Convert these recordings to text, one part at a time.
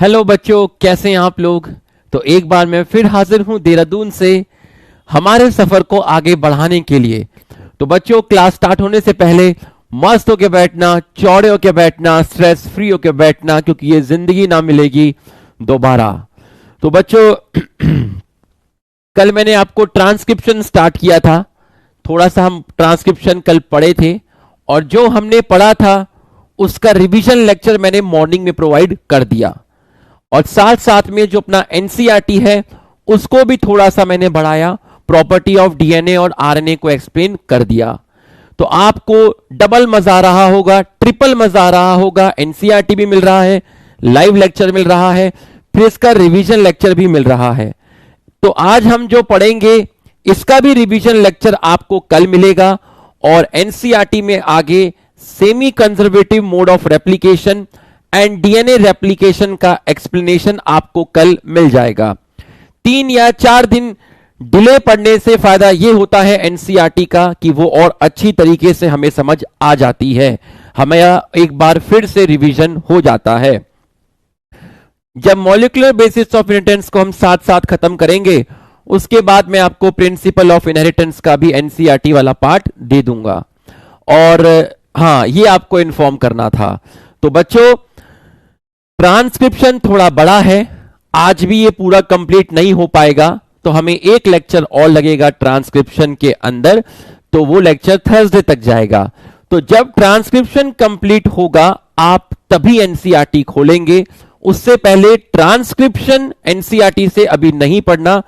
Hello बच्चों, कैसे हैं आप लोग। तो एक बार मैं फिर हाजिर हूं देहरादून से हमारे सफर को आगे बढ़ाने के लिए। तो बच्चों, क्लास स्टार्ट होने से पहले मस्त होके बैठना, चौड़े होके बैठना, स्ट्रेस फ्री होके बैठना, क्योंकि ये जिंदगी ना मिलेगी दोबारा। तो बच्चों कल मैंने आपको ट्रांसक्रिप्शन स्टार्ट किया था। थोड़ा सा हम ट्रांसक्रिप्शन कल पढ़े थे और जो हमने पढ़ा था उसका रिवीजन लेक्चर मैंने मॉर्निंग में प्रोवाइड कर दिया, और साथ साथ में जो अपना एनसीईआरटी है उसको भी थोड़ा सा मैंने बढ़ाया, प्रॉपर्टी ऑफ डीएनए और आरएनए को एक्सप्लेन कर दिया। तो आपको डबल मजा आ रहा होगा, ट्रिपल मजा आ रहा होगा। एनसीईआरटी भी मिल रहा है, लाइव लेक्चर मिल रहा है, फिर इसका रिवीजन लेक्चर भी मिल रहा है। तो आज हम जो पढ़ेंगे इसका भी रिवीजन लेक्चर आपको कल मिलेगा, और एनसीईआरटी में आगे semi conservative mode of replication and DNA replication का एक्सप्लेनेशन आपको कल मिल जाएगा। 3 या 4 दिन डिले पढ़ने से फायदा यह होता है एनसीईआरटी का कि वो और अच्छी तरीके से हमें समझ आ जाती है, हमें एक बार फिर से रिवीजन हो जाता है। जब मॉलिक्यूलर बेसिस ऑफ इनहेरिटेंस को हम साथ साथ खत्म करेंगे, उसके बाद मैं आपको प्रिंसिपल ऑफ इनहेरिटेंस का भी एनसीईआरटी वाला पार्ट दे दूंगा। और हाँ, ये आपको इन्फॉर्म करना था। तो बच्चों, ट्रांसक्रिप्शन थोड़ा बड़ा है, आज भी ये पूरा कंप्लीट नहीं हो पाएगा, तो हमें एक लेक्चर और लगेगा ट्रांसक्रिप्शन के अंदर, तो वो लेक्चर थर्सडे तक जाएगा। तो जब ट्रांसक्रिप्शन कंप्लीट होगा आप तभी एनसीईआरटी खोलेंगे, उससे पहले ट्रांसक्रिप्शन एनसीईआरटी से अभी नहीं पढ़ना।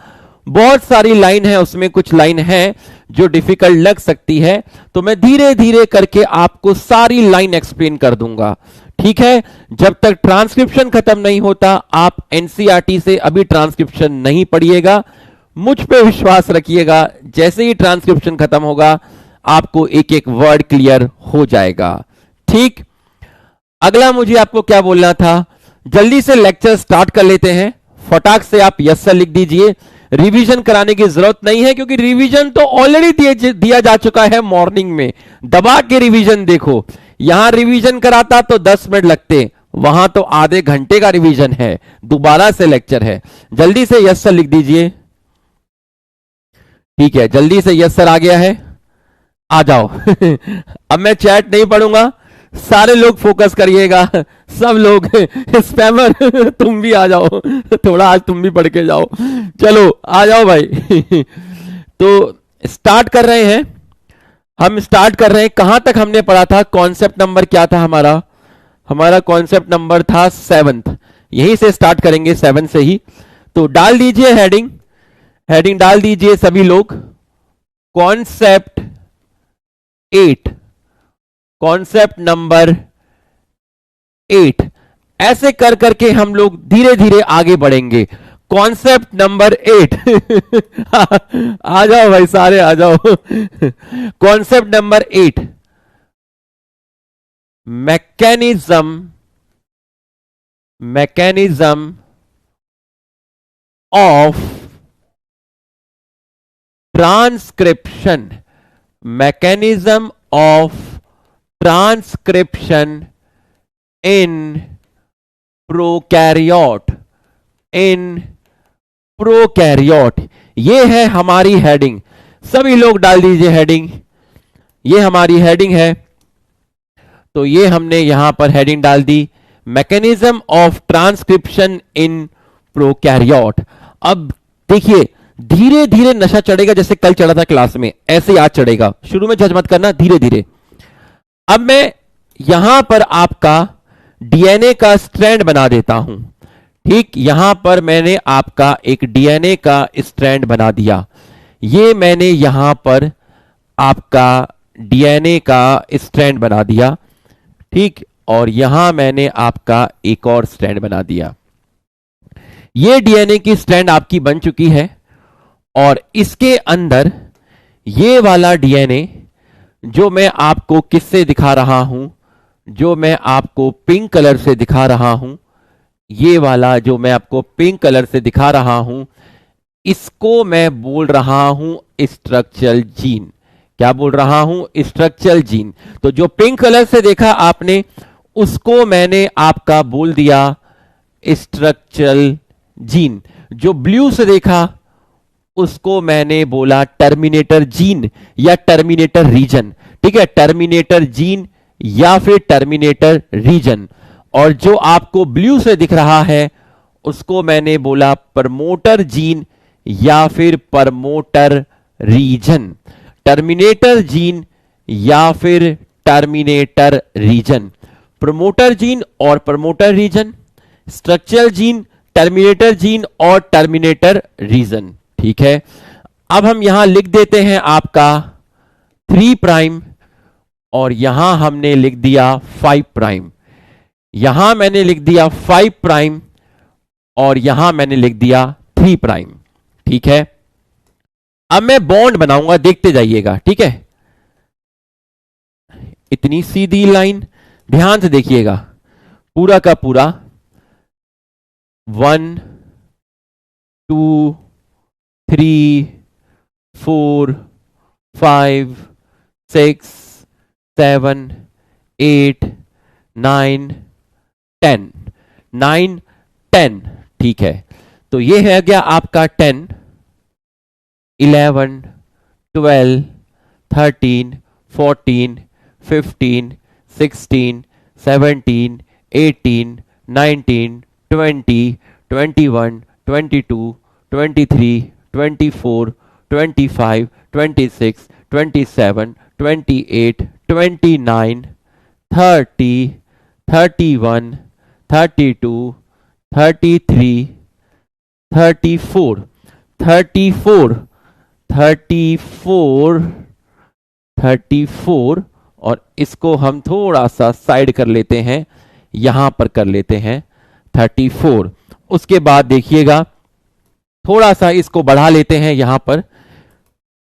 बहुत सारी लाइन है, उसमें कुछ लाइन है जो डिफिकल्ट लग सकती है, तो मैं धीरे धीरे करके आपको सारी लाइन एक्सप्लेन कर दूंगा, ठीक है। जब तक ट्रांसक्रिप्शन खत्म नहीं होता आप एनसीईआरटी से अभी ट्रांसक्रिप्शन नहीं पढ़िएगा, मुझ पे विश्वास रखिएगा। जैसे ही ट्रांसक्रिप्शन खत्म होगा आपको एक एक वर्ड क्लियर हो जाएगा, ठीक। अगला मुझे आपको क्या बोलना था, जल्दी से लेक्चर स्टार्ट कर लेते हैं। फटाक से आप यस सर लिख दीजिए, रिवीजन कराने की जरूरत नहीं है, क्योंकि रिवीजन तो ऑलरेडी दिया जा चुका है मॉर्निंग में। दबा के रिवीजन देखो, यहां रिवीजन कराता तो 10 मिनट लगते, वहां तो आधे घंटे का रिवीजन है, दोबारा से लेक्चर है। जल्दी से यस सर लिख दीजिए, ठीक है। जल्दी से यस सर आ गया है, आ जाओ अब मैं चैट नहीं पढ़ूंगा, सारे लोग फोकस करिएगा, सब लोग स्पैमर तुम भी आ जाओ, थोड़ा आज तुम भी पढ़ के जाओ, चलो आ जाओ भाई तो स्टार्ट कर रहे हैं, हम स्टार्ट कर रहे हैं। कहां तक हमने पढ़ा था, कॉन्सेप्ट नंबर क्या था हमारा कॉन्सेप्ट नंबर था 7th, यहीं से स्टार्ट करेंगे 7 से ही। तो डाल दीजिए हेडिंग डाल दीजिए सभी लोग, कॉन्सेप्ट 8, कॉन्सेप्ट नंबर 8। ऐसे कर करके हम लोग धीरे धीरे आगे बढ़ेंगे। कॉन्सेप्ट नंबर 8 आ जाओ भाई, सारे आ जाओ concept number 8, mechanism of transcription, mechanism of transcription in prokaryote, ये है हमारी हेडिंग। सभी लोग डाल दीजिए हेडिंग, ये हमारी हेडिंग है। तो ये हमने यहां पर हेडिंग डाल दी, mechanism of transcription in prokaryote. अब देखिए, धीरे धीरे नशा चढ़ेगा, जैसे कल चढ़ा था क्लास में, ऐसे ही आज चढ़ेगा। शुरू में जज मत करना, धीरे धीरे। अब मैं यहां पर आपका डीएनए का स्ट्रैंड बना देता हूं, ठीक। यहां पर मैंने आपका एक डीएनए का स्ट्रैंड बना दिया, ये मैंने यहां पर आपका डीएनए का स्ट्रैंड बना दिया, ठीक। और यहां मैंने आपका एक और स्ट्रैंड बना दिया। ये डीएनए की स्ट्रैंड आपकी बन चुकी है, और इसके अंदर ये वाला डीएनए जो मैं आपको किससे दिखा रहा हूं, जो मैं आपको पिंक कलर से दिखा रहा हूं, ये वाला जो मैं आपको पिंक कलर से दिखा रहा हूं, इसको मैं बोल रहा हूं स्ट्रक्चरल जीन। क्या बोल रहा हूं, स्ट्रक्चरल जीन। तो जो पिंक कलर से देखा आपने, उसको मैंने आपका बोल दिया स्ट्रक्चरल जीन। जो ब्लू से देखा उसको मैंने बोला टर्मिनेटर जीन या टर्मिनेटर रीजन। ठीक है, टर्मिनेटर जीन या फिर टर्मिनेटर रीजन। और जो आपको ब्लू से दिख रहा है उसको मैंने बोला प्रमोटर जीन या फिर प्रमोटर रीजन। टर्मिनेटर जीन या फिर टर्मिनेटर रीजन, प्रमोटर जीन और promoter region, structural gene, terminator gene और टर्मिनेटर रीजन। ठीक है, अब हम यहां लिख देते हैं आपका 3 प्राइम और यहां हमने लिख दिया 5 प्राइम। यहां मैंने लिख दिया 5 प्राइम और यहां मैंने लिख दिया 3 प्राइम। ठीक है, अब मैं बॉन्ड बनाऊंगा, देखते जाइएगा। ठीक है, इतनी सीधी लाइन, ध्यान से देखिएगा पूरा का पूरा 1 2 3 4 5 6 7 8 9 10 9 10। ठीक है, तो ये है गया आपका 10 11 12 13 14 15 16 17 18 19 20 21 22 23 24 25 26 27 28 29 30 31 32 33 34 34 34 34 और इसको हम थोड़ा सा साइड कर लेते हैं, यहां पर कर लेते हैं 34। उसके बाद देखिएगा थोड़ा सा इसको बढ़ा लेते हैं, यहां पर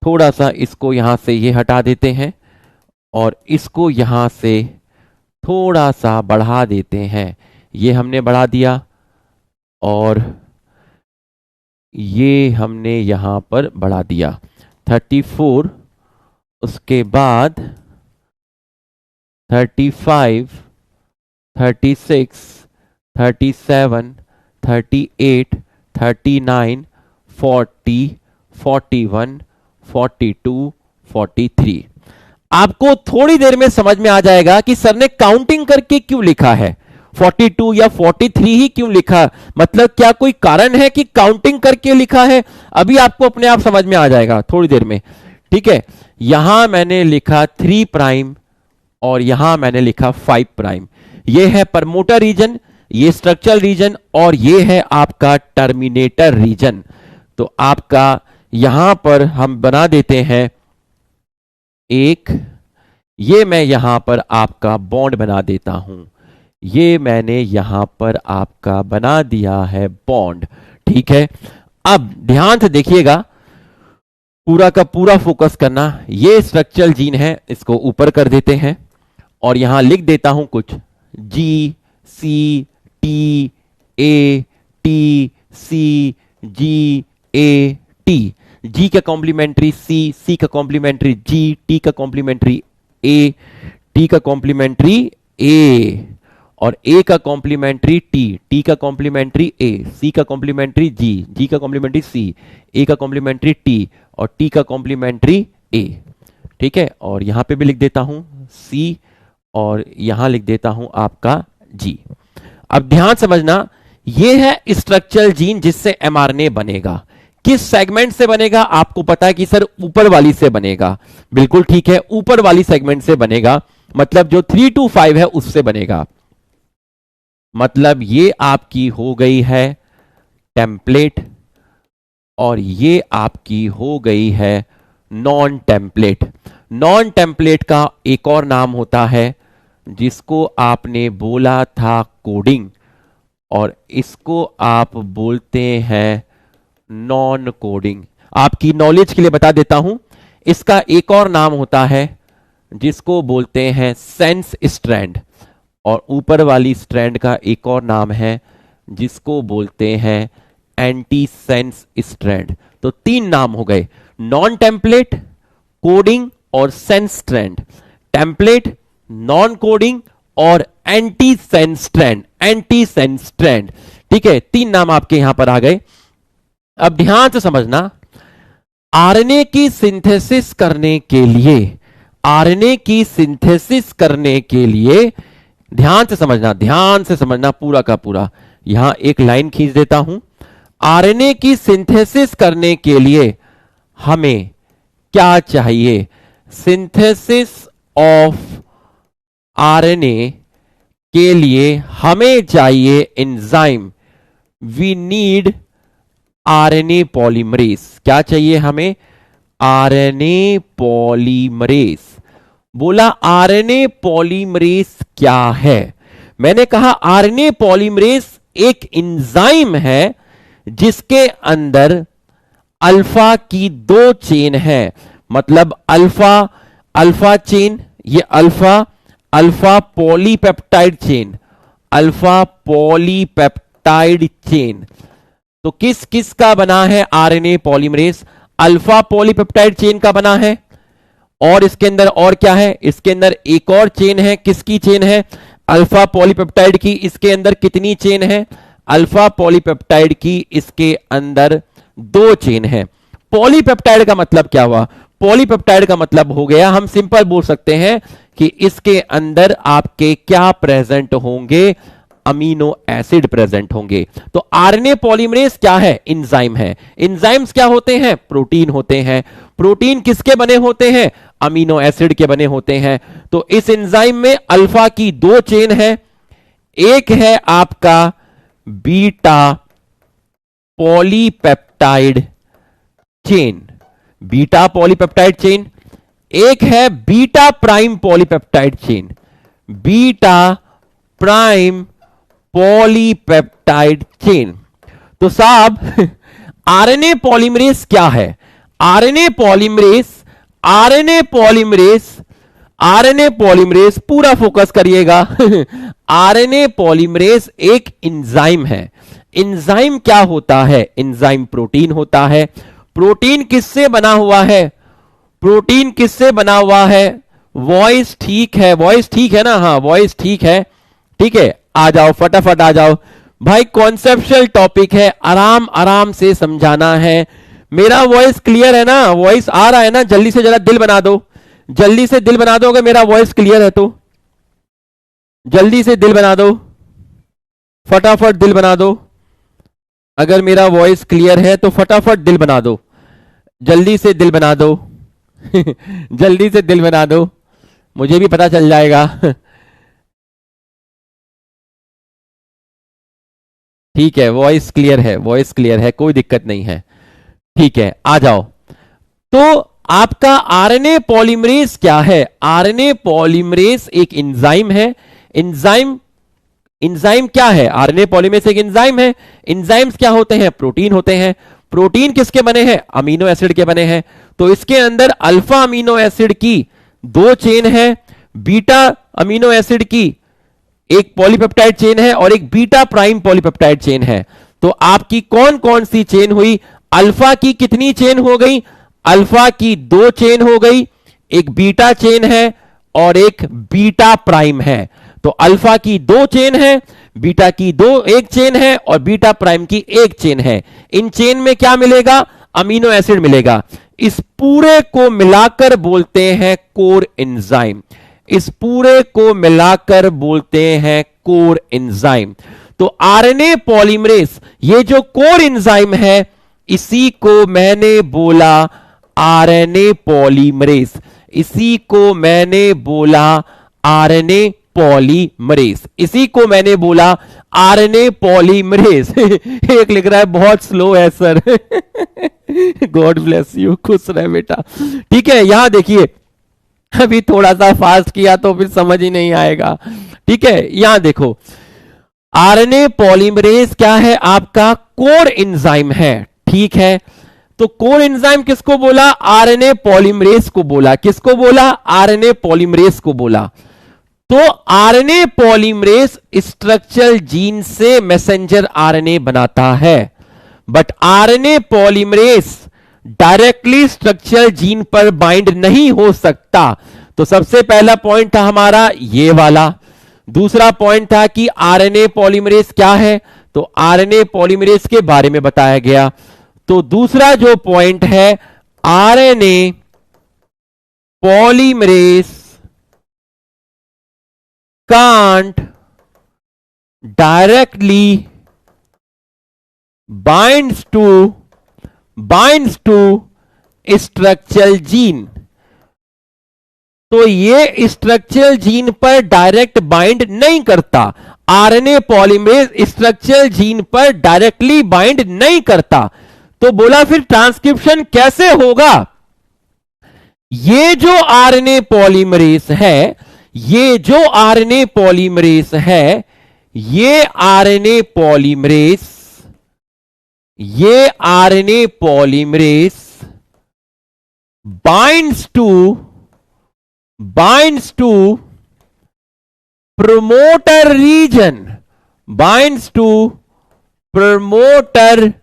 थोड़ा सा इसको यहां से ये हटा देते हैं और इसको यहां से थोड़ा सा बढ़ा देते हैं। ये हमने बढ़ा दिया और ये हमने यहां पर बढ़ा दिया 34। उसके बाद 35 36 37 38 39 40 41 42 43। आपको थोड़ी देर में समझ में आ जाएगा कि सर ने काउंटिंग करके क्यों लिखा है, 42 या 43 ही क्यों लिखा, मतलब क्या कोई कारण है कि काउंटिंग करके लिखा है। अभी आपको अपने आप समझ में आ जाएगा थोड़ी देर में। ठीक है, यहां मैंने लिखा 3 प्राइम और यहां मैंने लिखा 5 प्राइम। ये है प्रमोटर रीजन, ये स्ट्रक्चरल रीजन और ये है आपका टर्मिनेटर रीजन। तो आपका यहां पर हम बना देते हैं एक, ये मैं यहां पर आपका बॉन्ड बना देता हूं, ये मैंने यहां पर आपका बना दिया है बॉन्ड। ठीक है, अब ध्यान से देखिएगा, पूरा का पूरा फोकस करना। ये स्ट्रक्चरल जीन है, इसको ऊपर कर देते हैं और यहां लिख देता हूं कुछ G C T A T C G A T. G का कॉम्प्लीमेंट्री सी, सी का कॉम्प्लीमेंट्री जी, टी का कॉम्प्लीमेंट्री ए, टी का कॉम्प्लीमेंट्री ए और ए का कॉम्प्लीमेंट्री टी, टी का कॉम्प्लीमेंट्री ए, सी का कॉम्प्लीमेंट्री जी, जी का complementary C, A का कॉम्प्लीमेंट्री टी और टी का कॉम्प्लीमेंट्री ए। ठीक है, और यहां पे भी लिख देता हूं सी और यहां लिख देता हूं आपका जी। अब ध्यान समझना, यह है स्ट्रक्चरल जीन जिससे एमआरएनए बनेगा। किस सेगमेंट से बनेगा आपको पता है कि सर ऊपर वाली से बनेगा, बिल्कुल ठीक है, ऊपर वाली सेगमेंट से बनेगा, मतलब जो 3 to 5 है उससे बनेगा। मतलब ये आपकी हो गई है टेम्पलेट और ये आपकी हो गई है नॉन टेम्पलेट। नॉन टेम्पलेट का एक और नाम होता है जिसको आपने बोला था कोडिंग और इसको आप बोलते हैं नॉन कोडिंग। आपकी नॉलेज के लिए बता देता हूं, इसका एक और नाम होता है जिसको बोलते हैं सेंस स्ट्रैंड और ऊपर वाली स्ट्रैंड का एक और नाम है जिसको बोलते हैं एंटी सेंस स्ट्रैंड। तो 3 नाम हो गए, नॉन टेम्पलेट, कोडिंग और sense strand. Template, non coding और antisense strand, antisense strand. ठीक है, 3 नाम आपके यहां पर आ गए। अब ध्यान से समझना, आरएनए की सिंथेसिस करने के लिए, आरएनए की सिंथेसिस करने के लिए ध्यान से समझना, ध्यान से समझना पूरा का पूरा, यहां एक लाइन खींच देता हूं। आरएनए की सिंथेसिस करने के लिए हमें क्या चाहिए? सिंथेसिस ऑफ आरएनए के लिए हमें चाहिए enzyme. We need RNA polymerase. क्या चाहिए हमें? RNA polymerase. बोला आरएनए पॉलीमरेज क्या है? मैंने कहा आरएनए पॉलीमरेज एक एंजाइम है जिसके अंदर अल्फा की 2 चेन है। मतलब अल्फा अल्फा चेन, ये alpha polypeptide chain, alpha polypeptide chain. तो किस किस का बना है RNA polymerase? Alpha polypeptide chain का बना है। और इसके अंदर और क्या है? इसके अंदर एक और चेन है। किसकी चेन है? अल्फा पॉलीपेप्टाइड की। इसके अंदर कितनी चेन है? अल्फा पॉलीपेप्टाइड की इसके अंदर 2 चेन है। पॉलीपेप्टाइड का मतलब क्या हुआ? पॉलीपेप्टाइड का मतलब हो गया, हम सिंपल बोल सकते हैं कि इसके अंदर आपके क्या प्रेजेंट होंगे? अमीनो एसिड प्रेजेंट होंगे। तो आरएनए पॉलीमरेज क्या है? एंजाइम है। एंजाइम्स क्या होते हैं? प्रोटीन होते हैं। प्रोटीन किसके बने होते हैं? अमीनो एसिड के बने होते हैं। तो इस एंजाइम में अल्फा की 2 चेन है। एक है आपका beta polypeptide chain, beta polypeptide chain. एक है beta prime polypeptide chain, beta prime polypeptide chain. तो साहब आरएनए पॉलीमरेज क्या है? RNA polymerase, RNA polymerase, RNA polymerase पूरा फोकस करिएगा। आरएनए पॉलीमरेज एक एंजाइम है। एंजाइम क्या होता है? एंजाइम प्रोटीन होता है। प्रोटीन किससे बना हुआ है? प्रोटीन किससे बना हुआ है? वॉइस ठीक है, वॉइस ठीक है ना? हाँ वॉइस ठीक है, ठीक है। आ जाओ फटाफट आ जाओ भाई, कॉन्सेप्चुअल टॉपिक है, आराम आराम से समझाना है। मेरा वॉइस क्लियर है ना? वॉइस आ रहा है ना? जल्दी से जरा दिल बना दो, जल्दी से दिल बना दो अगर मेरा वॉइस क्लियर है तो। जल्दी से दिल बना दो, फटाफट दिल बना दो। अगर मेरा वॉइस क्लियर है तो फटाफट दिल बना दो, जल्दी से दिल बना दो। जल्दी से दिल बना दो, मुझे भी पता चल जाएगा। ठीक है, वॉइस क्लियर है, वॉइस क्लियर है, कोई दिक्कत नहीं है। ठीक है, आ जाओ। तो आपका आरएनए पॉलीमरेज क्या है? आरएनए पॉलीमरेज एक एंजाइम है। एंजाइम, एंजाइम क्या है? आरएनए पॉलीमरेज एक एंजाइम है। एंजाइम्स क्या होते हैं? प्रोटीन होते हैं। प्रोटीन किसके बने हैं? अमीनो एसिड के बने हैं। तो इसके अंदर अल्फा अमीनो एसिड की 2 चेन है, बीटा अमीनो एसिड की एक पॉलीपेप्टाइड चेन है और एक बीटा प्राइम पॉलीपेप्टाइड चेन है। तो आपकी कौन कौन सी चेन हुई? अल्फा की कितनी चेन हो गई? अल्फा की 2 चेन हो गई, एक बीटा चेन है और एक बीटा प्राइम है। तो अल्फा की 2 चेन है, बीटा की एक चेन है और बीटा प्राइम की 1 चेन है। इन चेन में क्या मिलेगा? अमीनो एसिड मिलेगा। इस पूरे को मिलाकर बोलते हैं कोर एंजाइम। इस पूरे को मिलाकर बोलते हैं कोर एंजाइम। तो आरएनए पॉलीमरेज ये जो कोर एंजाइम है, इसी को मैंने बोला आरएनए पॉलीमरेज, इसी को मैंने बोला आरएनए पॉलीमरेज, इसी को मैंने बोला आरएनए पॉलीमरेज। एक लिख रहा है बहुत स्लो है सर। गॉड ब्लेस यू, खुश रहे बेटा। ठीक है, यहां देखिए, अभी थोड़ा सा फास्ट किया तो फिर समझ ही नहीं आएगा। ठीक है, यहां देखो, आरएनए पॉलीमरेज क्या है? आपका कोर एंजाइम है। ठीक है, तो कोर एंजाइम किसको बोला? आरएनए पॉलीमरेज को बोला। किसको बोला? आरएनए पॉलीमरेज को बोला। तो आरएनए पॉलीमरेज स्ट्रक्चरल जीन से मैसेंजर आरएनए बनाता है, but RNA polymerase directly structural gene पर बाइंड नहीं हो सकता। तो सबसे पहला पॉइंट था हमारा ये वाला। दूसरा पॉइंट था कि आरएनए पॉलीमरेज क्या है? तो आरएनए पॉलीमरेज के बारे में बताया गया। तो दूसरा जो पॉइंट है, RNA polymerase can't directly binds to structural gene. तो ये स्ट्रक्चरल जीन पर डायरेक्ट बाइंड नहीं करता। आरएनए पॉलीमरेज स्ट्रक्चरल जीन पर डायरेक्टली बाइंड नहीं करता। तो बोला फिर ट्रांसक्रिप्शन कैसे होगा? ये जो आरएनए पॉलीमरेज है, ये जो आरएनए पॉलीमरेज है, ये RNA polymerase binds to promoter region, binds to promoter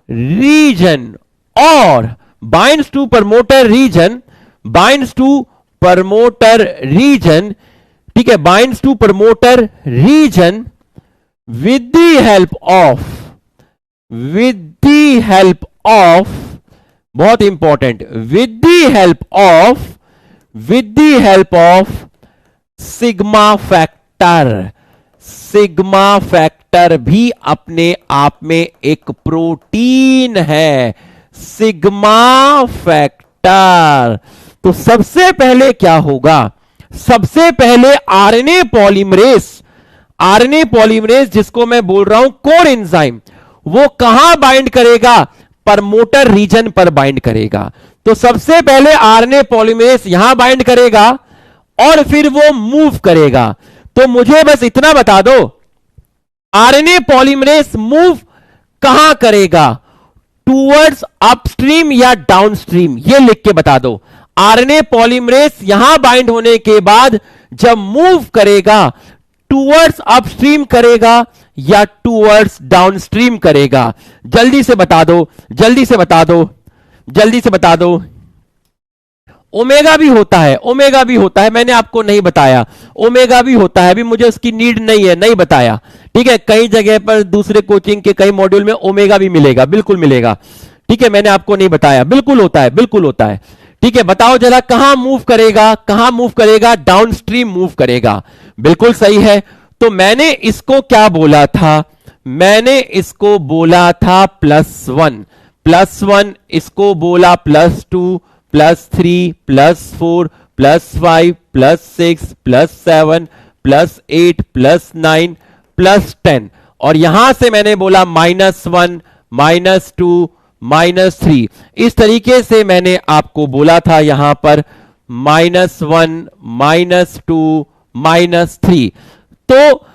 region और binds to promoter region, binds to promoter region, ठीक है, binds to promoter region with the help of बहुत important, with the help of sigma factor. Sigma factor भी अपने आप में एक protein है, सिग्मा फैक्टर। तो सबसे पहले क्या होगा? सबसे पहले आरएनए पॉलीमरेज जिसको मैं बोल रहा हूं कोर एंजाइम, वो कहां बाइंड करेगा? प्रमोटर रीजन पर बाइंड करेगा। तो सबसे पहले आरएनए पॉलीमरेज यहां बाइंड करेगा और फिर वो मूव करेगा। तो मुझे बस इतना बता दो, आरएनए पॉलीमरेज मूव कहां करेगा? टूवर्ड्स अपस्ट्रीम या डाउनस्ट्रीम, ये लिख के बता दो। आरएनए पॉलीमरेज यहां बाइंड होने के बाद जब मूव करेगा, टूवर्ड्स अपस्ट्रीम करेगा या टूवर्ड्स डाउनस्ट्रीम करेगा? जल्दी से बता दो, जल्दी से बता दो, जल्दी से बता दो। ओमेगा भी होता है, ओमेगा भी होता है, मैंने आपको नहीं बताया, ओमेगा भी होता है, अभी मुझे उसकी नीड नहीं है, नहीं बताया, ठीक है। कई जगह पर दूसरे कोचिंग के कई मॉड्यूल में ओमेगा भी मिलेगा, बिल्कुल मिलेगा, ठीक है, मैंने आपको नहीं बताया, बिल्कुल होता है, बिल्कुल होता है, ठीक है। बताओ जरा कहां मूव करेगा? कहां मूव करेगा? डाउनस्ट्रीम मूव करेगा, बिल्कुल सही है। तो मैंने इसको क्या बोला था? मैंने इसको बोला था +1, इसको बोला +2, +3, +4, +5, +6, +7, +8, +9, +10 और यहां से मैंने बोला -1, -2, -3। इस तरीके से मैंने आपको बोला था यहां पर -1, -2, -3। तो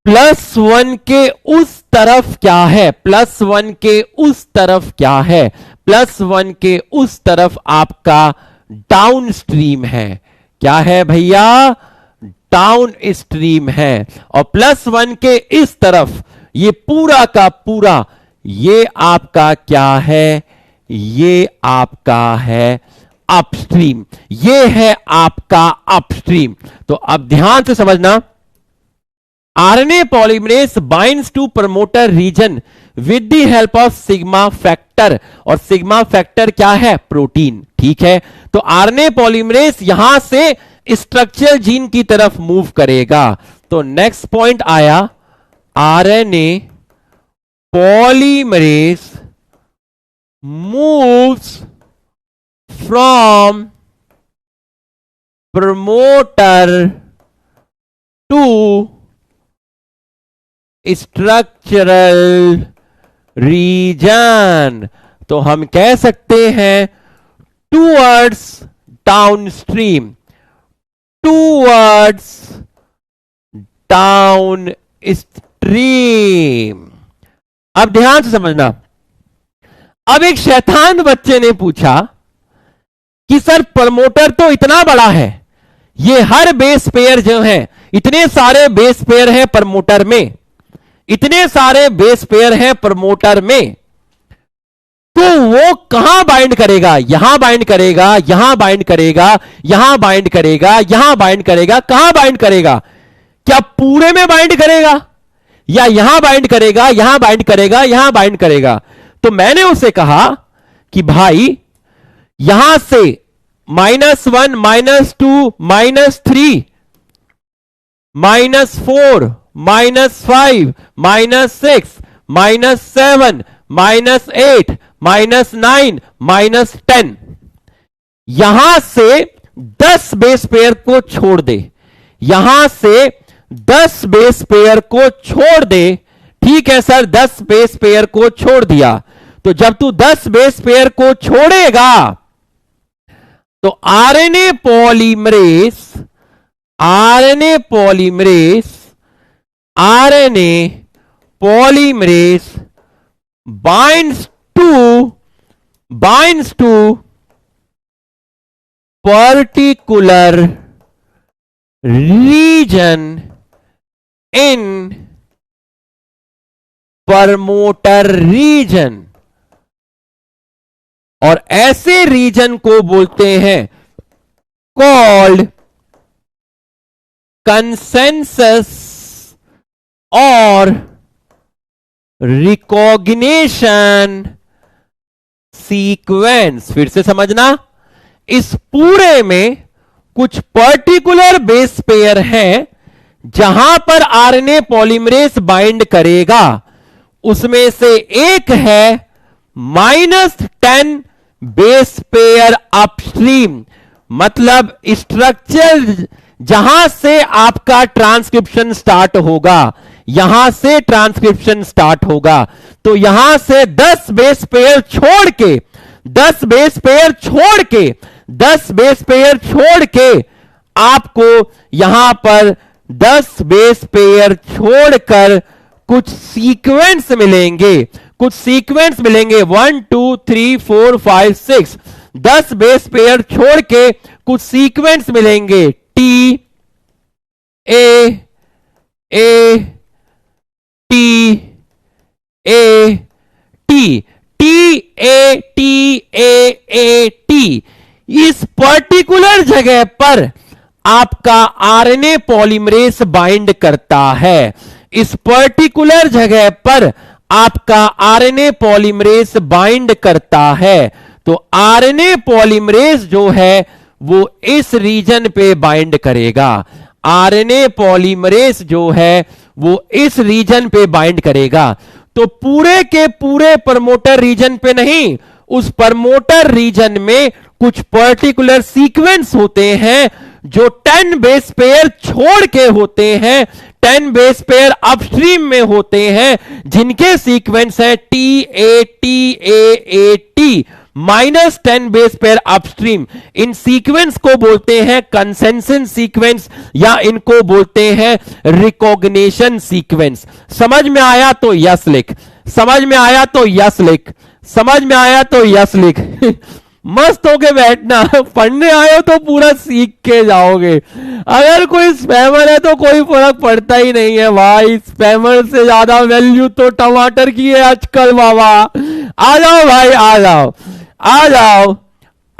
+1 के उस तरफ क्या है? +1 के उस तरफ क्या है? +1 के उस तरफ आपका डाउन स्ट्रीम है। क्या है भैया? डाउन स्ट्रीम है। और +1 के इस तरफ ये पूरा का पूरा, ये आपका क्या है? ये आपका है अपस्ट्रीम, ये है आपका अपस्ट्रीम। तो अब ध्यान से समझना, RNA polymerase binds to promoter region with the help of sigma factor, और सिग्मा फैक्टर क्या है? प्रोटीन, ठीक है। तो आरएनए पॉलीमरेज यहां से स्ट्रक्चरल जीन की तरफ मूव करेगा। तो नेक्स्ट पॉइंट आया, RNA polymerase moves from promoter to structural region. तो हम कह सकते हैं towards downstream, towards down stream. अब ध्यान से समझना, अब एक शैतान बच्चे ने पूछा कि सर प्रमोटर तो इतना बड़ा है, ये हर बेस पेयर जो है, इतने सारे बेस पेयर हैं प्रमोटर में, इतने सारे बेस पेयर हैं प्रमोटर में, तो वो कहां बाइंड करेगा? यहां बाइंड करेगा, यहां बाइंड करेगा, यहां बाइंड करेगा, यहां बाइंड करेगा, कहां बाइंड करेगा? क्या पूरे में बाइंड करेगा? या यहां बाइंड करेगा, यहां बाइंड करेगा, यहां बाइंड करेगा। तो मैंने उसे कहा कि भाई यहां से -1, -2, -3, -4, -5, -6, -7, -8, -9, -10, यहां से 10 बेस पेयर को छोड़ दे, यहां से 10 बेस पेयर को छोड़ दे। ठीक है सर, 10 बेस पेयर को छोड़ दिया। तो जब तू 10 बेस पेयर को छोड़ेगा तो RNA polymerase binds to particular region in promoter region, और ऐसे रीजन को बोलते हैं कॉल्ड कंसेंसस और रिकॉग्निशन सीक्वेंस। फिर से समझना, इस पूरे में कुछ पर्टिकुलर बेस पेयर है जहां पर आरएनए पॉलीमरेज बाइंड करेगा। उसमें से एक है -10 बेस पेयर अपस्ट्रीम, मतलब स्ट्रक्चर जहां से आपका ट्रांसक्रिप्शन स्टार्ट होगा, यहां से ट्रांसक्रिप्शन स्टार्ट होगा। तो यहां से 10 बेस पेयर छोड़ के 10 बेस पेयर छोड़ के 10 बेस पेयर छोड़ के आपको यहां पर 10 बेस पेयर छोड़कर कुछ सीक्वेंस मिलेंगे, कुछ सीक्वेंस मिलेंगे 1 2 3 4 5 6। 10 बेस पेयर छोड़ के कुछ सीक्वेंस मिलेंगे T A A T A T T A T A A T. इस पर्टिकुलर जगह पर आपका आरएनए पॉलीमरेज बाइंड करता है। इस पर्टिकुलर जगह पर आपका आरएनए पॉलीमरेज बाइंड करता है। तो आरएनए पॉलीमरेज जो है वो इस रीजन पे बाइंड करेगा। आरएनए पॉलीमरेज जो है वो इस रीजन पे बाइंड करेगा। तो पूरे के पूरे प्रमोटर रीजन पे नहीं, उस प्रमोटर रीजन में कुछ पर्टिकुलर सीक्वेंस होते हैं जो 10 बेस पेयर छोड़ के होते हैं, 10 बेस पेयर अपस्ट्रीम में होते हैं, जिनके सीक्वेंस है T A T -10 base pair upstream. In sequence को बोलते हैं कंसेंसस सीक्वेंस या इनको बोलते हैं रिकॉग्निशन सीक्वेंस। समझ में आया तो यस लिख, समझ में आया तो यस लिख, समझ में आया तो यस लिख। मस्त होके बैठना, पढ़ने आए हो तो पूरा सीख के जाओगे। अगर कोई स्पैमर है तो कोई फर्क पड़ता ही नहीं है भाई, स्पैमर से ज्यादा वैल्यू तो टमाटर की है आजकल बाबा। आ जाओ भाई, आ जाओ आ जाओ।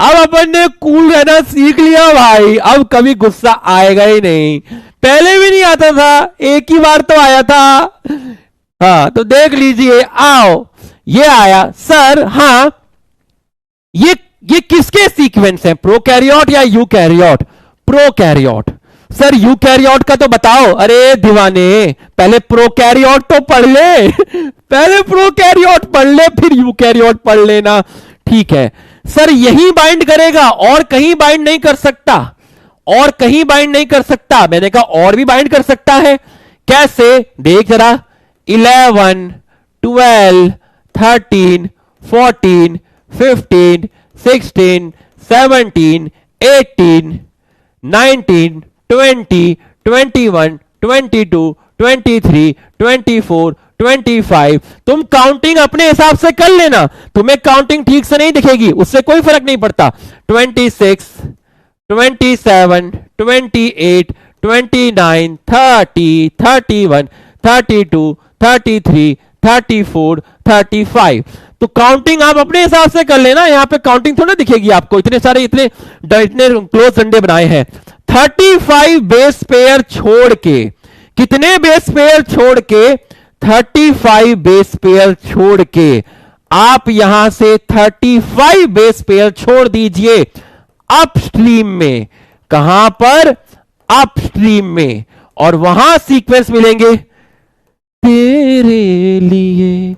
अब अपन ने कूल रहना सीख लिया भाई, अब कभी गुस्सा आएगा ही नहीं। पहले भी नहीं आता था, एक ही बार तो आया था। हाँ तो देख लीजिए, आओ ये आया सर। हाँ ये किसके सीक्वेंस है, प्रोकैरियोट या यूकैरियोट? प्रोकैरियोट। सर यूकैरियोट का तो बताओ। अरे दीवाने, पहले प्रोकैरियोट तो पढ़ ले, पहले प्रोकैरियोट पढ़ ले फिर यूकैरियोट पढ़ लेना। ठीक है सर, यही बाइंड करेगा और कहीं बाइंड नहीं कर सकता, और कहीं बाइंड नहीं कर सकता। मैंने कहा और भी बाइंड कर सकता है। कैसे देख जरा, 11 12 13 14 15 16 17 18 19 20 21 22 23 24 25। तुम काउंटिंग अपने हिसाब से कर लेना, तुम्हें काउंटिंग ठीक से नहीं दिखेगी, उससे कोई फर्क नहीं पड़ता। 26 27 28 29 30 31 32 33 34 35। तो काउंटिंग आप अपने हिसाब से कर लेना, यहां पे काउंटिंग थोड़ा दिखेगी आपको, इतने सारे इतने क्लोज डंडे बनाए हैं। 35 बेस पेयर छोड़ के, कितने बेस पेयर छोड़ के? 35 बेस पेयर छोड़ के आप यहां से 35 बेस पेयर छोड़ दीजिए अपस्ट्रीम में। कहां पर? अपस्ट्रीम में। और वहां सीक्वेंस मिलेंगे, तेरे लिए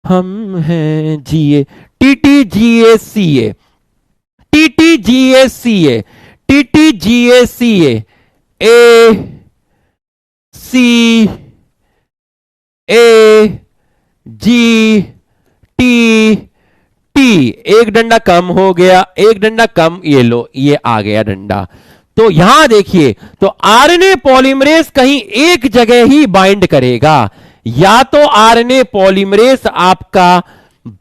हम हैं जिए, टीटी जीए सीए, टीटी जीए सीए, टीटी जीए सीए, ए सी ए जी टी टी। एक डंडा कम हो गया, एक डंडा कम, ये लो ये आ गया डंडा। तो यहां देखिए, तो आरएनए पॉलीमरेज कहीं एक जगह ही बाइंड करेगा, या तो आरएनए पॉलीमरेज आपका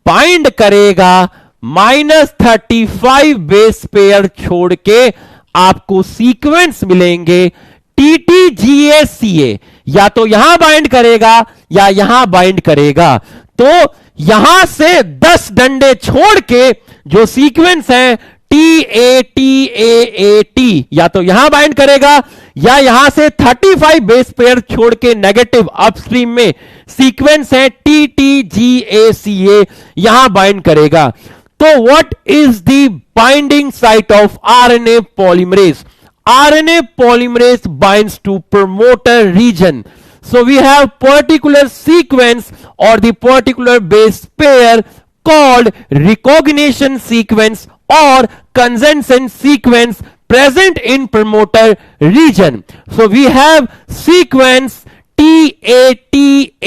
बाइंड करेगा -35 बेस पेयर छोड़ के, आपको सीक्वेंस मिलेंगे TTGACA, या तो यहां बाइंड करेगा या यहां बाइंड करेगा। तो यहां से 10 डंडे छोड़ के जो सीक्वेंस है TATAAT, या तो यहां बाइंड करेगा या यहां से 35 बेस पेयर छोड़ के नेगेटिव अपस्ट्रीम में सीक्वेंस है TTGACA, यहां बाइंड करेगा। तो what is the binding site of RNA polymerase? RNA polymerase binds to promoter region. So we have particular sequence or the particular base pair called recognition sequence or consensus sequence present in promoter region. So we have sequence TATAAT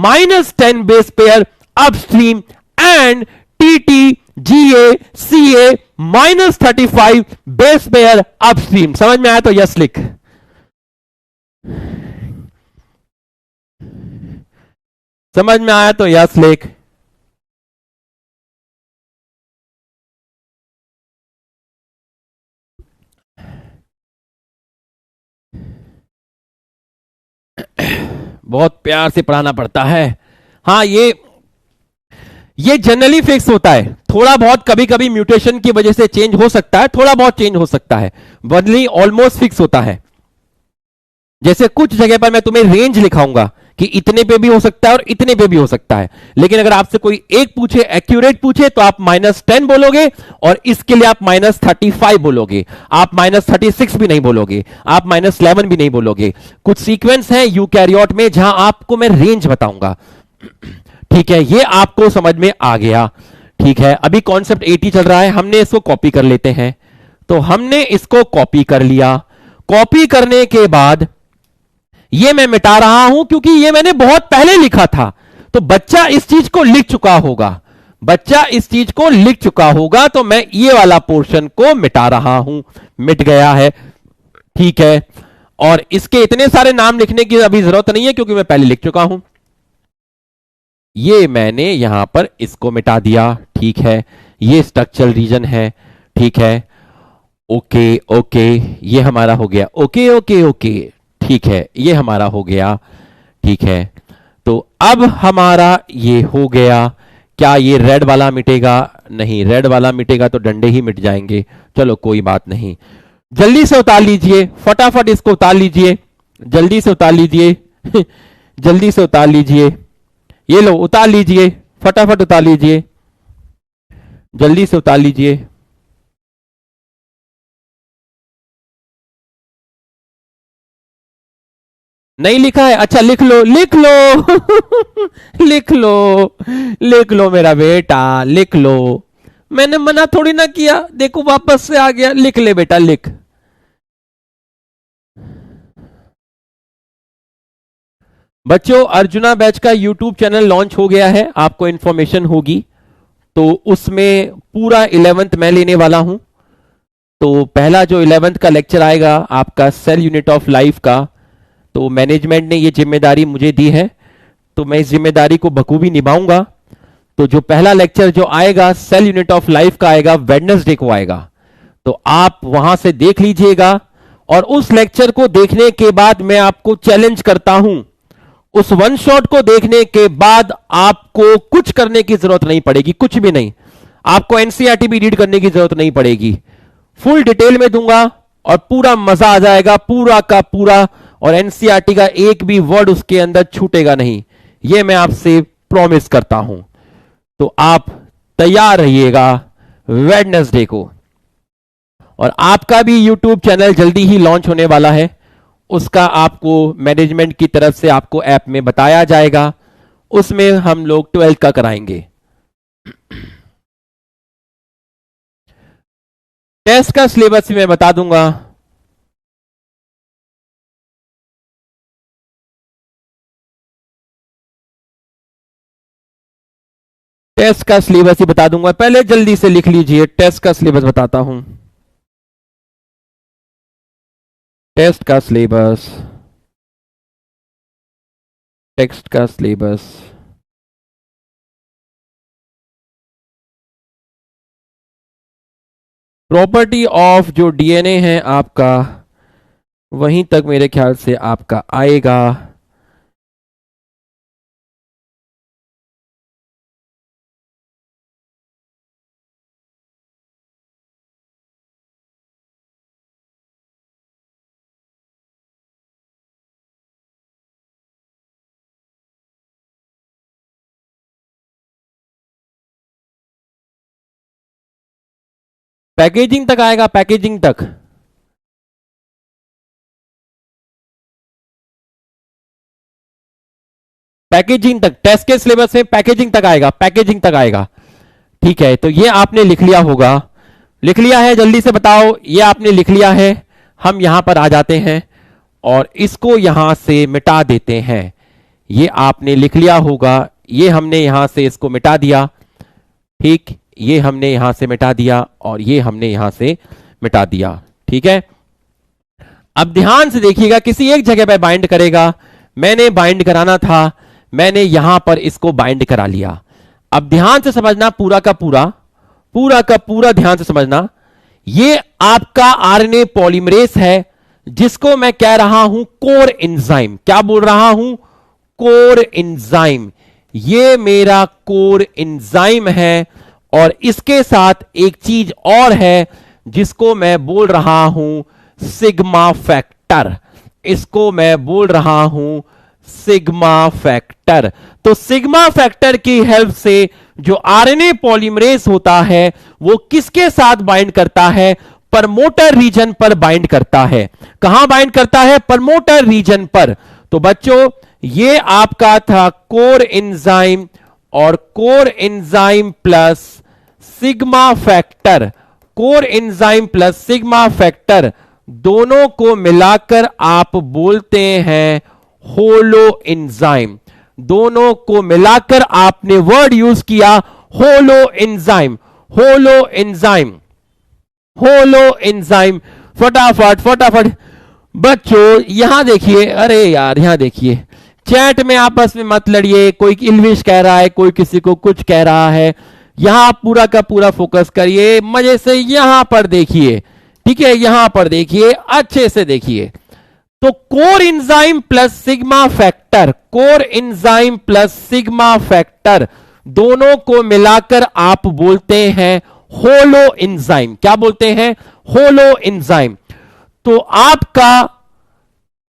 -10 base pair upstream and TTGACA -35 base pair upstream. समझ में आया तो yes लिख। समझ में आया तो yes लिख। बहुत प्यार से पढ़ाना पड़ता है। हाँ, ये जनरली फिक्स होता है, थोड़ा बहुत कभी कभी म्यूटेशन की वजह से चेंज हो सकता है, थोड़ा बहुत चेंज हो सकता है, बदली ऑलमोस्ट फिक्स होता है। जैसे कुछ जगह पर मैं तुम्हें रेंज लिखाऊंगा कि इतने पे भी हो सकता है और इतने पे भी हो सकता है, लेकिन अगर आपसे कोई एक पूछे, एक्यूरेट पूछे, तो आप -10 बोलोगे और इसके लिए आप -35 बोलोगे, आप -36 भी नहीं बोलोगे, आप -11 भी नहीं बोलोगे। कुछ सीक्वेंस है यूकैरियोट में जहां आपको मैं रेंज बताऊंगा। ठीक है, ये आपको समझ में आ गया। ठीक है, अभी कॉन्सेप्ट 80 चल रहा है, हमने इसको कॉपी कर लेते हैं। तो हमने इसको कॉपी कर लिया। कॉपी करने के बाद ये मैं मिटा रहा हूं क्योंकि ये मैंने बहुत पहले लिखा था, तो बच्चा इस चीज को लिख चुका होगा, बच्चा इस चीज को लिख चुका होगा, तो मैं ये वाला पोर्शन को मिटा रहा हूं। मिट गया है। ठीक है, और इसके इतने सारे नाम लिखने की अभी जरूरत नहीं है क्योंकि मैं पहले लिख चुका हूं। ये मैंने यहां पर इसको मिटा दिया। ठीक है, ये स्ट्रक्चरल रीजन है। ठीक है, ओके ओके, ये हमारा हो गया। ओके ओके ओके, ठीक है, ये हमारा हो गया। ठीक है, तो अब हमारा ये हो गया। क्या ये रेड वाला मिटेगा? नहीं, रेड वाला मिटेगा तो डंडे ही मिट जाएंगे। चलो कोई बात नहीं, जल्दी से उतार लीजिए, फटाफट इसको उतार लीजिए, जल्दी से उतार लीजिए जल्दी से उतार लीजिए। ये लो, उतार लीजिए, फटाफट उतार लीजिए, जल्दी से उतार लीजिए। नहीं लिखा है? अच्छा लिख लो, लिख लो लिख लो, लिख लो मेरा बेटा, लिख लो। मैंने मना थोड़ी ना किया, देखो वापस से आ गया। लिख ले बेटा, लिख। बच्चों, अर्जुना बैच का यूट्यूब चैनल लॉन्च हो गया है, आपको इंफॉर्मेशन होगी। तो उसमें पूरा 11th मैं लेने वाला हूं। तो पहला जो 11th का लेक्चर आएगा आपका सेल यूनिट ऑफ लाइफ का, तो मैनेजमेंट ने ये जिम्मेदारी मुझे दी है, तो मैं इस जिम्मेदारी को बखूबी निभाऊंगा। तो जो पहला लेक्चर जो आएगा सेल यूनिट ऑफ लाइफ का आएगा, वेडनेसडे को आएगा, तो आप वहां से देख लीजिएगा। और उस लेक्चर को देखने के बाद मैं आपको चैलेंज करता हूं, उस वन शॉट को देखने के बाद आपको कुछ करने की जरूरत नहीं पड़ेगी, कुछ भी नहीं। आपको एनसीईआरटी भी रीड करने की जरूरत नहीं पड़ेगी, फुल डिटेल में दूंगा और पूरा मजा आ जाएगा, पूरा का पूरा। और एनसीईआरटी का एक भी वर्ड उसके अंदर छूटेगा नहीं, ये मैं आपसे प्रॉमिस करता हूं। तो आप तैयार रहिएगा वेडनेसडे को। और आपका भी यूट्यूब चैनल जल्दी ही लॉन्च होने वाला है, उसका आपको मैनेजमेंट की तरफ से आपको ऐप में बताया जाएगा, उसमें हम लोग 12th का कराएंगे। टेस्ट का सिलेबस मैं बता दूंगा। टेस्ट का सिलेबस ही बता दूंगा, पहले जल्दी से लिख लीजिए। टेस्ट का सिलेबस बताता हूं। टेस्ट का सिलेबस, टेक्स्ट का सिलेबस, प्रॉपर्टी ऑफ जो डीएनए है आपका, वहीं तक मेरे ख्याल से आपका आएगा। पैकेजिंग तक आएगा, पैकेजिंग तक। पैकेजिंग तक टेस्ट के सिलेबस में पैकेजिंग तक आएगा, पैकेजिंग तक आएगा। ठीक है, तो ये आपने लिख लिया होगा। लिख लिया है, जल्दी से बताओ। ये आपने लिख लिया है। हम यहां पर आ जाते हैं और इसको यहां से मिटा देते हैं। ये आपने लिख लिया होगा। ये हमने यहां से इसको मिटा दिया। ठीक, ये हमने यहां से मिटा दिया और ये हमने यहां से मिटा दिया। ठीक है, अब ध्यान से देखिएगा, किसी एक जगह पे बाइंड करेगा। मैंने बाइंड कराना था, मैंने यहां पर इसको बाइंड करा लिया। अब ध्यान से समझना, पूरा का पूरा ध्यान से समझना। ये आपका आरएनए पॉलीमरेज है, जिसको मैं कह रहा हूं कोर एंजाइम। क्या बोल रहा हूं? Core enzyme. ये मेरा कोर एंजाइम है और इसके साथ एक चीज और है जिसको मैं बोल रहा हूं सिग्मा फैक्टर। इसको मैं बोल रहा हूं सिग्मा फैक्टर। तो सिग्मा फैक्टर की हेल्प से जो आरएनए पॉलीमरेज होता है वो किसके साथ बाइंड करता है? प्रमोटर रीजन पर बाइंड करता है। कहां बाइंड करता है? प्रमोटर रीजन पर। तो बच्चों, ये आपका था कोर एंजाइम और core enzyme plus sigma factor. Core enzyme plus sigma factor दोनों को मिलाकर आप बोलते हैं होलो एंजाइम। दोनों को मिलाकर आपने वर्ड यूज किया holo enzyme, holo enzyme, holo enzyme. फटाफट बच्चों यहां देखिए। अरे यार, यहां देखिए, चैट में आपस में मत लड़िए। कोई इंग्लिश कह रहा है, कोई किसी को कुछ कह रहा है। यहां पूरा का पूरा फोकस करिए, मजे से यहां पर देखिए। ठीक है, यहां पर देखिए, अच्छे से देखिए। तो core enzyme plus sigma factor, core enzyme plus sigma factor दोनों को मिलाकर आप बोलते हैं होलो एंजाइम। क्या बोलते हैं? Holo enzyme. तो आपका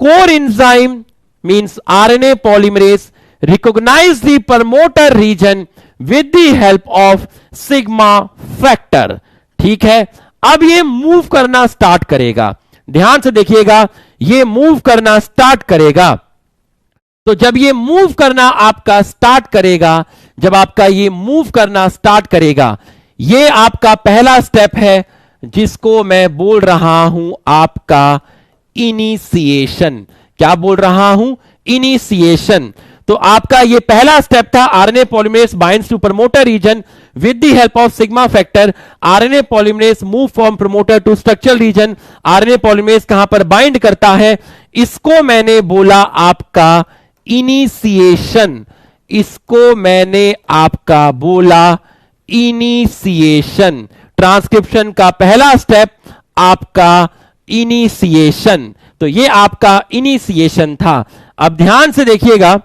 core enzyme means RNA polymerase recognize the promoter region with the help of sigma factor. ठीक है, अब ये मूव करना स्टार्ट करेगा। ध्यान से देखिएगा, ये मूव करना स्टार्ट करेगा। तो जब ये मूव करना आपका स्टार्ट करेगा, जब आपका ये मूव करना स्टार्ट करेगा, ये आपका पहला स्टेप है जिसको मैं बोल रहा हूं आपका इनिशिएशन। क्या बोल रहा हूं? इनिशिएशन। तो आपका ये पहला स्टेप था, RNA polymerase binds to promoter region with the help of sigma factor. RNA polymerase move from promoter to structural region. RNA polymerase कहां पर बाइंड करता है? इसको मैंने बोला आपका इनिशिएशन। इसको मैंने आपका बोला इनिशिएशन। ट्रांसक्रिप्शन का पहला स्टेप आपका इनिशिएशन। तो ये आपका इनिशिएशन था। अब ध्यान से देखिएगा,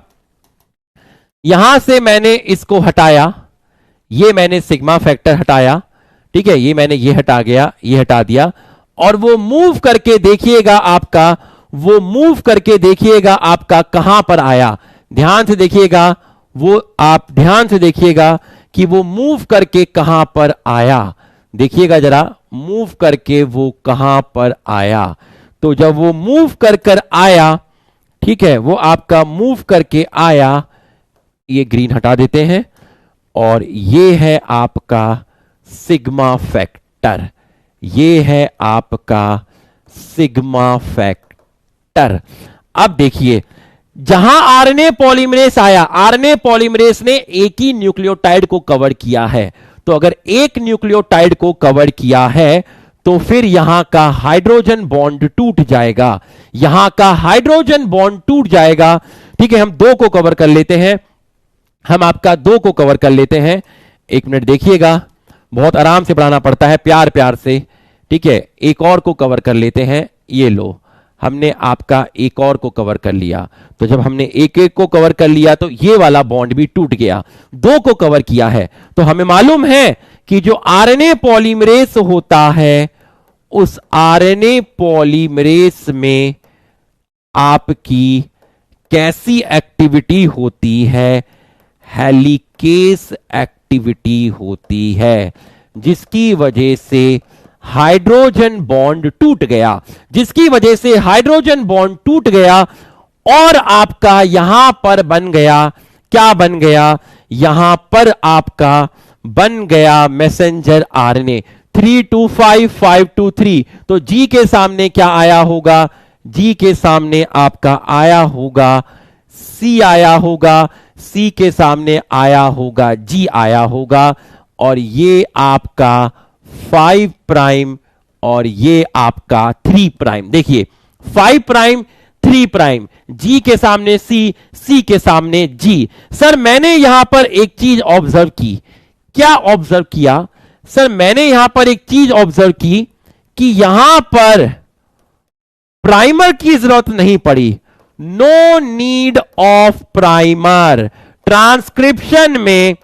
यहां से मैंने इसको हटाया, ये मैंने सिग्मा फैक्टर हटाया। ठीक है, ये मैंने ये हटा गया, ये हटा दिया, और वो मूव करके देखिएगा आपका वो मूव करके देखिएगा आपका कहां पर आया। ध्यान से देखिएगा, वो आप ध्यान से देखिएगा कि वो मूव करके कहां पर आया। देखिएगा जरा, मूव करके वो कहां पर आया। तो जब वो मूव कर आया, ठीक है, वो आपका मूव करके आया, ये ग्रीन हटा देते हैं, और ये है आपका सिग्मा फैक्टर, ये है आपका सिग्मा फैक्टर। अब देखिए, जहां आरएनए पॉलीमरेज आया, आरएनए पॉलीमरेज ने एक ही न्यूक्लियोटाइड को कवर किया है। तो अगर एक न्यूक्लियोटाइड को कवर किया है तो फिर यहां का हाइड्रोजन बॉन्ड टूट जाएगा, यहां का हाइड्रोजन बॉन्ड टूट जाएगा। ठीक है, हम दो को कवर कर लेते हैं, हम आपका दो को कवर कर लेते हैं। एक मिनट देखिएगा, बहुत आराम से बढ़ाना पड़ता है, प्यार प्यार से। ठीक है, एक और को कवर कर लेते हैं। ये लो, हमने आपका एक और को कवर कर लिया। तो जब हमने एक एक को कवर कर लिया तो ये वाला बॉन्ड भी टूट गया। दो को कवर किया है तो हमें मालूम है कि जो आरएनए पॉलीमरेज होता है, उस आरएनए पॉलीमरेज में आपकी कैसी एक्टिविटी होती है? हेलिकेस एक्टिविटी होती है, जिसकी वजह से हाइड्रोजन बॉन्ड टूट गया, जिसकी वजह से हाइड्रोजन बॉन्ड टूट गया और आपका यहां पर बन गया, क्या बन गया? यहां पर आपका बन गया मैसेंजर आरएनए 325 523। तो जी के सामने क्या आया होगा? जी के सामने आपका आया होगा सी, आया होगा सी के सामने आया होगा जी, आया होगा, और ये आपका 5 प्राइम और ये आपका 3 प्राइम। देखिए 5 प्राइम 3 प्राइम, जी के सामने सी, सी के सामने जी। सर मैंने यहां पर एक चीज ऑब्जर्व की, क्या ऑब्जर्व किया? सर मैंने यहां पर एक चीज ऑब्जर्व की कि यहां पर प्राइमर की जरूरत नहीं पड़ी। No need of primer, transcription में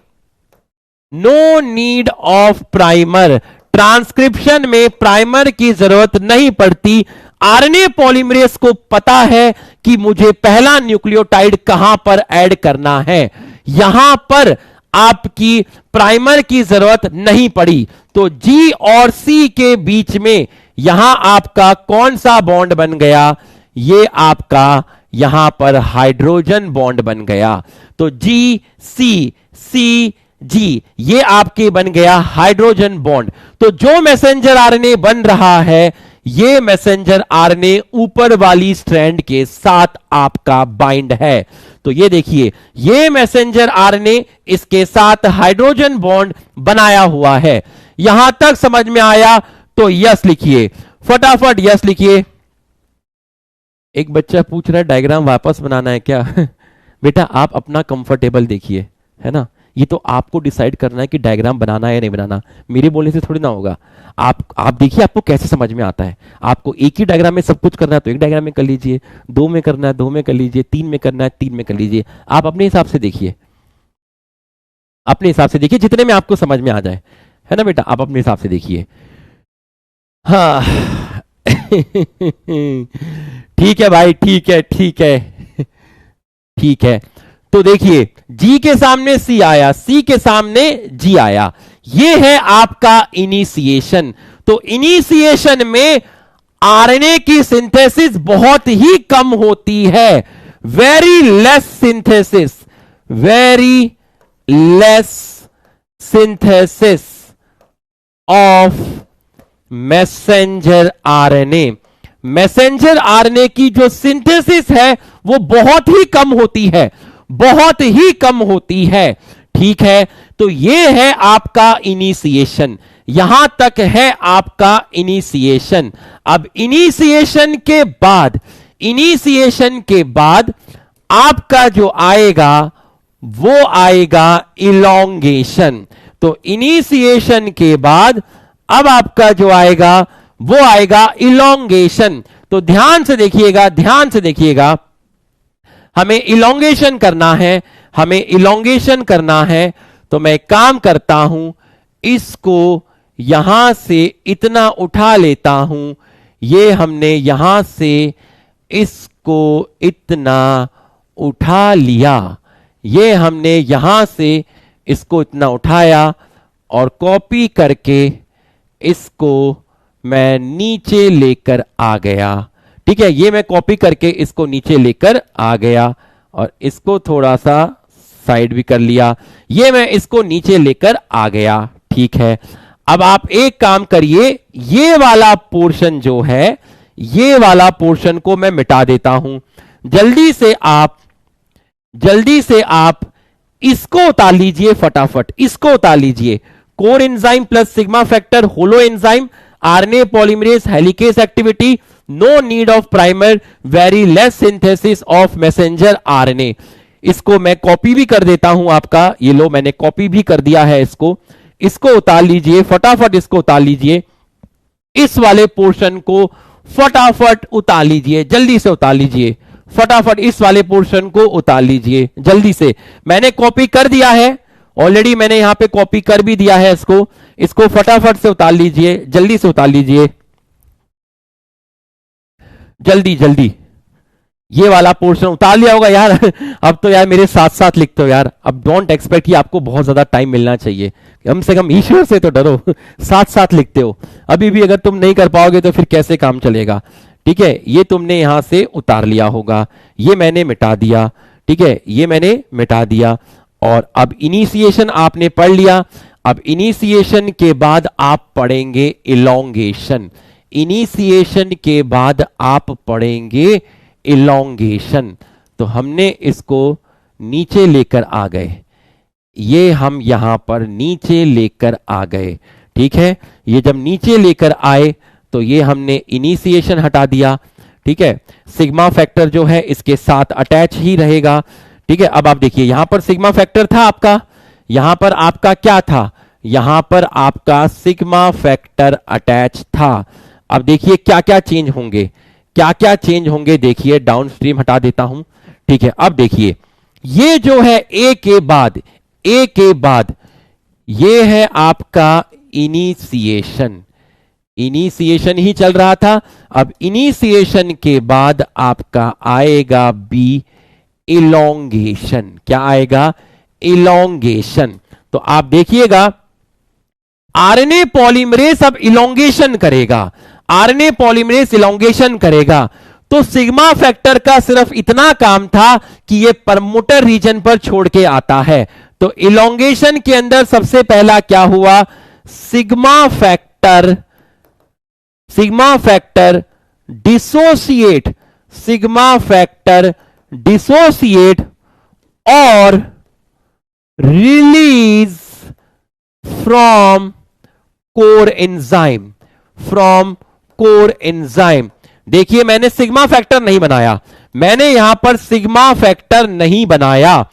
no need of primer, transcription में प्राइमर की जरूरत नहीं पड़ती। आरएनए पॉलीमरेज को पता है कि मुझे पहला न्यूक्लियोटाइड कहां पर ऐड करना है, यहां पर आपकी प्राइमर की जरूरत नहीं पड़ी। तो जी और सी के बीच में यहां आपका कौन सा बॉन्ड बन गया? ये आपका यहां पर हाइड्रोजन बॉन्ड बन गया। तो जी सी, सी जी, ये आपके बन गया हाइड्रोजन बॉन्ड। तो जो मैसेंजर आरएनए बन रहा है, ये मैसेंजर आरएनए ऊपर वाली स्ट्रैंड के साथ आपका बाइंड है। तो ये देखिए, ये मैसेंजर आरएनए इसके साथ हाइड्रोजन बॉन्ड बनाया हुआ है। यहां तक समझ में आया? तो यस लिखिए, फटाफट यस लिखिए। एक बच्चा पूछ रहा है डायग्राम वापस बनाना है क्या? बेटा आप अपना कंफर्टेबल देखिए, है ना, ये तो आपको डिसाइड करना है कि डायग्राम बनाना है या नहीं बनाना, मेरे बोलने से थोड़ी ना होगा। आप देखिए आपको कैसे समझ में आता है। आपको एक ही डायग्राम में सब कुछ करना है तो एक डायग्राम में कर लीजिए, दो में करना है दो में कर लीजिए, तीन में करना है तीन में कर लीजिए। आप अपने हिसाब से देखिए, अपने हिसाब से देखिए, जितने में आपको समझ में आ जाए, है ना बेटा, आप अपने हिसाब से देखिए। हाँ ठीक है भाई, ठीक है ठीक है ठीक है। तो देखिए, जी के सामने सी आया, सी के सामने जी आया, ये है आपका इनिशिएशन। तो इनिशिएशन में आरएनए की सिंथेसिस बहुत ही कम होती है, very less synthesis, very less synthesis of messenger RNA. Messenger RNA की जो सिंथेसिस है वो बहुत ही कम होती है, बहुत ही कम होती है। ठीक है, तो ये है आपका इनिशिएशन, यहां तक है आपका इनिशिएशन। अब इनिशिएशन के बाद आपका जो आएगा वो आएगा इलोंगेशन। तो इनिशिएशन के बाद अब आपका जो आएगा वो आएगा इलोंगेशन। तो ध्यान से देखिएगा, ध्यान से देखिएगा, हमें इलोंगेशन करना है, हमें इलोंगेशन करना है। तो मैं काम करता हूं, इसको यहां से इतना उठा लेता हूं, ये हमने यहां से इसको इतना उठा लिया, ये हमने यहां से इसको इतना उठाया और कॉपी करके इसको मैं नीचे लेकर आ गया। ठीक है, ये मैं कॉपी करके इसको नीचे लेकर आ गया और इसको थोड़ा सा साइड भी कर लिया, ये मैं इसको नीचे लेकर आ गया। ठीक है, अब आप एक काम करिए, ये वाला पोर्शन जो है, ये वाला पोर्शन को मैं मिटा देता हूं। जल्दी से आप इसको उतार लीजिए, फटाफट इसको उतार लीजिए। Core enzyme plus sigma factor holo enzyme, RNA polymerase helicase activity, no need of primer, very less synthesis of messenger RNA. इसको मैं कॉपी भी कर देता हूं आपका, ये लो मैंने कॉपी भी कर दिया है इसको उतार लीजिए, फटाफट इसको उतार लीजिए। इस वाले पोर्शन को फटाफट उतार लीजिए, जल्दी से उतार लीजिए, फटाफट इस वाले पोर्शन को उतार लीजिए जल्दी से। मैंने कॉपी कर दिया है ऑलरेडी, मैंने यहां पे कॉपी कर भी दिया है इसको फटाफट से उतार लीजिए, जल्दी से उतार लीजिए, जल्दी जल्दी। ये वाला पोर्शन उतार लिया होगा यार। अब तो यार मेरे साथ साथ लिखते हो यार, अब डोंट एक्सपेक्ट कि आपको बहुत ज्यादा टाइम मिलना चाहिए, कम से कम ईश्वर से तो डरो। साथ साथ लिखते हो, अभी भी अगर तुम नहीं कर पाओगे तो फिर कैसे काम चलेगा। ठीक है, ये तुमने यहां से उतार लिया होगा, ये मैंने मिटा दिया। ठीक है, ये मैंने मिटा दिया और अब इनिशिएशन आपने पढ़ लिया। अब इनिशिएशन के बाद आप पढ़ेंगे इलोंगेशन, इनिशिएशन के बाद आप पढ़ेंगे इलोंगेशन। तो हमने इसको नीचे लेकर आ गए, ये हम यहां पर नीचे लेकर आ गए। ठीक है, ये जब नीचे लेकर आए तो ये हमने इनिशिएशन हटा दिया। ठीक है, सिग्मा फैक्टर जो है इसके साथ अटैच ही रहेगा। ठीक है, अब आप देखिए यहां पर सिग्मा फैक्टर था आपका, यहां पर आपका क्या था, यहां पर आपका सिग्मा फैक्टर अटैच था। अब देखिए क्या क्या चेंज होंगे, क्या क्या चेंज होंगे, देखिए डाउन स्ट्रीम हटा देता हूं। ठीक है, अब देखिए ये जो है ए के बाद ये है आपका इनिशिएशन, इनिशिएशन ही चल रहा था। अब इनिशिएशन के बाद आपका आएगा बी इलोंगेशन, क्या आएगा, इलोंगेशन। तो आप देखिएगा आरएनए पॉलीमरेज अब इलोंगेशन करेगा, आरएनए पॉलीमरेज इलोंगेशन करेगा। तो सिग्मा फैक्टर का सिर्फ इतना काम था कि ये प्रमोटर रीजन पर छोड़ के आता है। तो इलोंगेशन के अंदर सबसे पहला क्या हुआ, sigma factor dissociate, sigma factor dissociate और रिलीज फ्रॉम कोर एंजाइम, देखिए मैंने सिग्मा फैक्टर नहीं बनाया, मैंने यहां पर सिग्मा फैक्टर नहीं बनाया,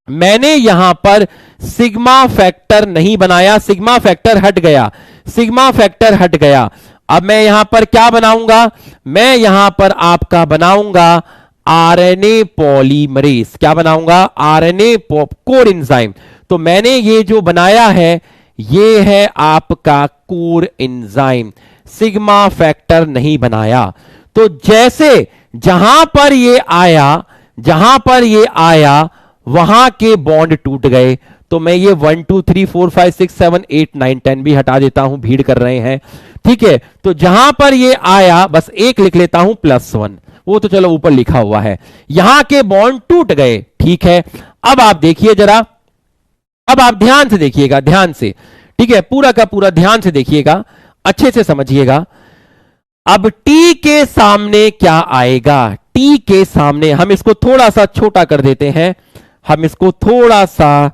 मैंने यहां पर सिग्मा फैक्टर नहीं बनाया, सिग्मा फैक्टर हट गया, सिग्मा फैक्टर हट गया। अब मैं यहां पर क्या बनाऊंगा, मैं यहां पर आपका बनाऊंगा आरएनए पॉलीमरेज, क्या बनाऊंगा, आरएनए कोर एंजाइम। तो मैंने ये जो बनाया है ये है आपका कोर एंजाइम, सिग्मा फैक्टर नहीं बनाया। तो जैसे जहां पर ये आया वहां के बॉन्ड टूट गए। तो मैं ये 1 2 3 4 5 6 7 8 9 10 भी हटा देता हूं, भीड़ कर रहे हैं। ठीक है, तो जहां पर ये आया बस एक लिख लेता हूं +1, वो तो चलो ऊपर लिखा हुआ है, यहां के बॉन्ड टूट गए। ठीक है, अब आप देखिए जरा, अब आप ध्यान से देखिएगा, ध्यान से, ठीक है, पूरा का पूरा ध्यान से देखिएगा, अच्छे से समझिएगा। अब टी के सामने क्या आएगा, टी के सामने हम इसको थोड़ा सा छोटा कर देते हैं, हम इसको थोड़ा सा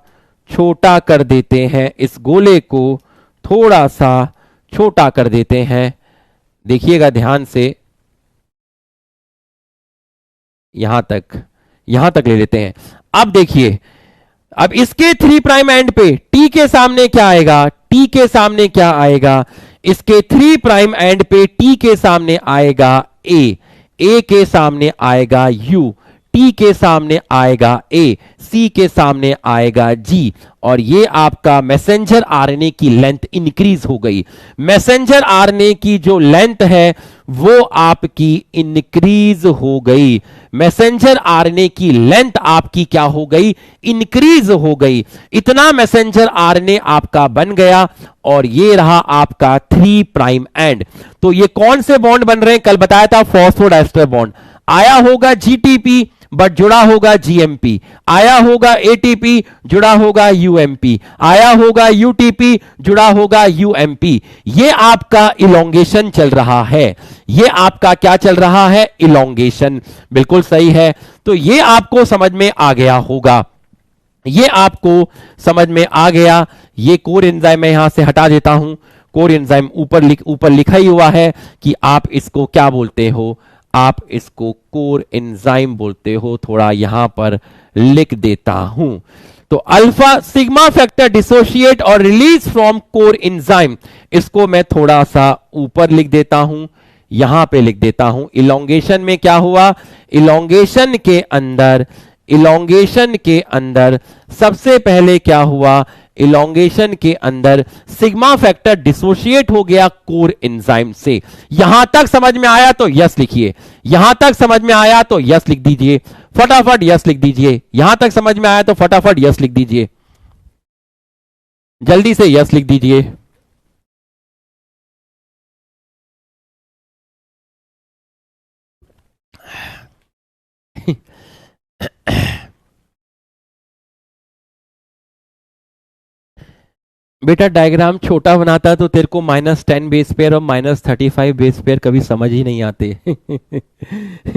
छोटा कर देते हैं, इस गोले को थोड़ा सा छोटा कर देते हैं, देखिएगा ध्यान से, यहां तक ले लेते हैं। अब देखिए, अब इसके 3 प्राइम एंड पे टी के सामने क्या आएगा, टी के सामने क्या आएगा, इसके 3 प्राइम एंड पे टी के सामने आएगा ए के सामने आएगा यू, टी के सामने आएगा ए, सी के सामने आएगा जी, और ये आपका मैसेंजर आरएनए की लेंथ इंक्रीज हो गई। मैसेंजर आरएनए की जो लेंथ है वो आपकी इंक्रीज हो गई। मैसेंजर आरएनए की लेंथ आपकी क्या हो गई? इंक्रीज हो गई। इतना मैसेंजर आरएनए आपका बन गया और ये रहा आपका 3 प्राइम एंड। तो ये कौन से बॉन्ड बन रहे हैं? कल बताया था फॉस्फोडाइस्टर बॉन्ड। आया होगा जीटीपी बट जुड़ा होगा जीएमपी, आया होगा एटीपी जुड़ा होगा यूएमपी, आया होगा यूटीपी जुड़ा होगा यूएमपी। ये आपका इलोंगेशन चल रहा है। ये आपका क्या चल रहा है? इलोंगेशन। बिल्कुल सही है। तो ये आपको समझ में आ गया होगा, ये आपको समझ में आ गया। ये कोर एंजाइम मैं यहां से हटा देता हूं। कोर एंजाइम ऊपर लिखा ही हुआ है कि आप इसको क्या बोलते हो? आप इसको कोर एंजाइम बोलते हो। थोड़ा यहां पर लिख देता हूं। तो अल्फा सिग्मा फैक्टर डिसोशिएट और रिलीज फ्रॉम कोर एंजाइम, इसको मैं थोड़ा सा ऊपर लिख देता हूं, यहां पे लिख देता हूं। इलोंगेशन में क्या हुआ? इलोंगेशन के अंदर सबसे पहले क्या हुआ? इलोंगेशन के अंदर सिग्मा फैक्टर डिसोशिएट हो गया कोर एंजाइम से। यहां तक समझ में आया तो यस लिखिए, यहां तक समझ में आया तो यस लिख दीजिए, फटाफट यस लिख दीजिए। यहां तक समझ में आया तो फटाफट यस लिख दीजिए, जल्दी से यस लिख दीजिए। बेटा डायग्राम छोटा बनाता तो तेरे को -10 बेस पेयर और -35 बेस पेयर कभी समझ ही नहीं आते।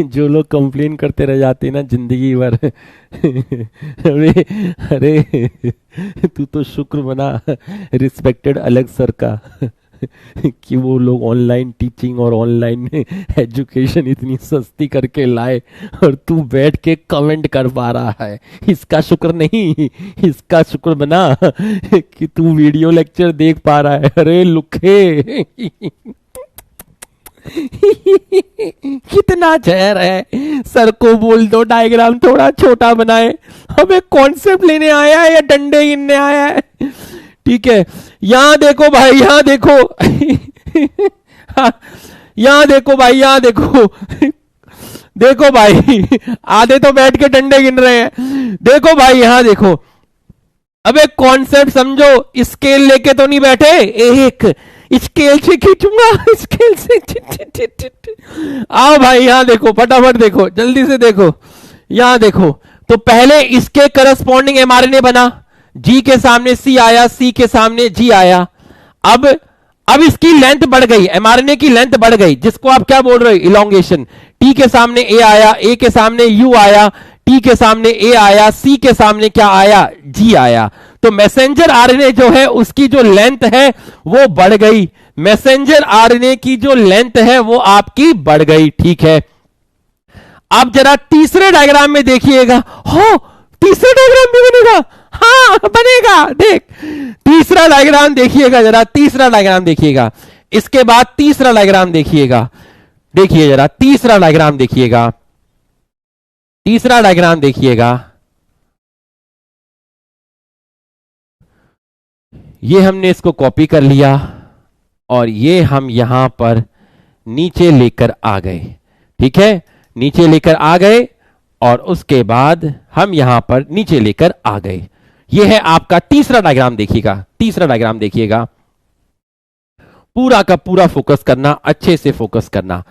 जो लोग कंप्लेन करते रह जाते ना जिंदगी भर। अरे अरे तू तो शुक्र बना रिस्पेक्टेड अलग सर का कि वो लोग ऑनलाइन टीचिंग और ऑनलाइन एजुकेशन इतनी सस्ती करके लाए और तू बैठ के कमेंट कर पा रहा है। इसका शुक्र नहीं, इसका शुक्र बना कि तू वीडियो लेक्चर देख पा रहा है। अरे लुखे कितना जहर है। सर को बोल दो डायग्राम थोड़ा छोटा बनाए, हमें कॉन्सेप्ट लेने आया है या डंडे गिनने आया है? ठीक है, यहां देखो भाई, यहां देखो। यहां देखो भाई, यहां देखो। देखो भाई, आधे तो बैठ के डंडे गिन रहे हैं। देखो भाई, यहां देखो। अबे कॉन्सेप्ट समझो, स्केल लेके तो नहीं बैठे। एक स्केल से खींचूंगा, स्केल से। आओ भाई, यहां देखो, फटाफट देखो, जल्दी से देखो। यहां देखो, तो पहले इसके करस्पॉन्डिंग एमआरएनए बना। जी के सामने सी आया, सी के सामने जी आया। अब इसकी लेंथ बढ़ गई, एमआरएनए की लेंथ बढ़ गई, जिसको आप क्या बोल रहे हो? इलोंगेशन। टी के सामने ए आया, ए के सामने यू आया, टी के सामने ए आया, सी के सामने क्या आया? जी आया। तो मैसेंजर आरएनए जो है उसकी जो लेंथ है वो बढ़ गई। मैसेंजर आरएनए की जो लेंथ है वो आपकी बढ़ गई। ठीक है, अब जरा तीसरे डायग्राम में देखिएगा। हो, तीसरा डायग्राम भी बनेगा? हाँ बनेगा। देख, तीसरा डायग्राम देखिएगा जरा, तीसरा डायग्राम देखिएगा। इसके बाद तीसरा डायग्राम देखिएगा। देखिए जरा, तीसरा डायग्राम देखिएगा, तीसरा डायग्राम देखिएगा। ये हमने इसको कॉपी कर लिया और ये हम यहां पर नीचे लेकर आ गए। ठीक है, नीचे लेकर आ गए और उसके बाद हम यहां पर नीचे लेकर आ गए। यह है आपका तीसरा डायग्राम। देखिएगा, तीसरा डायग्राम देखिएगा, पूरा का पूरा फोकस करना, अच्छे से फोकस करना,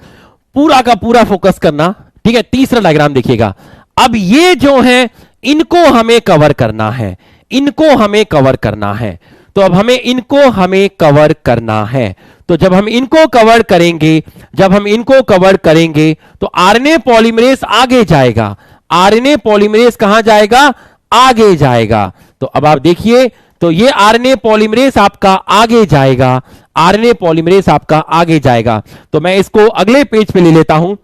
पूरा का पूरा फोकस करना। ठीक है, तीसरा डायग्राम देखिएगा। अब ये जो है इनको हमें कवर करना है, इनको हमें कवर करना है। तो अब हमें कवर करना है। तो जब हम इनको कवर करेंगे, जब हम इनको कवर करेंगे तो आरएनए पॉलीमरेज आगे जाएगा। आरएनए पॉलीमरेज कहां जाएगा? आगे जाएगा। तो अब आप देखिए, तो ये आरएनए पॉलीमरेज आपका आगे जाएगा, आरएनए पॉलीमरेज आपका आगे जाएगा। तो मैं इसको अगले पेज पे ले लेता हूं।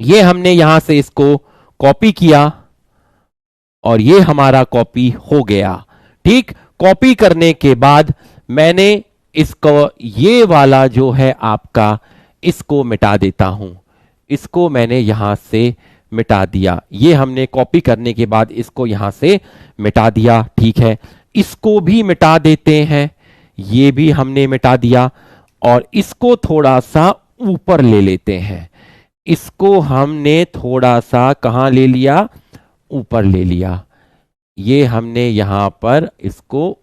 ये हमने यहां से इसको कॉपी किया और ये हमारा कॉपी हो गया। ठीक, कॉपी करने के बाद मैंने इसको, ये वाला जो है आपका, इसको मिटा देता हूं। इसको मैंने यहां से मिटा दिया। ये हमने कॉपी करने के बाद इसको यहां से मिटा दिया। ठीक है, इसको भी मिटा देते हैं, ये भी हमने मिटा दिया। और इसको थोड़ा सा ऊपर ले लेते हैं, इसको हमने थोड़ा सा कहां ले लिया, ऊपर ले लिया। ये हमने यहां पर इसको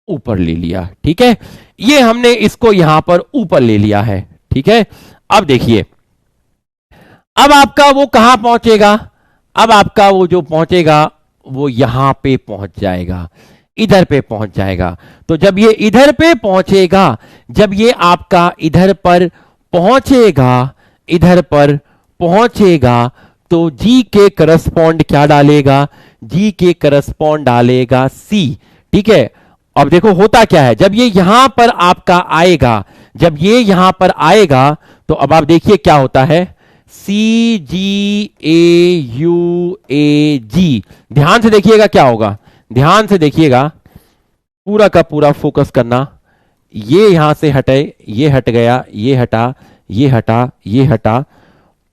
ऊपर ले लिया। ठीक है, ये हमने इसको यहां पर ऊपर ले लिया है। ठीक है, अब देखिए, अब आपका वो कहां पहुंचेगा, अब आपका वो जो पहुंचेगा वो यहां पे पहुंच जाएगा, इधर पे पहुंच जाएगा। तो जब ये इधर पे पहुंचेगा, जब ये आपका इधर पर पहुंचेगा, इधर पर पहुंचेगा, तो जी के करस्पॉन्ड क्या डालेगा, जी के करस्पॉन्ड डालेगा सी। ठीक है, अब देखो होता क्या है, जब ये यहां पर आपका आएगा, जब ये यहां पर आएगा, तो अब आप देखिए क्या होता है, C G A U A जी। ध्यान से देखिएगा क्या होगा, ध्यान से देखिएगा, पूरा का पूरा फोकस करना। ये यहां से हटे, ये हट गया, ये हटा, ये हटा, ये हटा,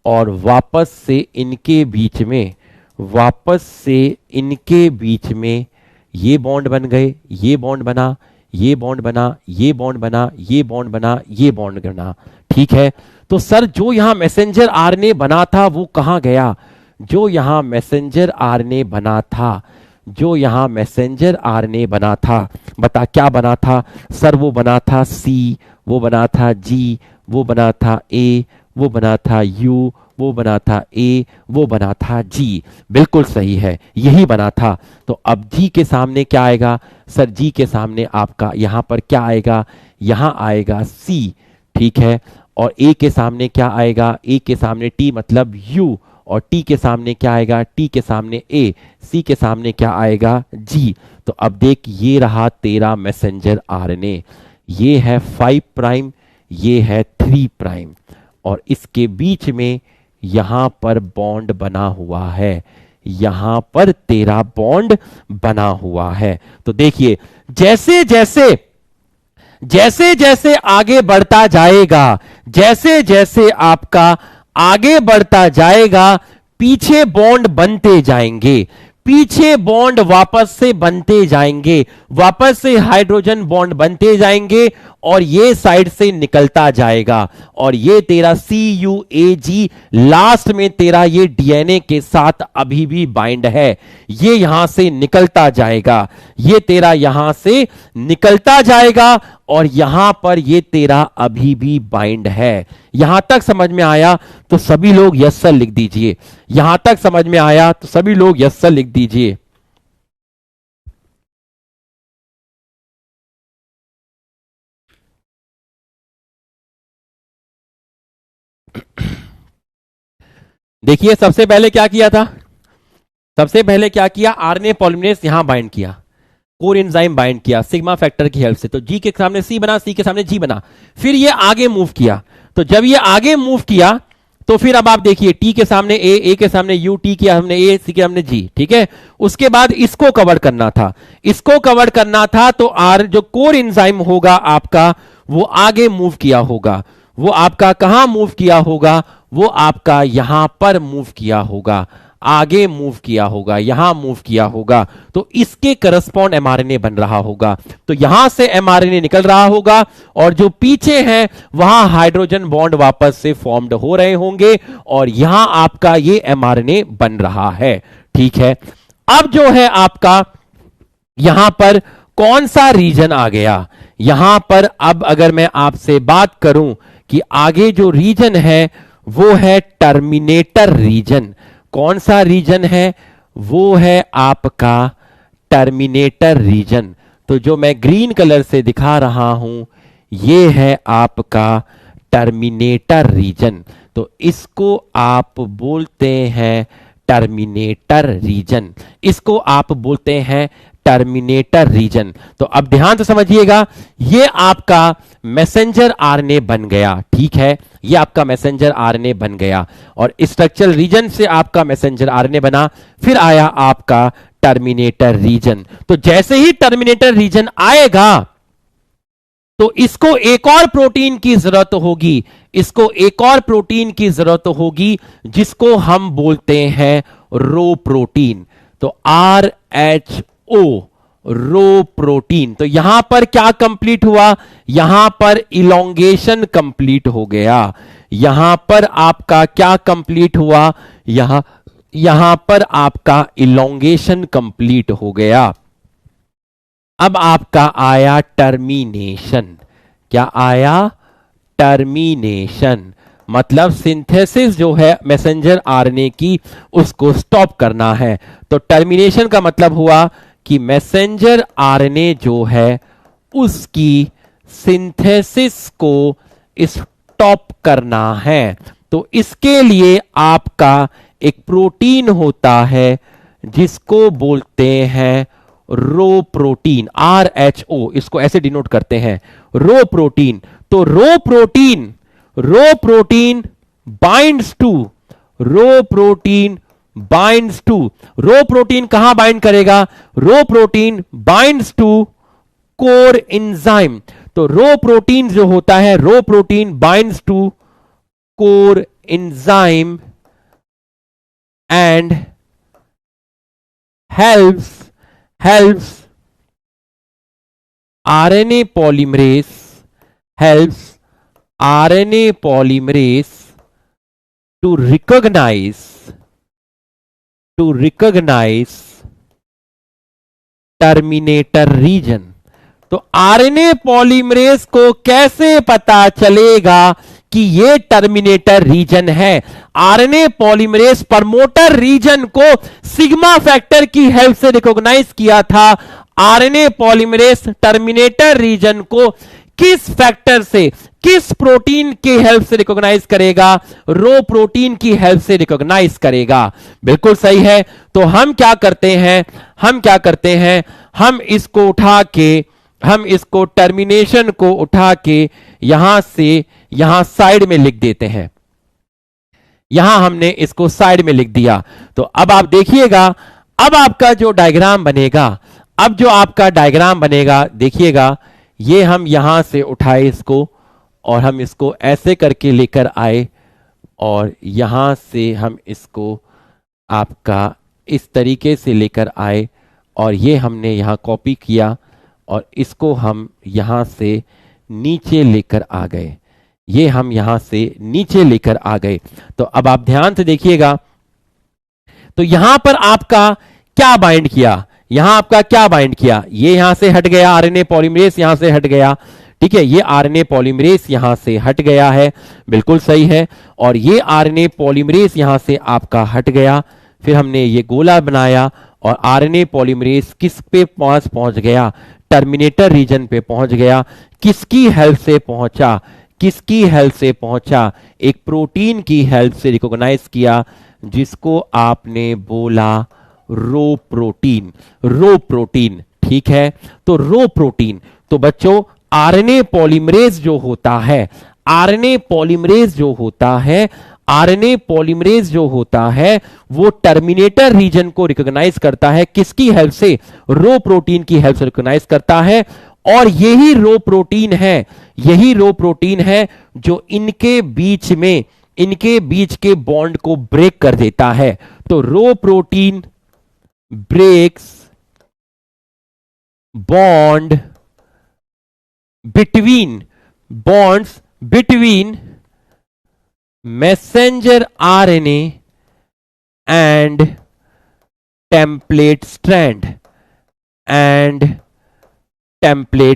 और वापस से इनके बीच में, वापस से इनके बीच में ये बॉन्ड बन गए, ये बॉन्ड बना, ये बॉन्ड बना, ये बॉन्ड बना, ये बॉन्ड बना, ये बॉन्ड बना। ठीक है, तो सर जो यहां मैसेंजर आरएनए बना था वो कहां गया, जो यहां मैसेंजर आरएनए बना था, जो यहां मैसेंजर आरएनए बना था, बता क्या बना था सर, वो बना था सी, वो बना था जी, वो बना था ए, वो बना था यू, वो बना था ए, वो बना था जी। बिल्कुल सही है, यही बना था। तो अब जी के सामने क्या आएगा सर, जी के सामने आपका यहां पर क्या आएगा, यहां आएगा सी। ठीक है, और ए के सामने क्या आएगा, ए के सामने टी मतलब यू, और टी के सामने क्या आएगा, टी के सामने ए, सी के सामने क्या आएगा जी। तो अब देख, ये रहा तेरा मैसेंजर आरएनए, ये है 5 प्राइम, ये है 3 प्राइम, और इसके बीच में यहां पर बॉन्ड बना हुआ है, यहां पर तेरा बॉन्ड बना हुआ है। तो देखिए, जैसे जैसे जैसे जैसे आगे बढ़ता जाएगा, जैसे जैसे आपका आगे बढ़ता जाएगा, पीछे बॉन्ड बनते जाएंगे, पीछे बॉन्ड वापस से बनते जाएंगे, वापस से हाइड्रोजन बॉन्ड बनते जाएंगे, और ये साइड से निकलता जाएगा, और ये तेरा CuAg लास्ट में तेरा ये डीएनए के साथ अभी भी बाइंड है, ये यहां से निकलता जाएगा, ये तेरा यहां से निकलता जाएगा, और यहां पर ये तेरा अभी भी बाइंड है। यहां तक समझ में आया तो सभी लोग यस सर लिख दीजिए, यहां तक समझ में आया तो सभी लोग यस सर लिख दीजिए। देखिए, सबसे पहले क्या किया था, सबसे पहले क्या किया, आरएनए पॉलीमरेज यहां बाइंड किया, कोर एंजाइम बाइंड किया सिग्मा फैक्टर की हेल्प से, तो जी के सामने सी बना, सी के सामने जी बना, फिर ये आगे मूव किया। तो जब ये आगे मूव किया, तो फिर अब आप देखिए, टी के सामने ए के सामने यू, टी के सामने ए, सी के सामने जी। ठीक है, उसके बाद इसको कवर करना था, इसको कवर करना था, तो आर जो कोर एंजाइम होगा आपका, वो आगे मूव किया होगा, वो आपका कहां मूव किया होगा, वो आपका यहां पर मूव किया होगा, आगे मूव किया होगा, यहां मूव किया होगा, तो इसके करस्पॉन्ड एमआरएनए बन रहा होगा। तो यहां से एमआरएनए निकल रहा होगा, और जो पीछे हैं वहां हाइड्रोजन बॉन्ड वापस से फॉर्म्ड हो रहे होंगे, और यहां आपका ये एमआरएनए बन रहा है। ठीक है, अब जो है आपका यहां पर कौन सा रीजन आ गया, यहां पर अब अगर मैं आपसे बात करूं कि आगे जो रीजन है वो है टर्मिनेटर रीजन। कौन सा रीजन है, वो है आपका टर्मिनेटर रीजन। तो जो मैं ग्रीन कलर से दिखा रहा हूं, ये है आपका टर्मिनेटर रीजन। तो इसको आप बोलते हैं टर्मिनेटर रीजन, इसको आप बोलते हैं टर्मिनेटर रीजन। तो अब ध्यान से समझिएगा, ये आपका मैसेंजर आरएनए बन गया। ठीक है, ये आपका मैसेंजर आरएनए बन गया, और स्ट्रक्चरल रीजन से आपका मैसेंजर आरएनए बना, फिर आया आपका टर्मिनेटर रीजन। तो जैसे ही टर्मिनेटर रीजन आएगा, तो इसको एक और प्रोटीन की जरूरत होगी, इसको एक और प्रोटीन की जरूरत होगी जिसको हम बोलते हैं रो प्रोटीन। तो RH O, रो प्रोटीन। तो यहां पर क्या कंप्लीट हुआ, यहां पर इलोंगेशन कंप्लीट हो गया। यहां पर आपका क्या कंप्लीट हुआ, यहां पर आपका इलोंगेशन कंप्लीट हो गया। अब आपका आया टर्मिनेशन। क्या आया, टर्मिनेशन। मतलब सिंथेसिस जो है मैसेंजर आरएनए की, उसको स्टॉप करना है। तो टर्मिनेशन का मतलब हुआ कि मैसेंजर आरएनए जो है उसकी सिंथेसिस को स्टॉप करना है। तो इसके लिए आपका एक प्रोटीन होता है जिसको बोलते हैं रो प्रोटीन, RH O, इसको ऐसे डिनोट करते हैं, रो प्रोटीन। तो rho protein binds to, rho protein binds to, rho protein कहां बाइंड करेगा, rho protein binds to core enzyme. तो रो प्रोटीन जो होता है, rho protein binds to core enzyme and helps RNA polymerase to recognize terminator region। तो RNA polymerase को कैसे पता चलेगा कि ये टर्मिनेटर रीजन है। आरएनए पॉलीमरेज प्रमोटर रीजन को सिग्मा फैक्टर की हेल्प से रिकॉग्नाइज किया था। आरएनए पॉलीमरेज टर्मिनेटर रीजन को किस फैक्टर से, किस प्रोटीन की हेल्प से रिकॉग्नाइज करेगा, रो प्रोटीन की हेल्प से रिकॉग्नाइज करेगा। बिल्कुल सही है। तो हम क्या करते हैं, हम इसको उठा के, हम इसको टर्मिनेशन को उठा के यहां से यहां साइड में लिख देते हैं। यहां हमने इसको साइड में लिख दिया। तो अब आप देखिएगा, अब आपका जो डायग्राम बनेगा, देखिएगा, ये हम यहां से उठाए इसको और हम इसको ऐसे करके लेकर आए और यहां से हम इसको आपका इस तरीके से लेकर आए और ये हमने यहां कॉपी किया और इसको हम यहां से नीचे लेकर आ गए, ये हम यहां से नीचे लेकर आ गए। तो अब आप ध्यान से देखिएगा, तो यहां पर आपका क्या बाइंड किया, ये यहां से हट गया, आरएनए पॉलीमरेज यहां से हट गया। ठीक है, ये आरएनए पॉलीमरेज यहां से हट गया है, बिल्कुल सही है। और ये आरएनए पॉलीमरेज यहां से आपका हट गया। फिर हमने ये गोला बनाया और आरएनए पॉलीमरेज किस पे पहुंच गया, टर्मिनेटर रीजन पे पहुंच गया। किसकी हेल्प से पहुंचा, एक प्रोटीन की हेल्प से रिकॉग्नाइज किया जिसको आपने बोला रो प्रोटीन। ठीक है, तो रो प्रोटीन। तो बच्चों आरएनए पॉलीमरेज जो होता है, वो टर्मिनेटर रीजन को रिकॉग्नाइज करता है। किसकी हेल्प से, रो प्रोटीन की हेल्प से रिकॉग्नाइज करता है। और यही रो प्रोटीन है जो इनके बीच के बॉन्ड को ब्रेक कर देता है। तो rho protein breaks bonds between messenger RNA and template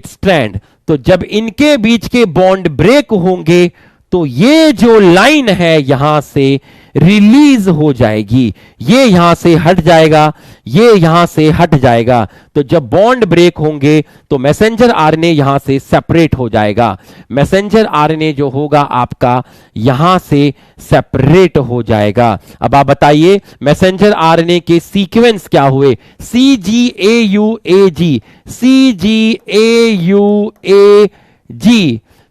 strand. तो जब इनके बीच के बॉन्ड ब्रेक होंगे तो ये जो लाइन है यहां से रिलीज हो जाएगी, ये यहां से हट जाएगा। तो जब बॉन्ड ब्रेक होंगे तो मैसेंजर आरएनए यहां से सेपरेट हो जाएगा। मैसेंजर आरएनए जो होगा आपका यहां से सेपरेट हो जाएगा। अब आप बताइए मैसेंजर आरएनए के सीक्वेंस क्या हुए, CGAUAG,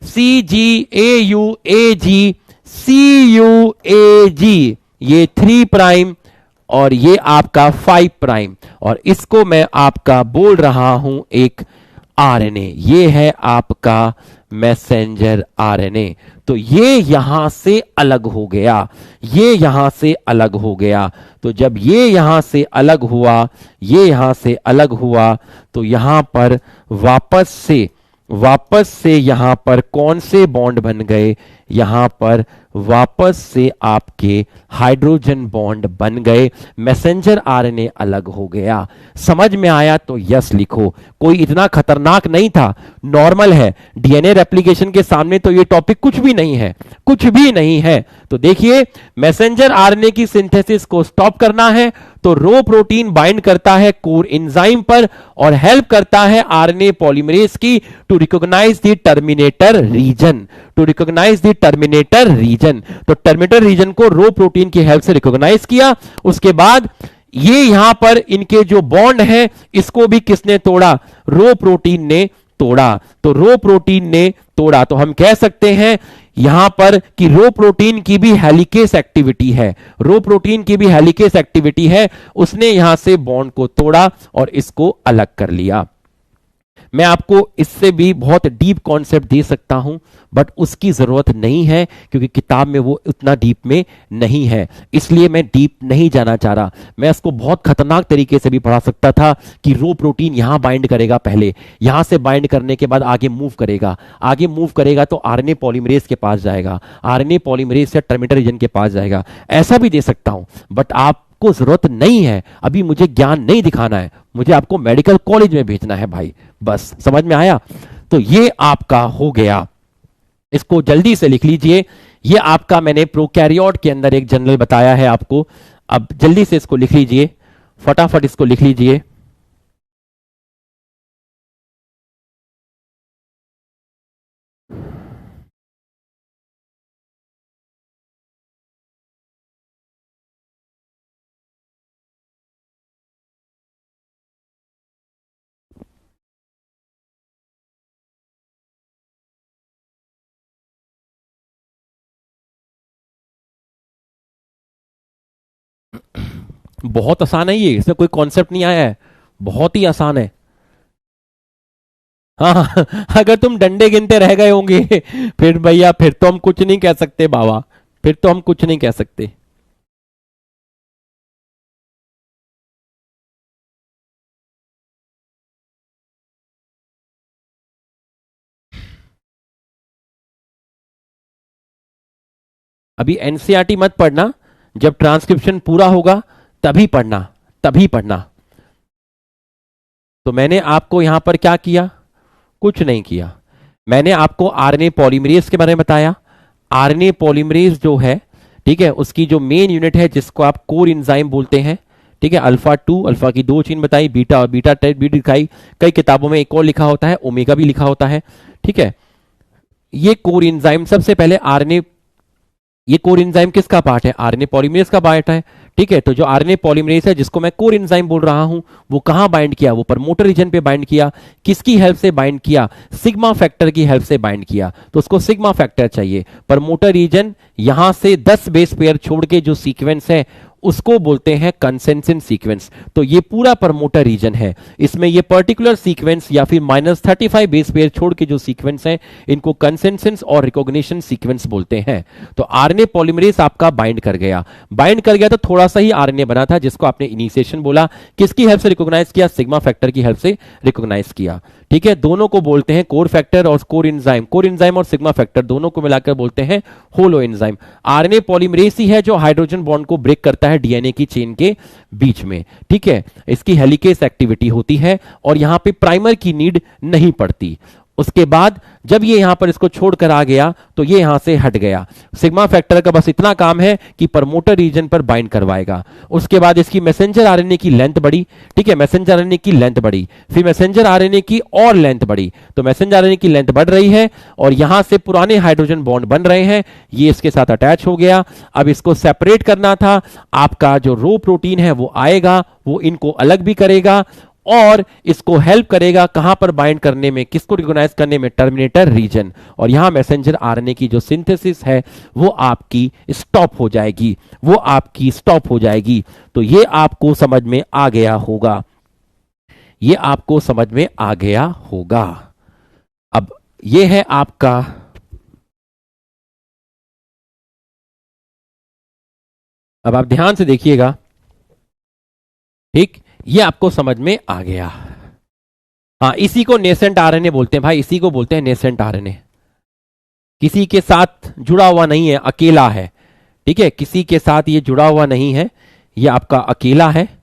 CUAG, ये 3 प्राइम और ये आपका 5 प्राइम। और इसको मैं आपका बोल रहा हूं एक आरएनए, ये है आपका मैसेंजर आरएनए। तो ये यहां से अलग हो गया, ये यहां से अलग हो गया। तो जब ये यहां से अलग हुआ, ये यहां से अलग हुआ, तो यहां पर वापस से यहां पर कौन से बॉन्ड बन गए, यहां पर वापस से आपके हाइड्रोजन बॉन्ड बन गए, मैसेंजर आरएनए अलग हो गया। समझ में आया तो यस लिखो, कोई इतना खतरनाक नहीं था, नॉर्मल है। डीएनए रेप्लिकेशन के सामने तो ये टॉपिक कुछ भी नहीं है, कुछ भी नहीं है। तो देखिए, मैसेंजर आरएनए की सिंथेसिस को स्टॉप करना है तो रो प्रोटीन बाइंड करता है कोर एंजाइम पर और हेल्प करता है आरएनए पॉलीमरेज की to recognize the terminator region, to recognize the terminator region. तो टर्मिनेटर रीजन को रो प्रोटीन की हेल्प से रिकॉग्नाइज किया। उसके बाद ये यहां पर इनके जो बॉन्ड है इसको भी किसने तोड़ा, रो प्रोटीन ने तोड़ा। तो रो प्रोटीन ने तोड़ा, तो हम कह सकते हैं यहां पर कि रो प्रोटीन की भी हेलिकेस एक्टिविटी है, रो प्रोटीन की भी हेलिकेस एक्टिविटी है। उसने यहां से बॉन्ड को तोड़ा और इसको अलग कर लिया। मैं आपको इससे भी बहुत डीप कॉन्सेप्ट दे सकता हूं, बट उसकी जरूरत नहीं है क्योंकि किताब में वो उतना डीप में नहीं है, इसलिए मैं डीप नहीं जाना चाह रहा। मैं इसको बहुत खतरनाक तरीके से भी पढ़ा सकता था कि रो प्रोटीन यहां बाइंड करेगा, पहले यहां से बाइंड करने के बाद आगे मूव करेगा, आगे मूव करेगा तो आरएनए पॉलीमरेज के पास जाएगा, आरएनए पॉलीमरेज से टर्मिनेटर रीजन के पास जाएगा, ऐसा भी दे सकता हूं। बट आपको जरूरत नहीं है, अभी मुझे ज्ञान नहीं दिखाना है, मुझे आपको मेडिकल कॉलेज में भेजना है भाई, बस। समझ में आया? तो ये आपका हो गया, इसको जल्दी से लिख लीजिए। ये आपका मैंने प्रोकैरियोट के अंदर एक जनरल बताया है आपको, अब जल्दी से इसको लिख लीजिए, फटाफट इसको लिख लीजिए। बहुत आसान है ये, इसमें कोई कॉन्सेप्ट नहीं आया है, बहुत ही आसान है। हाँ हाँ, अगर तुम डंडे गिनते रह गए होंगे फिर भैया, फिर तो हम कुछ नहीं कह सकते बाबा, फिर तो हम कुछ नहीं कह सकते। अभी एनसीईआरटी मत पढ़ना, जब ट्रांसक्रिप्शन पूरा होगा तभी पढ़ना, तभी पढ़ना। तो मैंने आपको यहां पर क्या किया, कुछ नहीं किया। मैंने आपको आरएनए पॉलीमरेज के बारे में बताया। आरएनए पॉलीमरेज जो है, ठीक है, उसकी जो मेन यूनिट है जिसको आप कोर एंजाइम बोलते हैं, ठीक है, अल्फा 2, अल्फा की 2 चेन बताई, बीटा और बीटा टाइप भी दिखाई, कई किताबों में एक और लिखा होता है, ओमेगा भी लिखा होता है, ठीक है। ये कोर एंजाइम सबसे पहले आरएनए, ये कोर एंजाइम किसका पार्ट है, आरएनए पॉलीमरेज का पार्ट है, ठीक है। तो जो आरएनए पॉलीमरेज है जिसको मैं कोर एंजाइम बोल रहा हूं, वो कहां बाइंड किया, वो प्रमोटर रीजन पे बाइंड किया। किसकी हेल्प से बाइंड किया, सिग्मा फैक्टर की हेल्प से बाइंड किया। तो उसको सिग्मा फैक्टर चाहिए। प्रमोटर रीजन यहां से 10 बेस पेयर छोड़ के जो सीक्वेंस है उसको बोलते हैं कंसेंसिन सीक्वेंस। तो ये पूरा प्रमोटर रीजन है, इसमें ये पर्टिकुलर सीक्वेंस या फिर -35 बेस पेयर छोड़ के जो सीक्वेंस है इनको कंसेंसिन और रिकॉग्निशन सीक्वेंस बोलते हैं। तो आरएनए पॉलीमरेज आपका बाइंड कर गया, बाइंड कर गया तो थोड़ा सा ही आरएनए बना था जिसको आपने इनिशिएशन बोला। किसकी हेल्प से रिकॉग्नाइज किया, सिग्मा फैक्टर की हेल्प से रिकॉग्नाइज किया, ठीक है। दोनों को बोलते हैं कोर फैक्टर और कोर एंजाइम, कोर एंजाइम और सिग्मा फैक्टर दोनों को मिलाकर बोलते हैं होलो एंजाइम। आरएनए पॉलीमरेज ही है जो हाइड्रोजन बॉन्ड को ब्रेक करता है डीएनए की चेन के बीच में, ठीक है। इसकी हेलिकेस एक्टिविटी होती है और यहां पे प्राइमर की नीड नहीं पड़ती। उसके बाद जब ये यहां पर इसको छोड़कर आ गया तो ये यहां से हट गया। सिग्मा फैक्टर का बस इतना काम है कि प्रमोटर रीजन पर बाइंड करवाएगा। उसके बाद इसकी मैसेंजर आरएनए की लेंथ बढ़ी, ठीक है, मैसेंजर आरएनए की लेंथ बढ़ी, फिर मैसेंजर आरएनए की और लेंथ बढ़ी। तो मैसेंजर आरएनए की लेंथ बढ़ रही है और यहां से पुराने हाइड्रोजन बॉन्ड बन रहे हैं, ये इसके साथ अटैच हो गया। अब इसको सेपरेट करना था, आपका जो रो प्रोटीन है वो आएगा, वो इनको अलग भी करेगा और इसको हेल्प करेगा कहां पर बाइंड करने में, किसको रिकॉग्नाइज करने में, टर्मिनेटर रीजन। और यहां मैसेंजर आरएनए की जो सिंथेसिस है वो आपकी स्टॉप हो जाएगी, वो आपकी स्टॉप हो जाएगी। तो ये आपको समझ में आ गया होगा। ये आपको समझ में आ गया होगा। अब ये है आपका अब आप ध्यान से देखिएगा, ठीक, ये आपको समझ में आ गया। हाँ, इसी को नेसेंट आरएनए बोलते हैं भाई, इसी को बोलते हैं नेसेंट आरएनए। किसी के साथ जुड़ा हुआ नहीं है, अकेला है, ठीक है, किसी के साथ ये जुड़ा हुआ नहीं है, ये आपका अकेला है,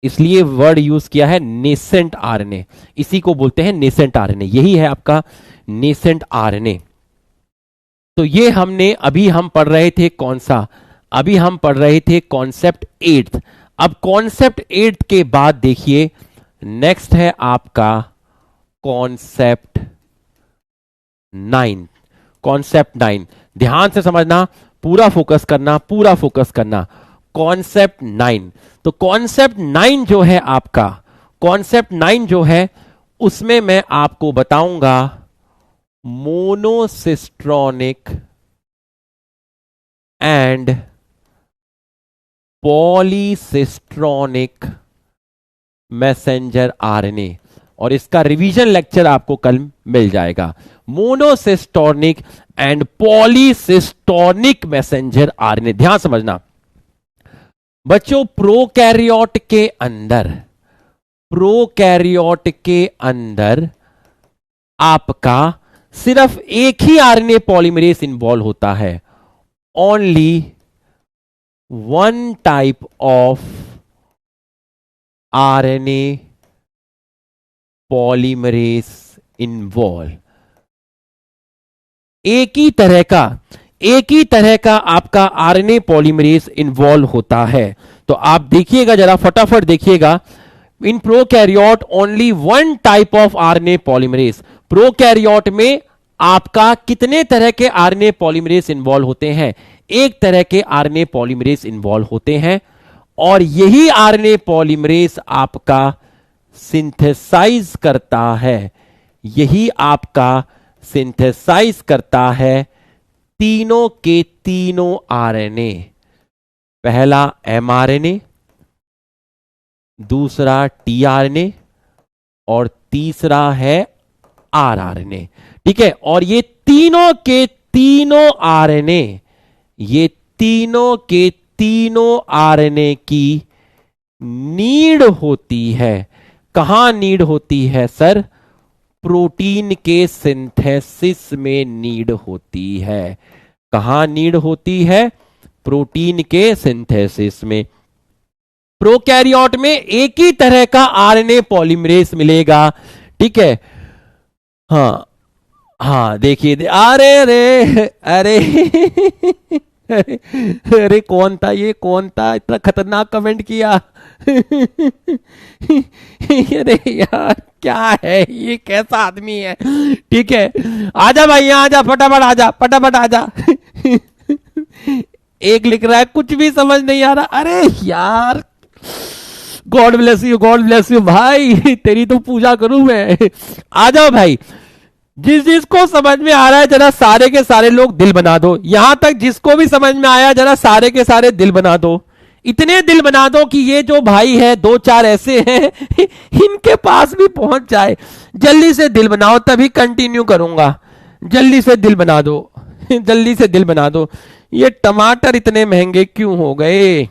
इसलिए वर्ड यूज किया है नेसेंट आरएनए। इसी को बोलते हैं नेसेंट आरएनए, यही है आपका नेसेंट आरएनए। तो ये हमने अभी हम पढ़ रहे थे कौन सा, अभी हम पढ़ रहे थे कॉन्सेप्ट 8। अब कॉन्सेप्ट 8 के बाद देखिए नेक्स्ट है आपका कॉन्सेप्ट 9। कॉन्सेप्ट 9 ध्यान से समझना, पूरा फोकस करना, पूरा फोकस करना। कॉन्सेप्ट 9, तो कॉन्सेप्ट 9 जो है आपका, कॉन्सेप्ट 9 जो है उसमें मैं आपको बताऊंगा monocistronic and polycistronic messenger RNA, और इसका रिवीजन लेक्चर आपको कल मिल जाएगा। मोनोसिस्टोनिक एंड पॉलीसिस्टोनिक मैसेंजर आरएनए, ध्यान समझना बच्चों। प्रोकैरियोट के अंदर आपका सिर्फ एक ही आरएनए पॉलीमरेज इन्वॉल्व होता है, only one type of RNA polymerase involve. एक ही तरह का आपका आरएनए पॉलीमरेज इन्वॉल्व होता है। तो आप देखिएगा जरा, फटाफट देखिएगा, in prokaryote only one type of RNA polymerase. Prokaryote में आपका कितने तरह के आरएनए पॉलीमरेज इन्वॉल्व होते हैं? एक तरह के आरएनए पॉलीमरेज इन्वॉल्व होते हैं, और यही आरएनए पॉलीमरेज आपका सिंथेसाइज करता है, यही आपका सिंथेसाइज करता है तीनों के तीनों आरएनए। पहला एमआरएनए, दूसरा टीआरएनए, और तीसरा है आरआरएनए, ठीक है। और ये तीनों के तीनों आरएनए, ये तीनों के तीनों आरएनए की नीड होती है। कहां नीड होती है सर? प्रोटीन के सिंथेसिस में नीड होती है। कहां नीड होती है? प्रोटीन के सिंथेसिस में। प्रोकैरियोट में एक ही तरह का आरएनए पॉलीमरेज मिलेगा, ठीक है। हाँ हाँ, देखिए, अरे अरे अरे अरे कौन था ये, कौन था इतना खतरनाक कमेंट किया? अरे यार क्या है ये, कैसा आदमी है? ठीक है, आजा भाई यहाँ आजा, फटाफट आजा, फटाफट आजा। एक लिख रहा है कुछ भी समझ नहीं आ रहा। अरे यार, God bless you, God bless you भाई, तेरी तो पूजा करूं मैं। आ जाओ भाई, जिस जिसको समझ में आ रहा है जरा सारे के सारे लोग दिल बना दो। यहां तक जिसको भी समझ में आया जरा सारे के सारे दिल बना दो। इतने दिल बना दो कि ये जो भाई है, दो चार ऐसे हैं, इनके पास भी पहुंच जाए। जल्दी से दिल बनाओ, तभी कंटिन्यू करूंगा। जल्दी से दिल बना दो, जल्दी से दिल बना दो। ये टमाटर इतने महंगे क्यों हो गए?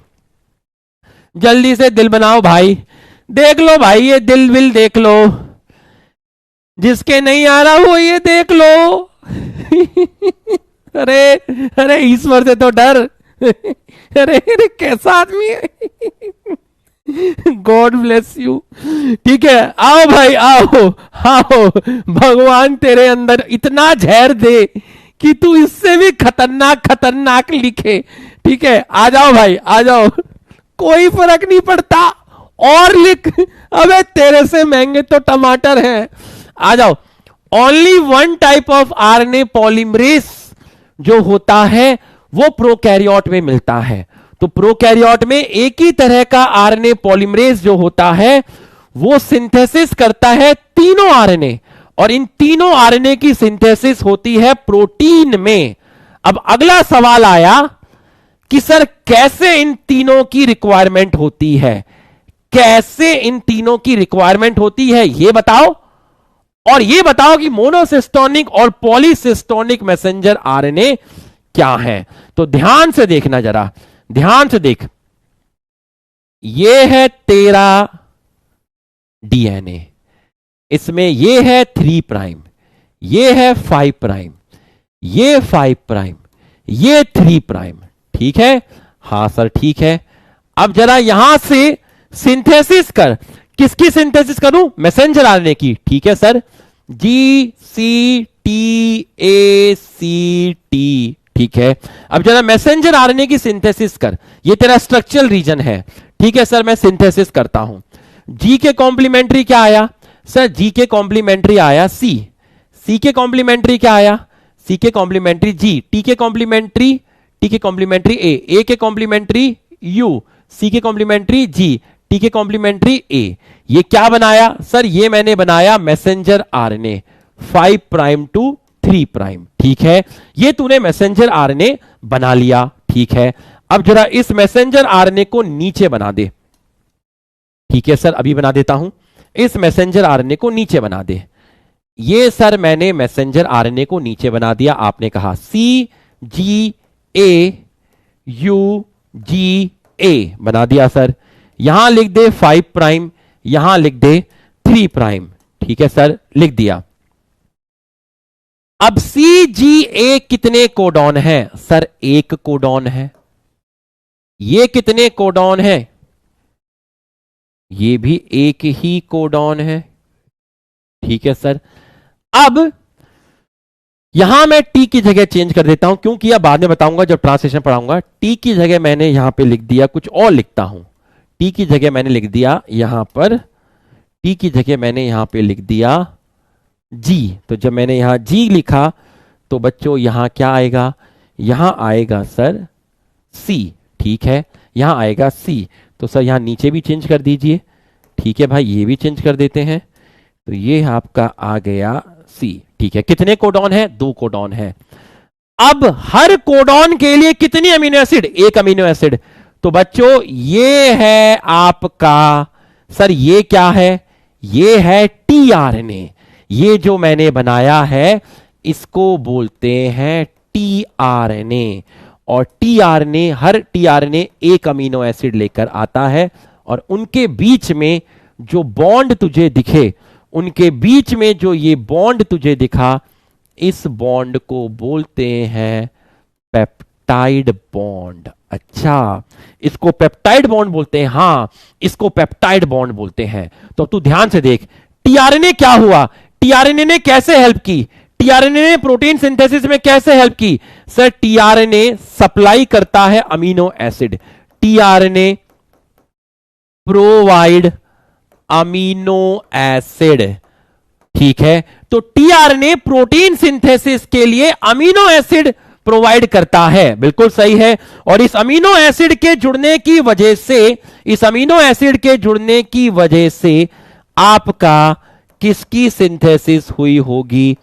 जल्दी से दिल बनाओ भाई। देख लो भाई, ये दिल विल देख लो। जिसके नहीं आ रहा वो ये देख लो। अरे अरे ईश्वर से तो डर। अरे अरे कैसा आदमी है। God bless you. ठीक है, आओ भाई आओ आओ, भगवान तेरे अंदर इतना जहर दे कि तू इससे भी खतरनाक खतरनाक लिखे। ठीक है, आ जाओ भाई आ जाओ, कोई फर्क नहीं पड़ता, और लिख। अबे तेरे से महंगे तो टमाटर हैं। आ जाओ। Only one type of RNA polymerase जो होता है वो प्रोकैरियोट में मिलता है। तो प्रोकैरियोट में एक ही तरह का आरएनए पॉलीमरेज जो होता है वो सिंथेसिस करता है तीनों आरएनए, और इन तीनों आरएनए की सिंथेसिस होती है प्रोटीन में। अब अगला सवाल आया कि सर कैसे इन तीनों की रिक्वायरमेंट होती है, कैसे इन तीनों की रिक्वायरमेंट होती है ये बताओ, और ये बताओ कि मोनोसिस्टोनिक और पॉलीसिस्टोनिक मैसेंजर आरएनए क्या है। तो ध्यान से देखना, जरा ध्यान से देख, ये है तेरा डीएनए, इसमें ये है 3 प्राइम, ये है 5 प्राइम, ये 5 प्राइम, ये 3 प्राइम, ठीक है। हां सर ठीक है। अब जरा यहां से सिंथेसिस कर, किसकी सिंथेसिस करूं? मैसेंजर आरएनए की, ठीक है sir. G C T A C T, ठीक है। अब जरा मैसेंजर आरएनए की सिंथेसिस कर, ये तेरा स्ट्रक्चरल रीजन है, ठीक है सर। मैं सिंथेसिस करता हूं। जी के कॉम्प्लीमेंट्री क्या आया सर? जी के कॉम्प्लीमेंट्री आया सी। सी के कॉम्प्लीमेंट्री क्या आया? सी के कॉम्प्लीमेंट्री जी। टी के कॉम्प्लीमेंट्री, टी के कॉम्प्लीमेंट्री ए के कॉम्प्लीमेंट्री यू, सी के कॉम्प्लीमेंट्री जी, टी के कॉम्प्लीमेंट्री ए। ये क्या बनाया सर? ये मैंने बनाया messenger RNA 5 prime to 3 prime, ठीक है। ये तूने मैसेंजर आरएनए बना लिया, ठीक है। अब जरा इस मैसेंजर आरएनए को नीचे बना दे, ठीक है सर, अभी बना देता हूं। इस मैसेंजर आरएनए को नीचे बना दे। ये सर मैंने मैसेंजर आरएनए को नीचे बना दिया। आपने कहा सी जी ए यू जी ए बना दिया सर। यहां लिख दे 5 प्राइम, यहां लिख दे 3 प्राइम, ठीक है सर, लिख दिया। अब सी जी ए कितने कोडॉन है सर? एक कोडॉन है। ये कितने कोडॉन है? ये भी एक ही कोडॉन है, ठीक है सर। अब यहां मैं टी की जगह चेंज कर देता हूं, क्योंकि अब बाद में बताऊंगा जब ट्रांसलेशन पढ़ाऊंगा। टी की जगह मैंने यहां पे लिख दिया, कुछ और लिखता हूं। टी की जगह मैंने लिख दिया यहां पर, टी की जगह मैंने यहां पे लिख दिया जी। तो जब मैंने यहां जी लिखा तो बच्चों यहां क्या आएगा? यहां आएगा सर सी, ठीक है, यहां आएगा सी। तो सर यहां नीचे भी चेंज कर दीजिए, ठीक है भाई, ये भी चेंज कर देते हैं। तो ये आपका आ गया सी, ठीक है। कितने कोडॉन है? 2 कोडॉन है। अब हर कोडॉन के लिए कितनी अमीनो एसिड? एक अमीनो एसिड। तो बच्चों ये है आपका सर, ये क्या है? ये है टीआरएनए। ये जो मैंने बनाया है इसको बोलते हैं टीआरएनए। और टीआरएनए, हर टीआरएनए एक अमीनो एसिड लेकर आता है, और उनके बीच में जो बॉन्ड तुझे दिखे, उनके बीच में जो ये बॉन्ड तुझे दिखा, इस बॉन्ड को बोलते हैं पेप्टाइड बॉन्ड। अच्छा, इसको पेप्टाइड बॉन्ड बोलते हैं। हां, इसको पेप्टाइड बॉन्ड बोलते हैं। तो तू ध्यान से देख, टीआरएनए क्या हुआ? टीआरएनए ने कैसे हेल्प की? टीआरएनए ने प्रोटीन सिंथेसिस में कैसे हेल्प की? सर टीआरएनए सप्लाई करता है amino acid. TRNA provide amino acid, ठीक है। तो टीआरएनए प्रोटीन सिंथेसिस के लिए अमीनो एसिड प्रोवाइड करता है, बिल्कुल सही है। और इस अमीनो एसिड के जुड़ने की वजह से, इस अमीनो एसिड के जुड़ने की वजह से आपका किसकी सिंथेसिस हुई होगी?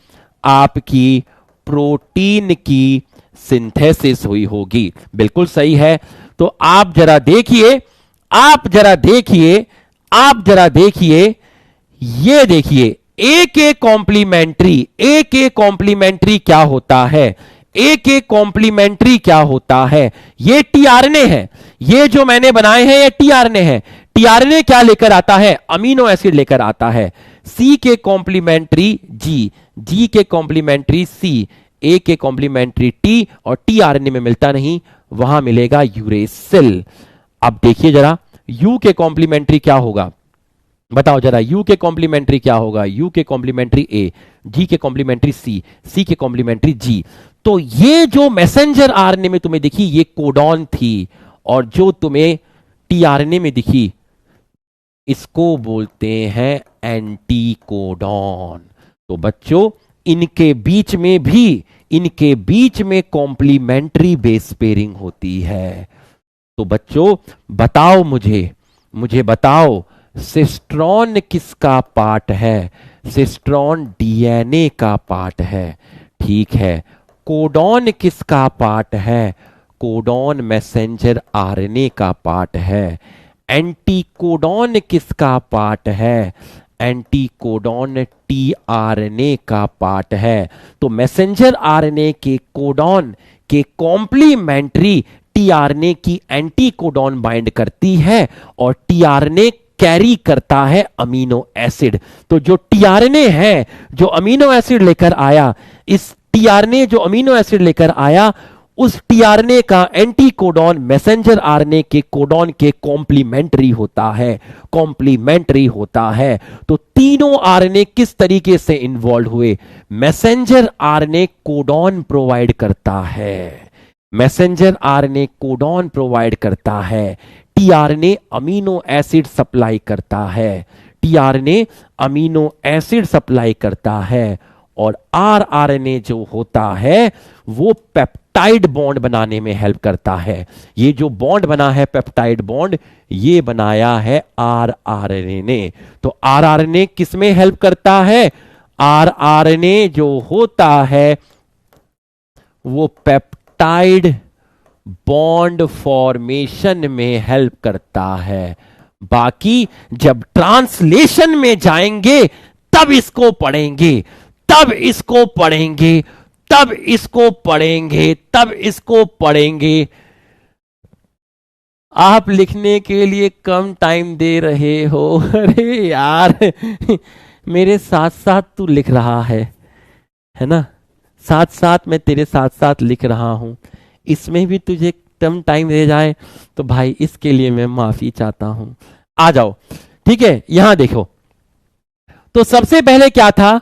आपकी प्रोटीन की सिंथेसिस हुई होगी, बिल्कुल सही है। तो आप जरा देखिए, आप जरा देखिए, आप जरा देखिए, ये देखिए ए के कॉम्प्लीमेंट्री, ए के कॉम्प्लीमेंट्री क्या होता है? ए के कॉम्प्लीमेंट्री क्या होता है? ये टीआरएनए है, ये जो मैंने बनाए हैं ये टीआरएनए है। टीआरएनए क्या लेकर आता है? अमीनो एसिड लेकर आता है। सी के कॉम्प्लीमेंट्री जी, जी के कॉम्प्लीमेंट्री सी, ए के कॉम्प्लीमेंट्री टी, और टीआरएनए में मिलता नहीं, वहां मिलेगा यूरेसिल। अब देखिए जरा, यू के कॉम्प्लीमेंट्री क्या होगा? बताओ जरा, यू के कॉम्प्लीमेंट्री क्या होगा? यू के कॉम्प्लीमेंट्री ए, जी के कॉम्प्लीमेंट्री सी, सी के कॉम्प्लीमेंट्री जी। तो ये जो मैसेंजर आरएनए में तुम्हें दिखी ये कोडॉन थी, और जो तुम्हें टीआरएनए में दिखी इसको बोलते हैं एंटी कोडॉन। तो बच्चों इनके बीच में भी, इनके बीच में कॉम्प्लीमेंट्री बेस पेयरिंग होती है। तो बच्चों बताओ मुझे बताओ, सिस्ट्रॉन किसका पार्ट है? सिस्ट्रॉन डीएनए का पार्ट है, ठीक है। कोडॉन किसका पार्ट है? कोडॉन मैसेंजर आरएनए का पार्ट है। एंटीकोडॉन किसका पार्ट है? एंटीकोडॉन टीआरएनए का पार्ट है। तो मैसेंजर आरएनए के कोडॉन के कॉम्प्लीमेंट्री टीआरएनए की एंटीकोडॉन बाइंड करती है और टीआरएनए कैरी करता है अमीनो एसिड। तो जो टीआरएनए है जो अमीनो एसिड लेकर आया, इस टीआरएनए जो अमीनो एसिड लेकर आया, उस टीआरएनए का एंटीकोडॉन मैसेंजर आरएनए के कोडॉन के कॉम्प्लीमेंट्री होता है, कॉम्प्लीमेंट्री होता है। तो तीनों आरएनए किस तरीके से इन्वॉल्व हुए? मैसेंजर आरएनए कोडॉन प्रोवाइड करता है, मैसेंजर आरएनए कोडॉन प्रोवाइड करता है, टीआरएनए अमीनो एसिड सप्लाई करता है, टीआरएनए अमीनो एसिड सप्लाई करता है, और आरआरएनए जो होता है वो पेप्टाइड बॉन्ड बनाने में हेल्प करता है। ये जो बॉन्ड बना है पेप्टाइड बॉन्ड, ये बनाया है आरआरएनए ने। तो आरआरएनए किस में हेल्प करता है? आरआरएनए जो होता है वो पेप्टाइड बॉन्ड फॉर्मेशन में हेल्प करता है। बाकी जब ट्रांसलेशन में जाएंगे तब इसको पढ़ेंगे, तब इसको पढ़ेंगे, तब इसको पढ़ेंगे, तब इसको पढ़ेंगे। आप लिखने के लिए कम टाइम दे रहे हो। अरे यार मेरे साथ साथ तू लिख रहा है ना? साथ साथ मैं तेरे साथ साथ लिख रहा हूं, इसमें भी तुझे कम टाइम दे जाए तो भाई इसके लिए मैं माफी चाहता हूं। आ जाओ, ठीक है। यहां देखो, तो सबसे पहले क्या था?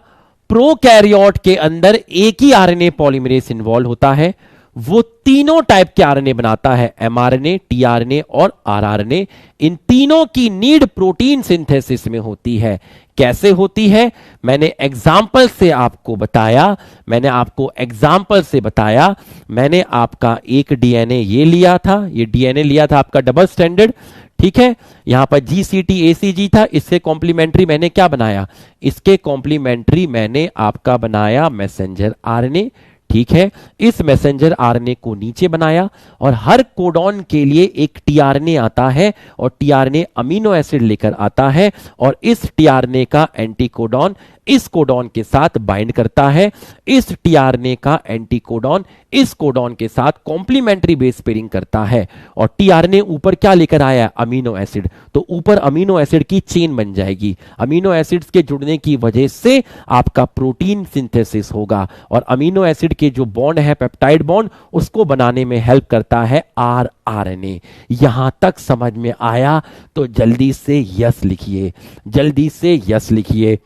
प्रोकैरियोट के अंदर एक ही आरएनए पॉलीमरेज इन्वॉल्व होता है, वो तीनों टाइप के आरएनए बनाता है, एमआरएनए, टीआरएनए और आरआरएनए। इन तीनों की नीड प्रोटीन सिंथेसिस में होती है। कैसे होती है? मैंने एग्जाम्पल से आपको बताया, मैंने आपको एग्जाम्पल से बताया। मैंने आपका एक डीएनए ये लिया था, ये डीएनए लिया था आपका डबल स्टैंडर्ड, ठीक है। यहां पर जीसीटी एसीजी था, इससे कॉम्प्लीमेंट्री मैंने क्या बनाया? इसके कॉम्प्लीमेंट्री मैंने आपका बनाया मैसेंजर आरएनए, ठीक है। इस मैसेंजर आरएनए को नीचे बनाया और हर कोडॉन के लिए एक टीआरएनए आता है और टीआरएनए अमीनो एसिड लेकर आता है और इस टीआरएनए का एंटीकोडॉन इस कोडॉन के साथ बाइंड करता है, इस टीआरएनए का एंटीकोडॉन इस कोडॉन के साथ कॉम्प्लीमेंट्री बेस पेयरिंग करता है और टीआरएनए ऊपर क्या लेकर आया? Amino acid. तो ऊपर अमीनो एसिड की चेन बन जाएगी, अमीनो एसिड्स के जुड़ने की वजह से आपका प्रोटीन सिंथेसिस होगा और अमीनो एसिड के जो बॉन्ड है पेप्टाइड बॉन्ड, उसको बनाने में हेल्प करता है आरआरएनए। यहां तक समझ में आया? तो जल्दी से यस लिखिए, जल्दी से यस लिखिए,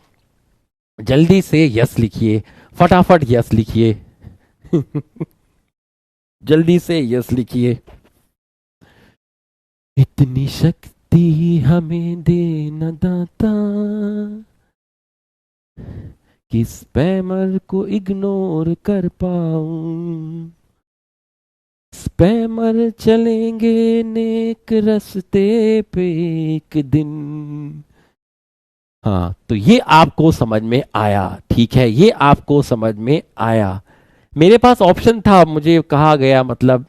जल्दी से यस लिखिए, फटाफट यस लिखिए जल्दी से यस लिखिए। इतनी शक्ति हमें दे न दाता कि स्पैमर को इग्नोर कर पाऊं, स्पैमर चलेंगे नेक रास्ते पे एक दिन। हाँ, तो ये आपको समझ में आया, ठीक है, ये आपको समझ में आया। मेरे पास ऑप्शन था, मुझे कहा गया, मतलब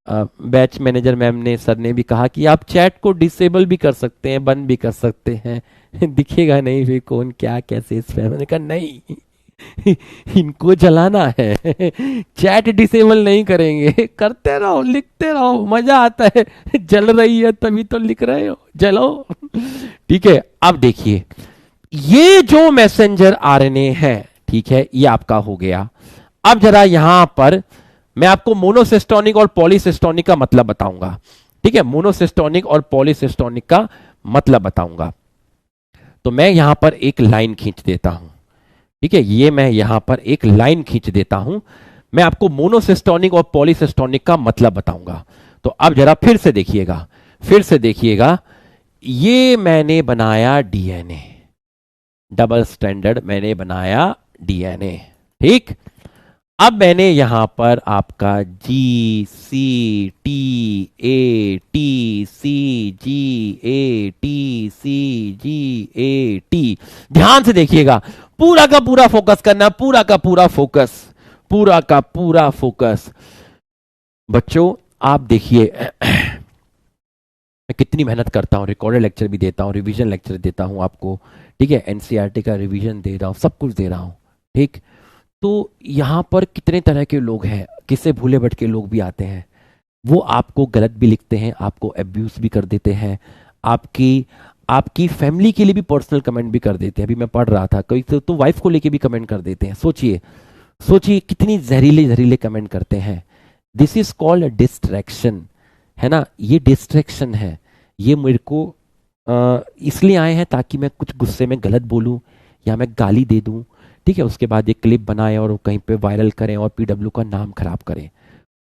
बैच मैनेजर मैम ने, सर ने भी कहा कि आप चैट को डिसेबल भी कर सकते हैं, बंद भी कर सकते हैं दिखेगा नहीं फिर कौन क्या कैसे इस पे। मैंने कहा नहीं इनको जलाना है चैट डिसेबल नहीं करेंगे, करते रहो, लिखते रहो, मजा आता है जल रही है तभी तो लिख रहे हो, जलो ठीक है। अब देखिए, ये जो मैसेंजर आरएनए है, ठीक है, ये आपका हो गया। अब जरा यहां पर मैं आपको मोनोसिस्टोनिक और पॉलीसिस्टोनिक का मतलब बताऊंगा, ठीक है, मोनोसिस्टोनिक और पॉलीसिस्टोनिक का मतलब बताऊंगा। तो मैं यहां पर एक लाइन खींच देता हूं, ठीक है, ये मैं यहां पर एक लाइन खींच देता हूं, मैं आपको मोनोसिस्टोनिक और पॉलीसिस्टोनिक का मतलब बताऊंगा। तो अब जरा फिर से देखिएगा, फिर से देखिएगा, ये मैंने बनाया डीएनए, डबल स्टैंडर्ड मैंने बनाया डीएनए, ठीक। अब मैंने यहां पर आपका G C T A T C G A T C G A T, ध्यान से देखिएगा, पूरा का पूरा फोकस करना, पूरा का पूरा फोकस, पूरा का पूरा फोकस। बच्चों आप देखिए मैं कितनी मेहनत करता हूँ, रिकॉर्डेड लेक्चर भी देता हूँ, रिवीजन लेक्चर देता हूँ आपको, ठीक है, एनसीईआरटी का रिवीजन दे रहा हूँ, सब कुछ दे रहा हूँ, ठीक। तो यहाँ पर कितने तरह के लोग हैं, किससे भूले भटके लोग भी आते हैं, वो आपको गलत भी लिखते हैं, आपको अब्यूज भी कर देते हैं, आपकी आपकी फैमिली के लिए भी पर्सनल कमेंट भी कर देते हैं। अभी मैं पढ़ रहा था, कोई तो वाइफ को लेके भी कमेंट कर देते हैं। सोचिए सोचिए कितनी जहरीले जहरीले कमेंट करते हैं। दिस इज कॉल्ड डिस्ट्रैक्शन, है ना, ये डिस्ट्रैक्शन है। ये मेरे को इसलिए आए हैं ताकि मैं कुछ गुस्से में गलत बोलूं या मैं गाली दे दूं, ठीक है, उसके बाद ये क्लिप बनाए और वो कहीं पे वायरल करें और पीडब्ल्यू का नाम खराब करें।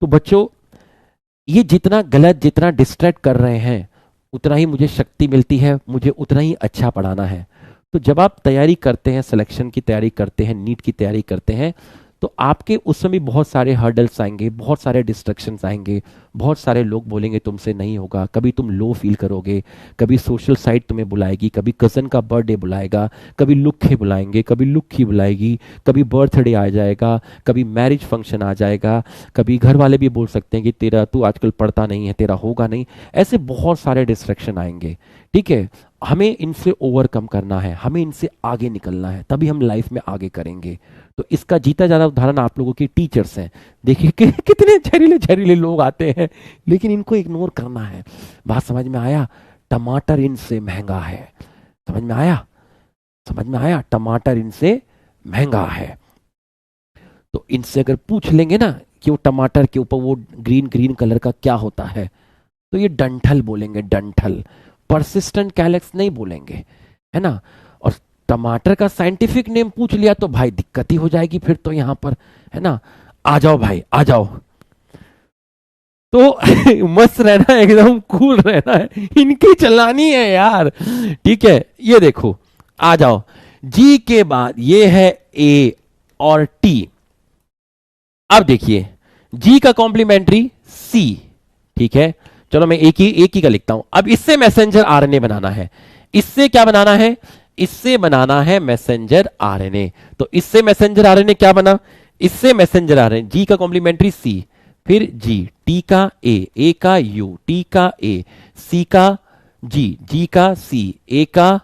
तो बच्चों, ये जितना गलत, जितना डिस्ट्रैक्ट कर रहे हैं, उतना ही मुझे शक्ति मिलती है, मुझे उतना ही अच्छा पढ़ाना है। तो जब आप तैयारी करते हैं, सिलेक्शन की तैयारी करते हैं, नीट की तैयारी करते हैं, तो आपके उस समय बहुत सारे हर्डल्स आएंगे, बहुत सारे डिस्ट्रैक्शंस आएंगे, बहुत सारे लोग बोलेंगे तुमसे नहीं होगा, कभी तुम लो फील करोगे, कभी सोशल साइट तुम्हें बुलाएगी, कभी कज़न का बर्थडे बुलाएगा, कभी लुक्खे बुलाएंगे, कभी लुक्खी बुलाएगी, कभी बर्थडे आ जाएगा, कभी मैरिज फंक्शन आ जाएगा, कभी घर वाले भी बोल सकते हैं कि तेरा तू आजकल पढ़ता नहीं है, तेरा होगा नहीं। ऐसे बहुत सारे डिस्ट्रैक्शन आएंगे, ठीक है। हमें इनसे ओवरकम करना है, हमें इनसे आगे निकलना है, तभी हम लाइफ में आगे करेंगे। तो इसका जीता जाता उदाहरण आप लोगों के टीचर्स हैं। देखिए कि कितने जहरीले जहरीले लोग आते हैं, लेकिन इनको इग्नोर करना है। बात समझ में आया? टमाटर इनसे महंगा है। समझ में आया? समझ में आया? टमाटर इनसे महंगा है। तो इनसे अगर पूछ लेंगे ना कि वो टमाटर के ऊपर वो ग्रीन ग्रीन कलर का क्या होता है, तो ये डंठल बोलेंगे, डंठल। परसिस्टेंट कैलेक्स नहीं बोलेंगे, है ना। और टमाटर का साइंटिफिक नेम पूछ लिया तो भाई दिक्कत ही हो जाएगी फिर तो यहां पर, है ना। आ जाओ भाई, आ जाओ। तो मस्त रहना है, एकदम कूल रहना है, इनकी चलानी है यार, ठीक है। ये देखो, आ जाओ। जी के बाद ये है ए और टी। अब देखिए, जी का कॉम्प्लीमेंट्री सी, ठीक है। चलो मैं एक ही का लिखता हूं। अब इससे मैसेंजर आरएनए बनाना है। इससे क्या बनाना है? इससे बनाना है मैसेंजर आरएनए। तो इससे मैसेंजर आरएनए क्या बना? इससे मैसेंजर आरएनए, जी का कॉम्प्लीमेंट्री सी, फिर जी, टी का ए का यू, टी का ए, सी का जी का सी, ए का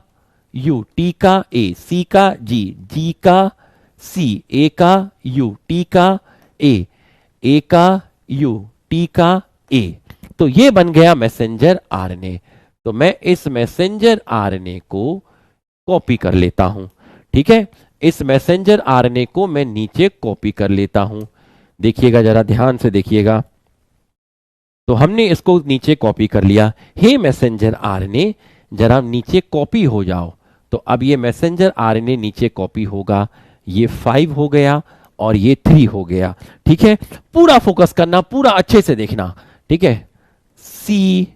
यू, टी का ए, सी का जी का सी, ए का यू, टी का ए का यू, टी का ए। तो ये बन गया मैसेंजर आरएनए। तो मैं इस मैसेंजर आरएनए को कॉपी कर लेता हूं, ठीक है। इस मैसेंजर आरएनए को मैं नीचे कॉपी कर लेता हूं। देखिएगा, जरा ध्यान से देखिएगा। तो हमने इसको नीचे कॉपी कर लिया। हे मैसेंजर आरएनए, जरा नीचे कॉपी हो जाओ। तो अब ये मैसेंजर आरएनए नीचे कॉपी होगा। ये 5 हो गया और ये 3 हो गया, ठीक है। पूरा फोकस करना, पूरा अच्छे से देखना, ठीक है। C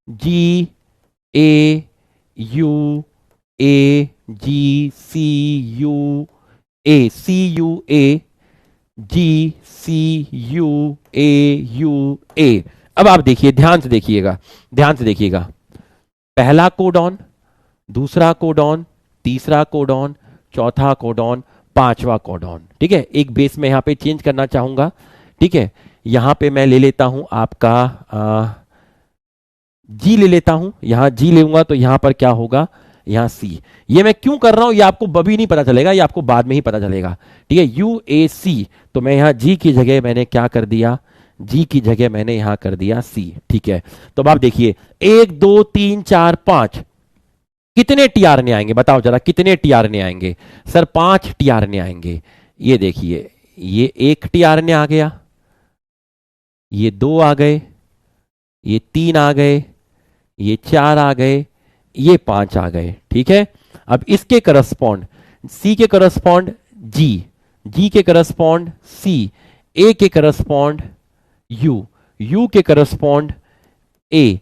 G A U A G C U A, C U A G C U A. अब आप देखिए, ध्यान से देखिएगा, ध्यान से देखिएगा। पहला कोडॉन, दूसरा कोडॉन, तीसरा कोडॉन, चौथा कोडॉन, पांचवा कोडॉन, ठीक है। एक बेस में यहां पे चेंज करना चाहूंगा, ठीक है। यहां पे मैं ले लेता हूं आपका जी ले लेता हूं। यहां जी लूंगा तो यहां पर क्या होगा? यहां सी। ये मैं क्यों कर रहा हूं ये आपको अभी नहीं पता चलेगा, ये आपको बाद में ही पता चलेगा, ठीक है। यू ए सी, तो मैं यहां जी की जगह मैंने क्या कर दिया? जी की जगह मैंने यहां कर दिया सी, ठीक है। तो अब आप देखिए, 1 2 3 4 5, कितने टीआरएनए आएंगे बताओ जरा, कितने टीआरएनए आएंगे? सर 5 टीआरएनए आएंगे। ये देखिए, ये 1 टीआरएनए आ गया, ये 2 आ गए, ये 3 आ गए, ये 4 आ गए, ये 5 आ गए, ठीक है। अब इसके करस्पॉन्ड, सी के करस्पॉन्ड जी, जी के करस्पॉन्ड सी, ए के करस्पॉन्ड यू, यू के करस्पॉन्ड ए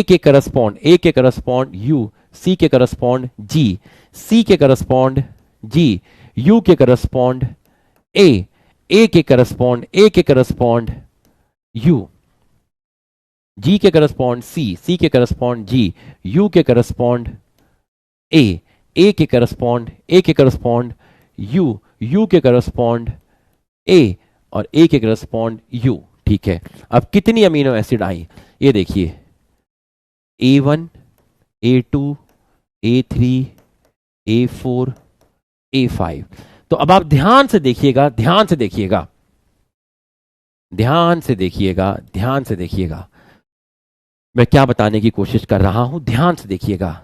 के करस्पॉन्ड, ए के करस्पॉन्ड यू, सी के करस्पॉन्ड जी, सी के करस्पॉन्ड जी, यू के करस्पॉन्ड ए के करस्पॉन्ड, ए के करस्पॉन्ड यू, जी के करस्पॉन्ड सी, सी के करस्पॉन्ड जी, यू के करस्पॉन्ड ए के करस्पॉन्ड, ए के करस्पॉन्ड यू, यू के करस्पॉन्ड ए, और ए के करस्पॉन्ड यू, ठीक है। अब कितनी अमीनो एसिड आई ये देखिए, A1, A2, A3, A4, A5। तो अब आप ध्यान से देखिएगा, ध्यान से देखिएगा, ध्यान से देखिएगा, ध्यान से देखिएगा, मैं क्या बताने की कोशिश कर रहा हूं, ध्यान से देखिएगा।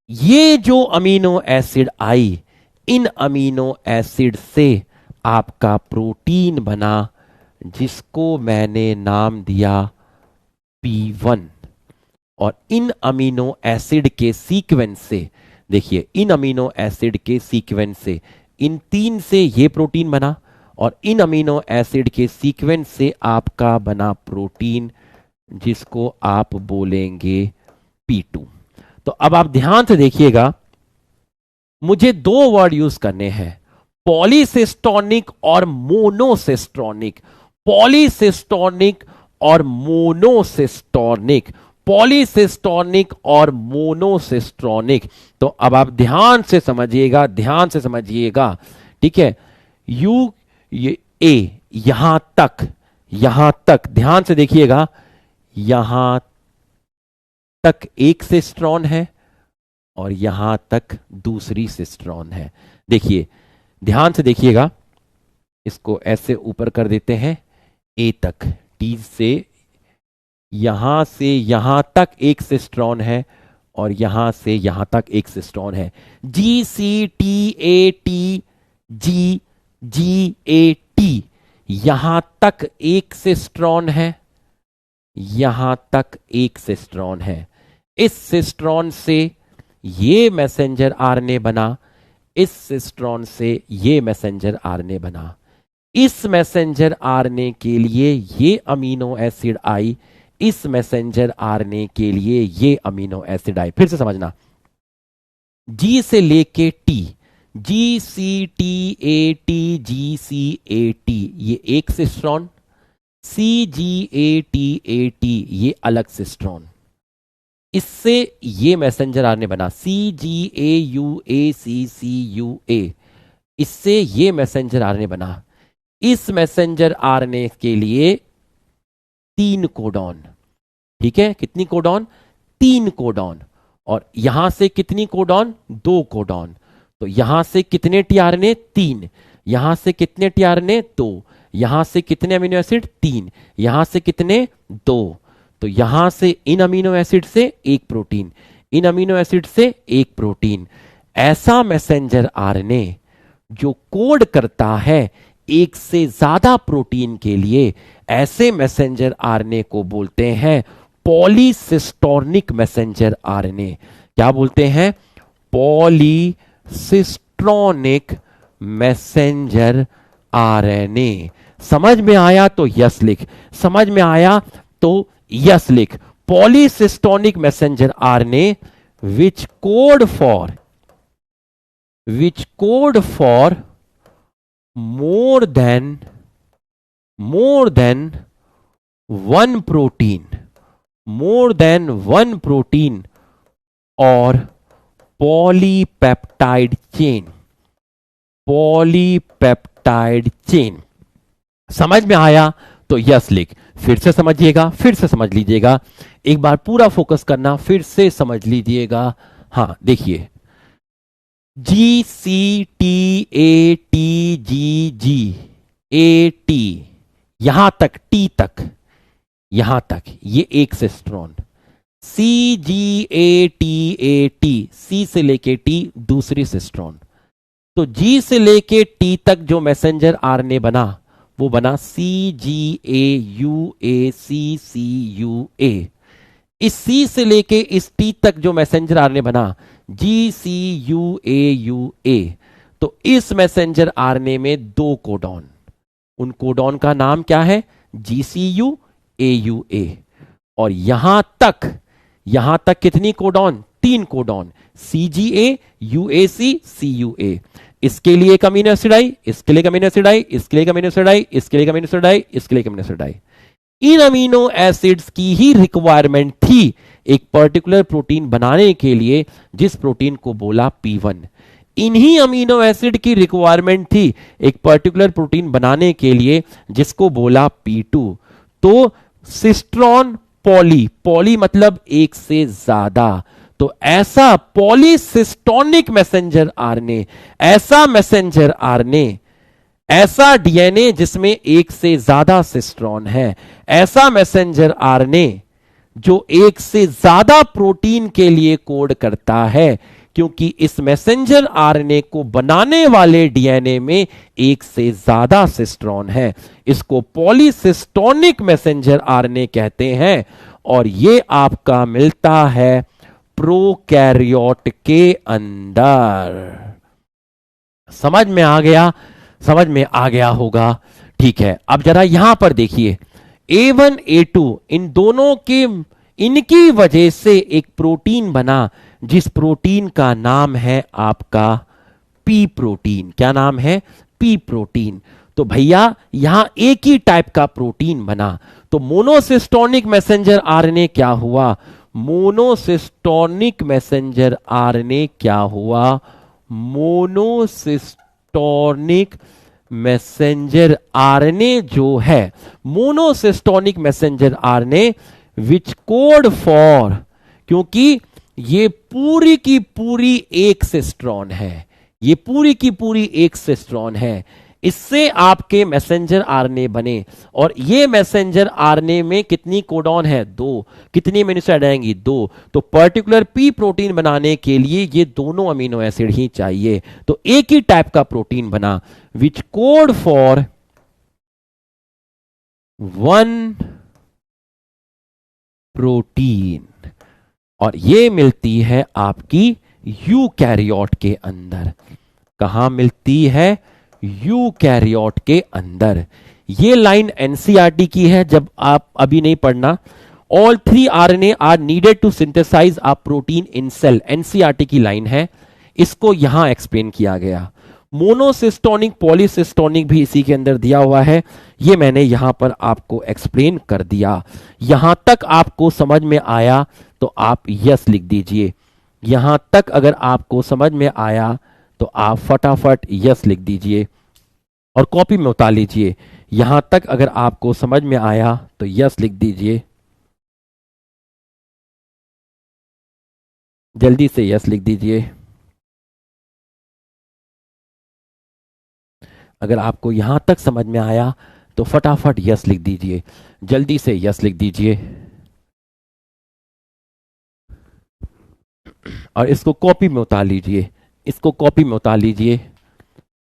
ये जो अमीनो एसिड आई, इन अमीनो एसिड से आपका प्रोटीन बना, जिसको मैंने नाम दिया P1। और इन अमीनो एसिड के सीक्वेंस से, देखिए इन अमीनो एसिड के सीक्वेंस से, इन 3 से ये प्रोटीन बना, और इन अमीनो एसिड के सीक्वेंस से आपका बना प्रोटीन, जिसको आप बोलेंगे P2। तो अब आप ध्यान से देखिएगा, मुझे 2 वर्ड यूज करने हैं, पॉलीसिस्टोनिक और मोनोसिस्टोनिक। पॉलीसिस्टोनिक और मोनोसिस्टोनिक, पॉलीसिस्टोनिक और मोनोसिस्टोनिक। तो अब आप ध्यान से समझिएगा, ध्यान से समझिएगा, ठीक है। ये ए, यहां तक, यहां तक ध्यान से देखिएगा, यहां तक एक सिस्ट्रॉन है और यहां तक दूसरी सिस्ट्रॉन है। देखिए ध्यान से देखिएगा, इसको ऐसे ऊपर कर देते हैं, ए तक, टी से यहां तक एक सिस्ट्रॉन है और यहां से यहां तक एक सिस्ट्रॉन है। G C T A T, G G A T, यहां तक एक सिस्ट्रॉन है, यहां तक एक सिस्ट्रॉन है। इस सिस्ट्रॉन से ये मैसेंजर आरएनए बना, इस सिस्ट्रॉन से ये मैसेंजर आरएनए बना। इस मैसेंजर आरएनए के लिए ये अमीनो एसिड आई, इस मैसेंजर आरएनए के लिए ये अमीनो एसिड आई। फिर से समझना, जी से लेके T, G C T A T, G C A T, ये एक cistron, C G A T ये अलग सिस्ट्रॉन। इससे ये मैसेंजर आरएनए बना, सी G A U A C U ए, इससे ये मैसेंजर आरएनए बना। इस मैसेंजर आरएनए के लिए 3 कोडॉन, ठीक है, कितनी कोडॉन? 3 कोडॉन। और यहां से कितनी कोडॉन? 2 कोडॉन। तो यहां से कितने टीआरएनए? 3। यहां से कितने टीआरएनए? 2। यहां से कितने अमीनो एसिड? 3। यहां से कितने? 2। तो यहां से इन अमीनो एसिड से एक प्रोटीन, इन अमीनो एसिड से एक प्रोटीन। ऐसा मैसेंजर आरएनए जो कोड करता है एक से ज्यादा प्रोटीन के लिए, ऐसे मैसेंजर आरएनए को बोलते हैं पॉलीसिस्टोनिक मैसेंजर आरएनए। क्या बोलते हैं? पॉलीसिस्टोनिक मैसेंजर आरएनए। समझ में आया तो यस लिख, समझ में आया तो यस लिख। पॉलीसिस्टोनिक messenger RNA which code for more than one protein, more than one protein or polypeptide chain, polypeptide chain। समझ में आया तो यस लिख। फिर से समझिएगा, फिर से समझ लीजिएगा, एक बार पूरा फोकस करना, फिर से समझ लीजिएगा। हाँ देखिए, G C T A T, G G A T, यहां तक, टी तक, यहां तक ये एक cistron. C G A T, सी से लेके टी दूसरी सिस्ट्रॉन। तो जी से लेके टी तक जो मैसेंजर आरएनए बना वो बना सी G A U A C U ए। इस सी से लेके इस टी तक जो मैसेंजर आरएनए बना GCUAUA। तो इस मैसेंजर आरएनए में 2 कोडॉन, उन कोडॉन का नाम क्या है? GCUAUA। और यहां तक कितनी codon? 3 codon, CGA UAC CUA। इसके लिए एक अमीनो एसिड आई, इसके लिए एक अमीनो एसिड आई, इसके लिए एक अमीनो एसिड आई, इसके लिए एक अमीनो एसिड आई, इसके लिए एक अमीनो एसिड आई। इन अमीनो एसिड्स की ही रिक्वायरमेंट थी एक पर्टिकुलर प्रोटीन बनाने के लिए, जिस प्रोटीन को बोला P1। इन्हीं अमीनो एसिड की रिक्वायरमेंट थी एक पर्टिकुलर प्रोटीन बनाने के लिए जिसको बोला P2। तो सिस्ट्रॉन पॉली, पॉली मतलब एक से ज्यादा। तो ऐसा पॉलीसिस्टोनिक मैसेंजर आरएनए, ऐसा मैसेंजर आरएनए, ऐसा डीएनए जिसमें एक से ज्यादा सिस्ट्रॉन है, ऐसा मैसेंजर आरएनए जो एक से ज्यादा प्रोटीन के लिए कोड करता है, क्योंकि इस मैसेंजर आरएनए को बनाने वाले डीएनए में एक से ज्यादा सिस्ट्रॉन है। इसको पॉलीसिस्टोनिक मैसेंजर आरएनए कहते हैं। और ये आपका मिलता है प्रोकैरियोट के अंदर। समझ में आ गया? समझ में आ गया होगा। ठीक है, अब जरा यहां पर देखिए, A1 A2 इन दोनों के, इनकी वजह से एक प्रोटीन बना, जिस प्रोटीन का नाम है आपका पी प्रोटीन। क्या नाम है? P protein. तो भैया यहां एक ही टाइप का प्रोटीन बना। तो मोनोसिस्टोनिक मैसेंजर आरएनए क्या हुआ? मोनोसिस्टोनिक मैसेंजर आरएनए क्या हुआ? मोनोसिस्टोनिक मैसेंजर आरएनए जो है, monocistronic messenger RNA which code for, क्योंकि ये पूरी की पूरी एक सिस्ट्रॉन है, ये पूरी की पूरी एक सिस्ट्रॉन है, इससे आपके मैसेंजर आरएनए बने। और ये मैसेंजर आरएनए में कितनी कोडॉन है? 2। कितनी अमीनो एसिड आएंगी? 2। तो पर्टिकुलर पी प्रोटीन बनाने के लिए ये दोनों अमीनो एसिड ही चाहिए। तो एक ही टाइप का प्रोटीन बना विच कोड फॉर 1 प्रोटीन, और ये मिलती है आपकी यूकैरियोट के अंदर। कहां मिलती है? यूकैरियोट के अंदर। ये लाइन एनसीईआरटी की है, जब आप अभी नहीं पढ़ना। All 3 RNA are needed to synthesize a protein in cell, NCERT की लाइन है। इसको यहां एक्सप्लेन किया गया। मोनोसिस्टोनिक पॉलीसिस्टोनिक भी इसी के अंदर दिया हुआ है, ये मैंने यहां पर आपको एक्सप्लेन कर दिया। यहां तक आपको समझ में आया तो आप यस लिख दीजिए। यहां तक अगर आपको समझ में आया तो आप फटाफट यस लिख दीजिए और कॉपी में उतार लीजिए। यहां तक अगर आपको समझ में आया तो यस लिख दीजिए, जल्दी से यस लिख दीजिए। अगर आपको यहां तक समझ में आया तो फटाफट यस लिख दीजिए, जल्दी से यस लिख दीजिए। और इसको कॉपी में उतार लीजिए, इसको कॉपी में उतार लीजिए।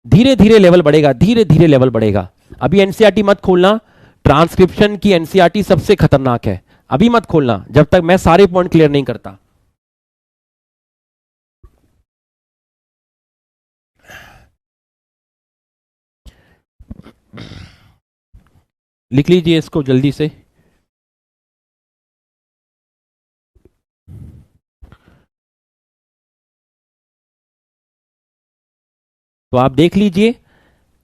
धीरे धीरे लेवल बढ़ेगा, धीरे धीरे लेवल बढ़ेगा। अभी एनसीईआरटी मत खोलना, ट्रांसक्रिप्शन की एनसीईआरटी सबसे खतरनाक है। अभी मत खोलना जब तक मैं सारे पॉइंट क्लियर नहीं करता। लिख लीजिए इसको जल्दी से। तो आप देख लीजिए,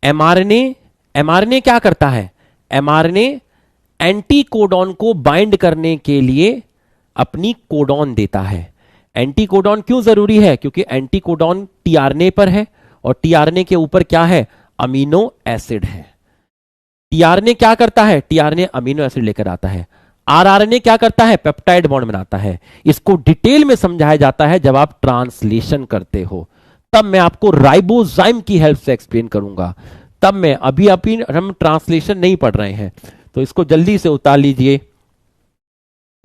एमआरएनए, एमआरएनए क्या करता है? एमआरएनए एंटी कोडॉन को बाइंड करने के लिए अपनी कोडॉन देता है। एंटी कोडॉन क्यों जरूरी है? क्योंकि एंटी कोडॉन टीआरएनए पर है और टीआरएनए के ऊपर क्या है? अमीनो एसिड है। टीआरएनए क्या करता है? टीआरएनए अमीनो एसिड लेकर आता है। आरआरएनए क्या करता है? पेप्टाइड बॉन्ड बनाता है। इसको डिटेल में समझाया जाता है जब आप ट्रांसलेशन करते हो, तब मैं आपको राइबोजाइम की हेल्प से एक्सप्लेन करूंगा। तब मैं अभी हम ट्रांसलेशन नहीं पढ़ रहे हैं। तो इसको जल्दी से उतार लीजिए,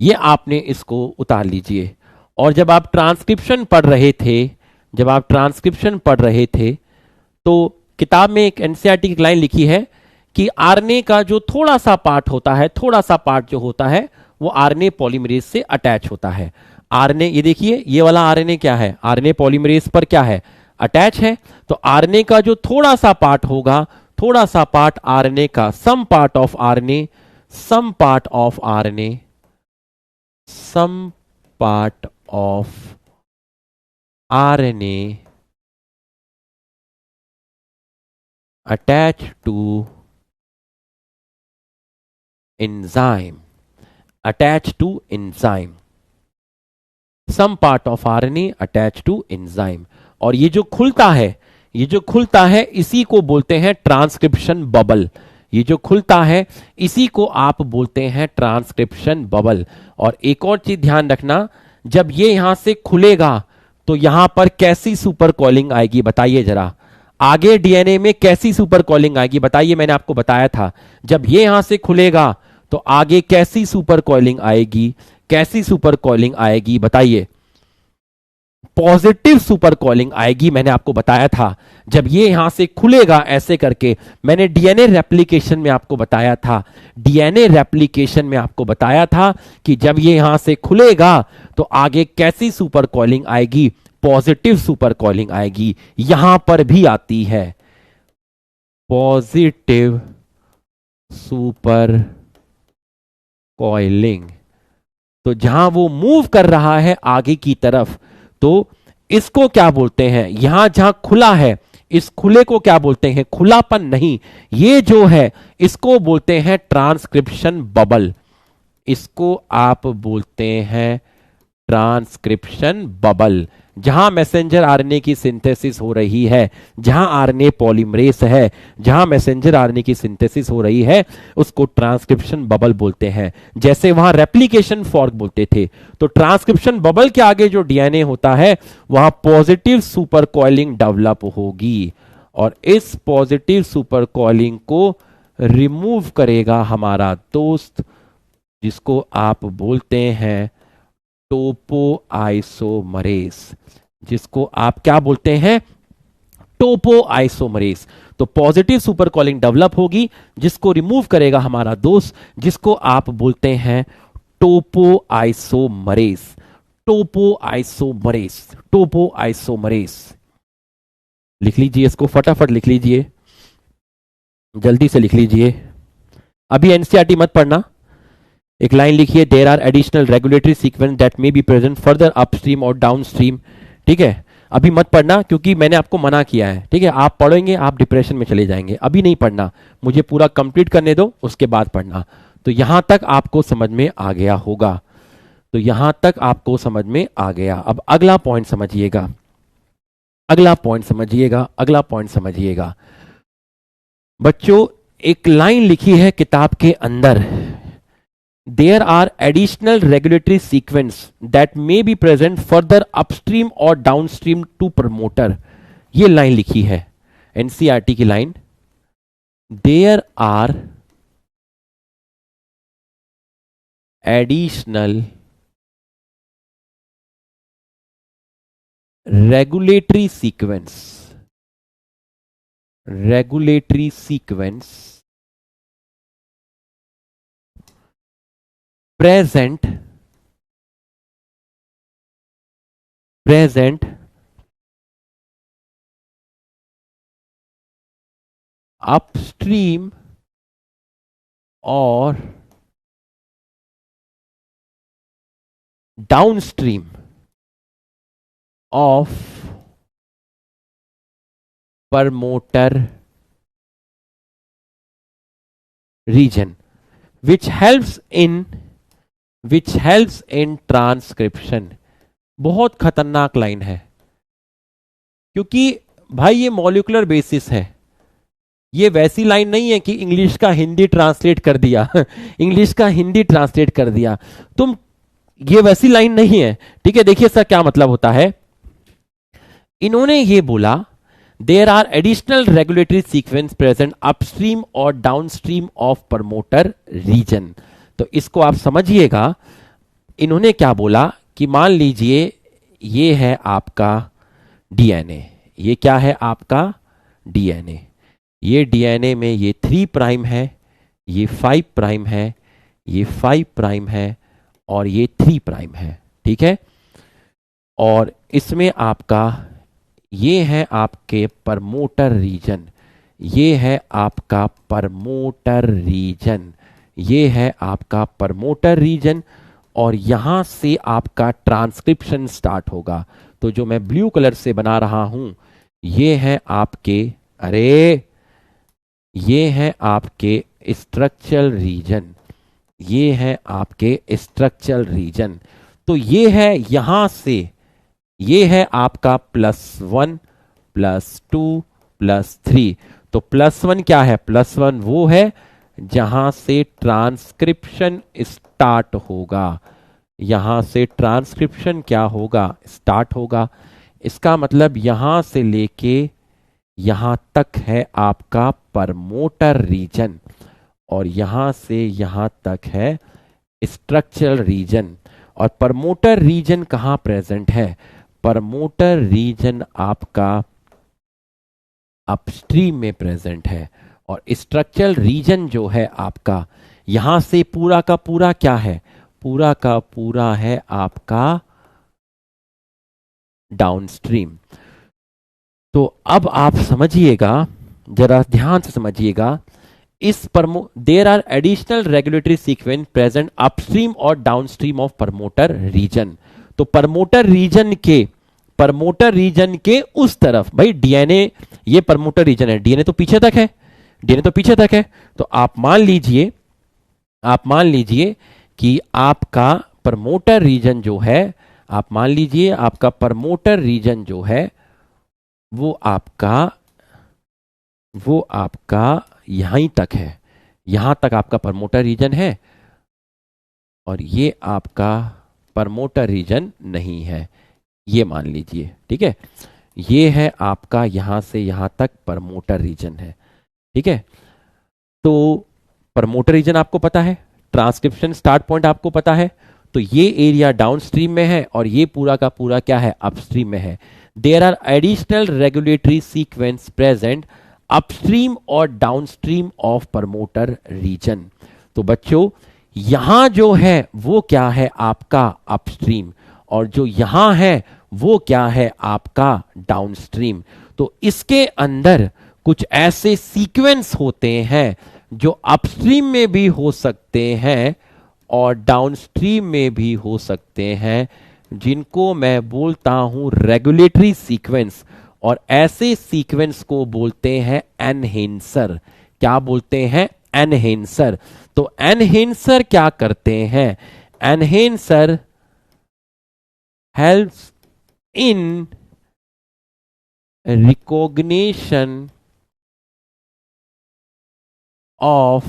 ये आपने इसको उतार लीजिए। और जब आप ट्रांसक्रिप्शन पढ़ रहे थे, जब आप ट्रांसक्रिप्शन पढ़ रहे थे तो किताब में एक एनसीईआरटी की लाइन लिखी है कि आरएनए का जो थोड़ा सा पार्ट होता है, थोड़ा सा पार्ट जो होता है वो आरएनए पॉलीमरेज से अटैच होता है। आरएनए, ये देखिए ये वाला आरएनए क्या है? आरएनए पॉलीमरेज पर क्या है? अटैच है। तो आरएनए का जो थोड़ा सा पार्ट होगा, थोड़ा सा पार्ट आरएनए का, some part of RNA, some part of RNA, some part of RNA attached to enzyme, attached to enzyme, some part of RNA attached to enzyme। और ये जो खुलता है, ये जो खुलता है इसी को बोलते हैं ट्रांसक्रिप्शन बबल। ये जो खुलता है इसी को आप बोलते हैं ट्रांसक्रिप्शन बबल। और एक और चीज ध्यान रखना, जब ये यहां से खुलेगा तो यहां पर कैसी सुपर कॉलिंग आएगी बताइए जरा, आगे डीएनए में कैसी सुपर कॉलिंग आएगी बताइए। मैंने आपको बताया था जब ये यहां से खुलेगा तो आगे कैसी सुपर कॉलिंग आएगी, कैसी सुपर कॉलिंग आएगी बताइए। पॉजिटिव सुपर कॉलिंग आएगी, मैंने आपको बताया था। जब ये यहां से खुलेगा ऐसे करके, मैंने डीएनए रेप्लिकेशन में आपको बताया था, डीएनए रेप्लिकेशन में आपको बताया था कि जब ये यहां से खुलेगा तो आगे कैसी सुपर कॉलिंग आएगी, पॉजिटिव सुपर कॉलिंग आएगी। यहां पर भी आती है पॉजिटिव सुपर कॉइलिंग। तो जहां वो मूव कर रहा है आगे की तरफ, तो इसको क्या बोलते हैं, यहां जहां खुला है इस खुले को क्या बोलते हैं, खुलापन नहीं, ये जो है इसको बोलते हैं ट्रांसक्रिप्शन बबल। इसको आप बोलते हैं ट्रांसक्रिप्शन बबल। जहां मैसेंजर आरएनए की सिंथेसिस हो रही है, जहां आरएनए पॉलीमरेज है, जहां मैसेंजर आरएनए की सिंथेसिस हो रही है, उसको ट्रांसक्रिप्शन बबल बोलते हैं। जैसे वहां रेप्लिकेशन फॉर्क बोलते थे, तो ट्रांसक्रिप्शन बबल के आगे जो डीएनए होता है वहां पॉजिटिव सुपर कॉइलिंग डेवलप होगी, और इस पॉजिटिव सुपर कॉइलिंग को रिमूव करेगा हमारा दोस्त, जिसको आप बोलते हैं टोपो आइसोमरेज, जिसको आप क्या बोलते हैं, टोपो आइसोमरेज। तो पॉजिटिव सुपर कॉलिंग डेवलप होगी जिसको रिमूव करेगा हमारा दोस्त, जिसको आप बोलते हैं टोपो आइसोमरेज, टोपो आइसोमरेज, टोपो आइसोमरेज। लिख लीजिए इसको, फटाफट लिख लीजिए, जल्दी से लिख लीजिए। अभी एनसीईआरटी मत पढ़ना। एक लाइन लिखिए, there are additional regulatory sequence that may be present further upstream और डाउनस्ट्रीम। ठीक है, अभी मत पढ़ना क्योंकि मैंने आपको मना किया है। ठीक है, आप पढ़ेंगे आप डिप्रेशन में चले जाएंगे, अभी नहीं पढ़ना, मुझे पूरा कंप्लीट करने दो उसके बाद पढ़ना। तो यहां तक आपको समझ में आ गया होगा, तो यहां तक आपको समझ में आ गया। अब अगला पॉइंट समझिएगा, अगला पॉइंट समझिएगा, अगला पॉइंट समझिएगा। बच्चों एक लाइन लिखी है किताब के अंदर, there are additional regulatory sequence that may be present further upstream or downstream to promoter। ये लाइन लिखी है एनसीईआरटी की line, there are additional regulatory sequence, regulatory sequence present upstream or downstream of promoter region which helps in transcription. बहुत खतरनाक line है क्योंकि भाई ये मॉलिक्यूलर बेसिस है, ये वैसी लाइन नहीं है कि इंग्लिश का हिंदी ट्रांसलेट कर दिया इंग्लिश का हिंदी ट्रांसलेट कर दिया तुम, ये वैसी लाइन नहीं है। ठीक है, देखिए सर क्या मतलब होता है, इन्होंने ये बोला there are additional regulatory sequence present upstream और डाउनस्ट्रीम ऑफ प्रमोटर रीजन। तो इसको आप समझिएगा, इन्होंने क्या बोला कि मान लीजिए ये है आपका डीएनए, ये क्या है आपका डीएनए, ये डीएनए में ये 3 प्राइम है, ये 5 प्राइम है, ये 5 प्राइम है और ये 3 प्राइम है। ठीक है, और इसमें आपका ये है आपके प्रमोटर रीजन, ये है आपका प्रमोटर रीजन, ये है आपका प्रमोटर रीजन, और यहां से आपका ट्रांसक्रिप्शन स्टार्ट होगा। तो जो मैं ब्लू कलर से बना रहा हूं ये है आपके, अरे ये है आपके स्ट्रक्चरल रीजन, ये है आपके स्ट्रक्चरल रीजन। तो ये है यहां से, ये है आपका +1 +2 +3। तो +1 क्या है? +1 वो है जहां से ट्रांसक्रिप्शन स्टार्ट होगा, यहां से ट्रांसक्रिप्शन क्या होगा? स्टार्ट होगा। इसका मतलब यहां से लेके यहां तक है आपका प्रमोटर रीजन, और यहां से यहां तक है स्ट्रक्चरल रीजन। और प्रमोटर रीजन कहां प्रेजेंट है? प्रमोटर रीजन आपका अपस्ट्रीम में प्रेजेंट है, और स्ट्रक्चरल रीजन जो है आपका यहां से पूरा का पूरा क्या है? पूरा का पूरा है आपका डाउनस्ट्रीम। तो अब आप समझिएगा, जरा ध्यान से समझिएगा, इस there are additional regulatory sequence present upstream और डाउनस्ट्रीम ऑफ प्रमोटर रीजन। तो प्रमोटर रीजन के उस तरफ, भाई डीएनए ये प्रमोटर रीजन है, डीएनए तो पीछे तक है, तो आप मान लीजिए कि आपका प्रमोटर रीजन जो है, आप मान लीजिए आपका प्रमोटर रीजन जो है वो आपका यहीं तक है, यहां तक आपका प्रमोटर रीजन है, और ये आपका प्रमोटर रीजन नहीं है, ये मान लीजिए, ठीक है। ये है आपका यहां से यहां तक प्रमोटर रीजन है, ठीक है। तो प्रमोटर रीजन आपको पता है, ट्रांसक्रिप्शन स्टार्ट पॉइंट आपको पता है, तो ये एरिया डाउनस्ट्रीम में है और ये पूरा का पूरा क्या है? अपस्ट्रीम में है। There are additional regulatory sequence present upstream और डाउनस्ट्रीम ऑफ प्रमोटर रीजन। तो बच्चों यहां जो है वो क्या है? आपका अपस्ट्रीम, और जो यहां है वो क्या है? आपका डाउनस्ट्रीम। तो इसके अंदर कुछ ऐसे सीक्वेंस होते हैं जो अपस्ट्रीम में भी हो सकते हैं और डाउनस्ट्रीम में भी हो सकते हैं, जिनको मैं बोलता हूं रेगुलेटरी सीक्वेंस, और ऐसे सीक्वेंस को बोलते हैं एनहेंसर। क्या बोलते हैं? एनहेंसर। तो एनहेंसर क्या करते हैं? Enhancer helps in recognition of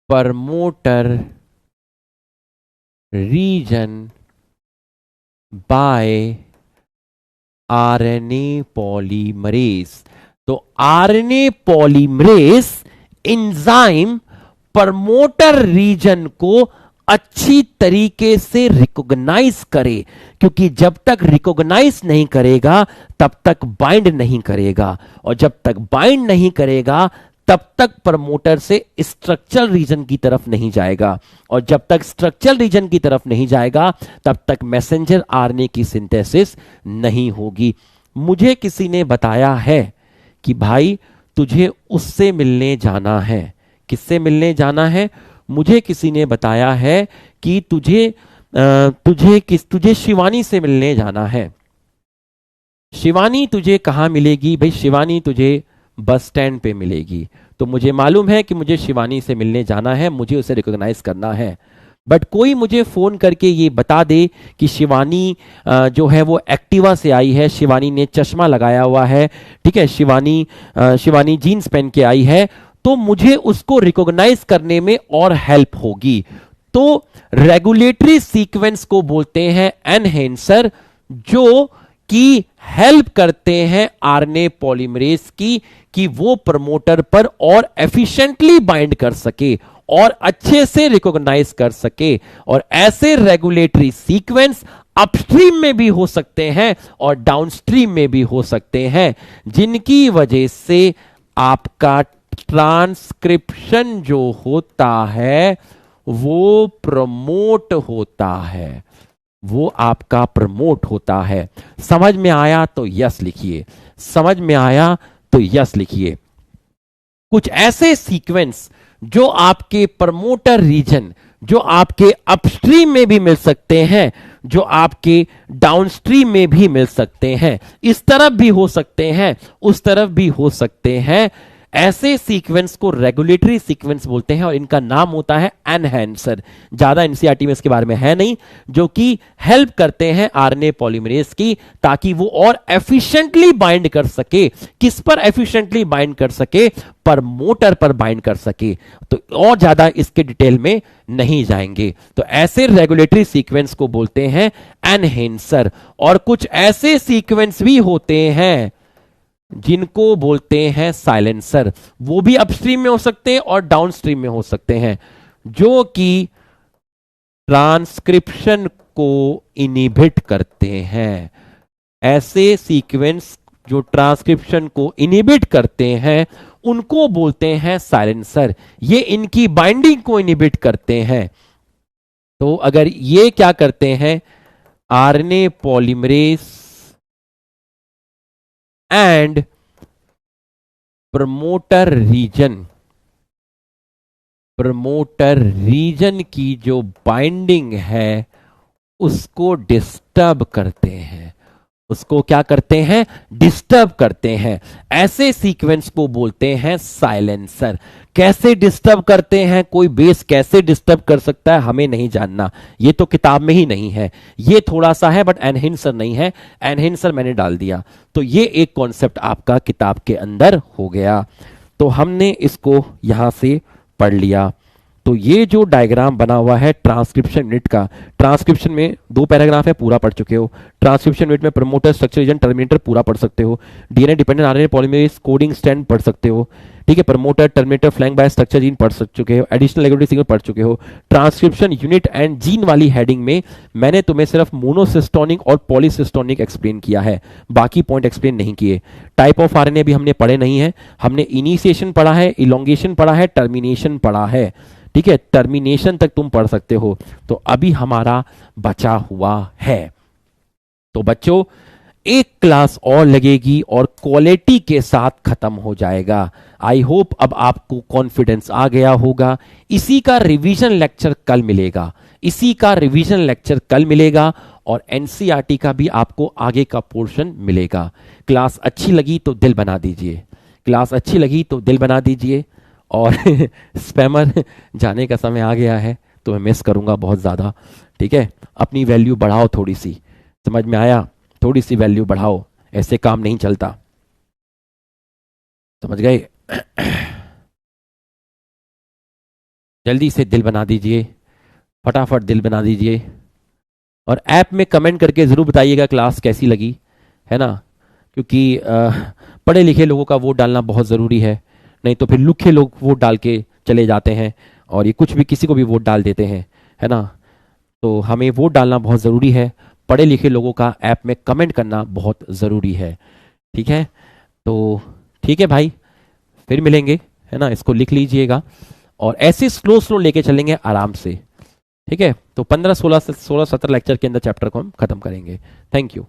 promoter region by RNA polymerase. तो RNA polymerase enzyme promoter region को अच्छी तरीके से रिकॉग्नाइज करे, क्योंकि जब तक रिकॉग्नाइज नहीं करेगा तब तक बाइंड नहीं करेगा, और जब तक बाइंड नहीं करेगा तब तक प्रमोटर से स्ट्रक्चरल रीजन की तरफ नहीं जाएगा, और जब तक स्ट्रक्चरल रीजन की तरफ नहीं जाएगा तब तक मैसेंजर आरएनए की सिंथेसिस नहीं होगी। मुझे किसी ने बताया है कि भाई तुझे उससे मिलने जाना है। किससे मिलने जाना है? मुझे किसी ने बताया है कि तुझे शिवानी से मिलने जाना है। शिवानी तुझे कहां मिलेगी? भाई शिवानी तुझे बस स्टैंड पे मिलेगी। तो मुझे मालूम है कि मुझे शिवानी से मिलने जाना है, मुझे उसे रिकॉग्नाइज करना है, बट कोई मुझे फोन करके ये बता दे कि शिवानी जो है वो एक्टिवा से आई है, शिवानी ने चश्मा लगाया हुआ है, ठीक है, शिवानी जीन्स पहन के आई है, तो मुझे उसको रिकॉग्नाइज करने में और हेल्प होगी। तो रेगुलेटरी सीक्वेंस को बोलते हैं एनहेंसर, जो कि हेल्प करते हैं आरएनए पॉलीमरेज की कि वो प्रमोटर पर और एफिशिएंटली बाइंड कर सके और अच्छे से रिकॉग्नाइज कर सके। और ऐसे रेगुलेटरी सीक्वेंस अपस्ट्रीम में भी हो सकते हैं और डाउनस्ट्रीम में भी हो सकते हैं, जिनकी वजह से आपका ट्रांसक्रिप्शन जो होता है वो प्रमोट होता है, वो आपका प्रमोट होता है। समझ में आया तो यस लिखिए, समझ में आया तो यस लिखिए। कुछ ऐसे सीक्वेंस जो आपके प्रमोटर रीजन, जो आपके अपस्ट्रीम में भी मिल सकते हैं, जो आपके डाउनस्ट्रीम में भी मिल सकते हैं, इस तरफ भी हो सकते हैं, उस तरफ भी हो सकते हैं, ऐसे सीक्वेंस को रेगुलेटरी सीक्वेंस बोलते हैं और इनका नाम होता है एनहैंसर। ज्यादा एनसीईआरटी में इसके बारे में है नहीं, जो कि हेल्प करते हैं आरएनए पॉलीमरेज की, ताकि वो और एफिशिएंटली बाइंड कर सके। किस पर एफिशिएंटली बाइंड कर सके? प्रमोटर पर बाइंड कर सके। तो और ज्यादा इसके डिटेल में नहीं जाएंगे। तो ऐसे रेगुलेटरी सीक्वेंस को बोलते हैं एनहैंसर। और कुछ ऐसे सीक्वेंस भी होते हैं जिनको बोलते हैं साइलेंसर। वो भी अपस्ट्रीम में हो सकते हैं और डाउनस्ट्रीम में हो सकते हैं, जो कि ट्रांसक्रिप्शन को इनिबिट करते हैं। ऐसे सीक्वेंस जो ट्रांसक्रिप्शन को इनिबिट करते हैं उनको बोलते हैं साइलेंसर। ये इनकी बाइंडिंग को इनिबिट करते हैं। तो अगर ये क्या करते हैं, RNA polymerase and promoter region की जो बाइंडिंग है उसको डिस्टर्ब करते हैं। उसको क्या करते हैं? डिस्टर्ब करते हैं। ऐसे सीक्वेंस को बोलते हैं साइलेंसर। कैसे डिस्टर्ब करते हैं, कोई बेस कैसे डिस्टर्ब कर सकता है, हमें नहीं जानना, ये तो किताब में ही नहीं है। ये थोड़ा सा है बट एनहेंसर नहीं है, एनहेंसर मैंने डाल दिया। तो ये एक कॉन्सेप्ट आपका किताब के अंदर हो गया। तो हमने इसको यहां से पढ़ लिया। तो ये जो डायग्राम बना हुआ है ट्रांसक्रिप्शन यूनिट का, ट्रांसक्रिप्शन में 2 पैराग्राफ है, पूरा पढ़ चुके हो। ट्रांसक्रिप्शन यूनिट में प्रमोटर, स्ट्रक्चर, रीजन, टर्मिनेटर पूरा पढ़ सकते हो। DNA dependent RNA polymerase coding strand पढ़ सकते हो। ठीक है, promoter, terminator, flank by structure gene पढ़ चुके हो। एडिशनल रेगुलेटरी सिग्नल पढ़ चुके हो। ट्रांसक्रिप्शन यूनिट एंड जीन वाली हेडिंग में मैंने तुम्हें सिर्फ मोनोसिस्टोनिक और पॉलीसिस्टोनिक एक्सप्लेन किया है, बाकी पॉइंट एक्सप्लेन नहीं किए। टाइप ऑफ आरएनए भी हमने पढ़े नहीं है। हमने इनिशिएशन पढ़ा है, इलोंगेशन पढ़ा है, टर्मिनेशन पढ़ा है। ठीक है, टर्मिनेशन तक तुम पढ़ सकते हो। तो अभी हमारा बचा हुआ है। तो बच्चों, एक क्लास और लगेगी और क्वालिटी के साथ खत्म हो जाएगा। आई होप अब आपको कॉन्फिडेंस आ गया होगा। इसी का रिवीजन लेक्चर कल मिलेगा और एनसीईआरटी का भी आपको आगे का पोर्शन मिलेगा। क्लास अच्छी लगी तो दिल बना दीजिए। और स्पैमर जाने का समय आ गया है तो मैं मिस करूंगा बहुत ज़्यादा। ठीक है, अपनी वैल्यू बढ़ाओ थोड़ी सी, समझ में आया? थोड़ी सी वैल्यू बढ़ाओ, ऐसे काम नहीं चलता, समझ गए? जल्दी से दिल बना दीजिए, फटाफट दिल बना दीजिए। और ऐप में कमेंट करके ज़रूर बताइएगा क्लास कैसी लगी, है ना? क्योंकि पढ़े लिखे लोगों का वोट डालना बहुत ज़रूरी है, नहीं तो फिर लुखे लोग वोट डाल के चले जाते हैं और ये कुछ भी किसी को भी वोट डाल देते हैं, है ना? तो हमें वोट डालना बहुत ज़रूरी है। पढ़े लिखे लोगों का ऐप में कमेंट करना बहुत ज़रूरी है। ठीक है, तो ठीक है भाई, फिर मिलेंगे, है ना? इसको लिख लीजिएगा और ऐसे स्लो लेके चलेंगे आराम से। ठीक है, तो 15, 16, 17 लेक्चर के अंदर चैप्टर को हम खत्म करेंगे। Thank you.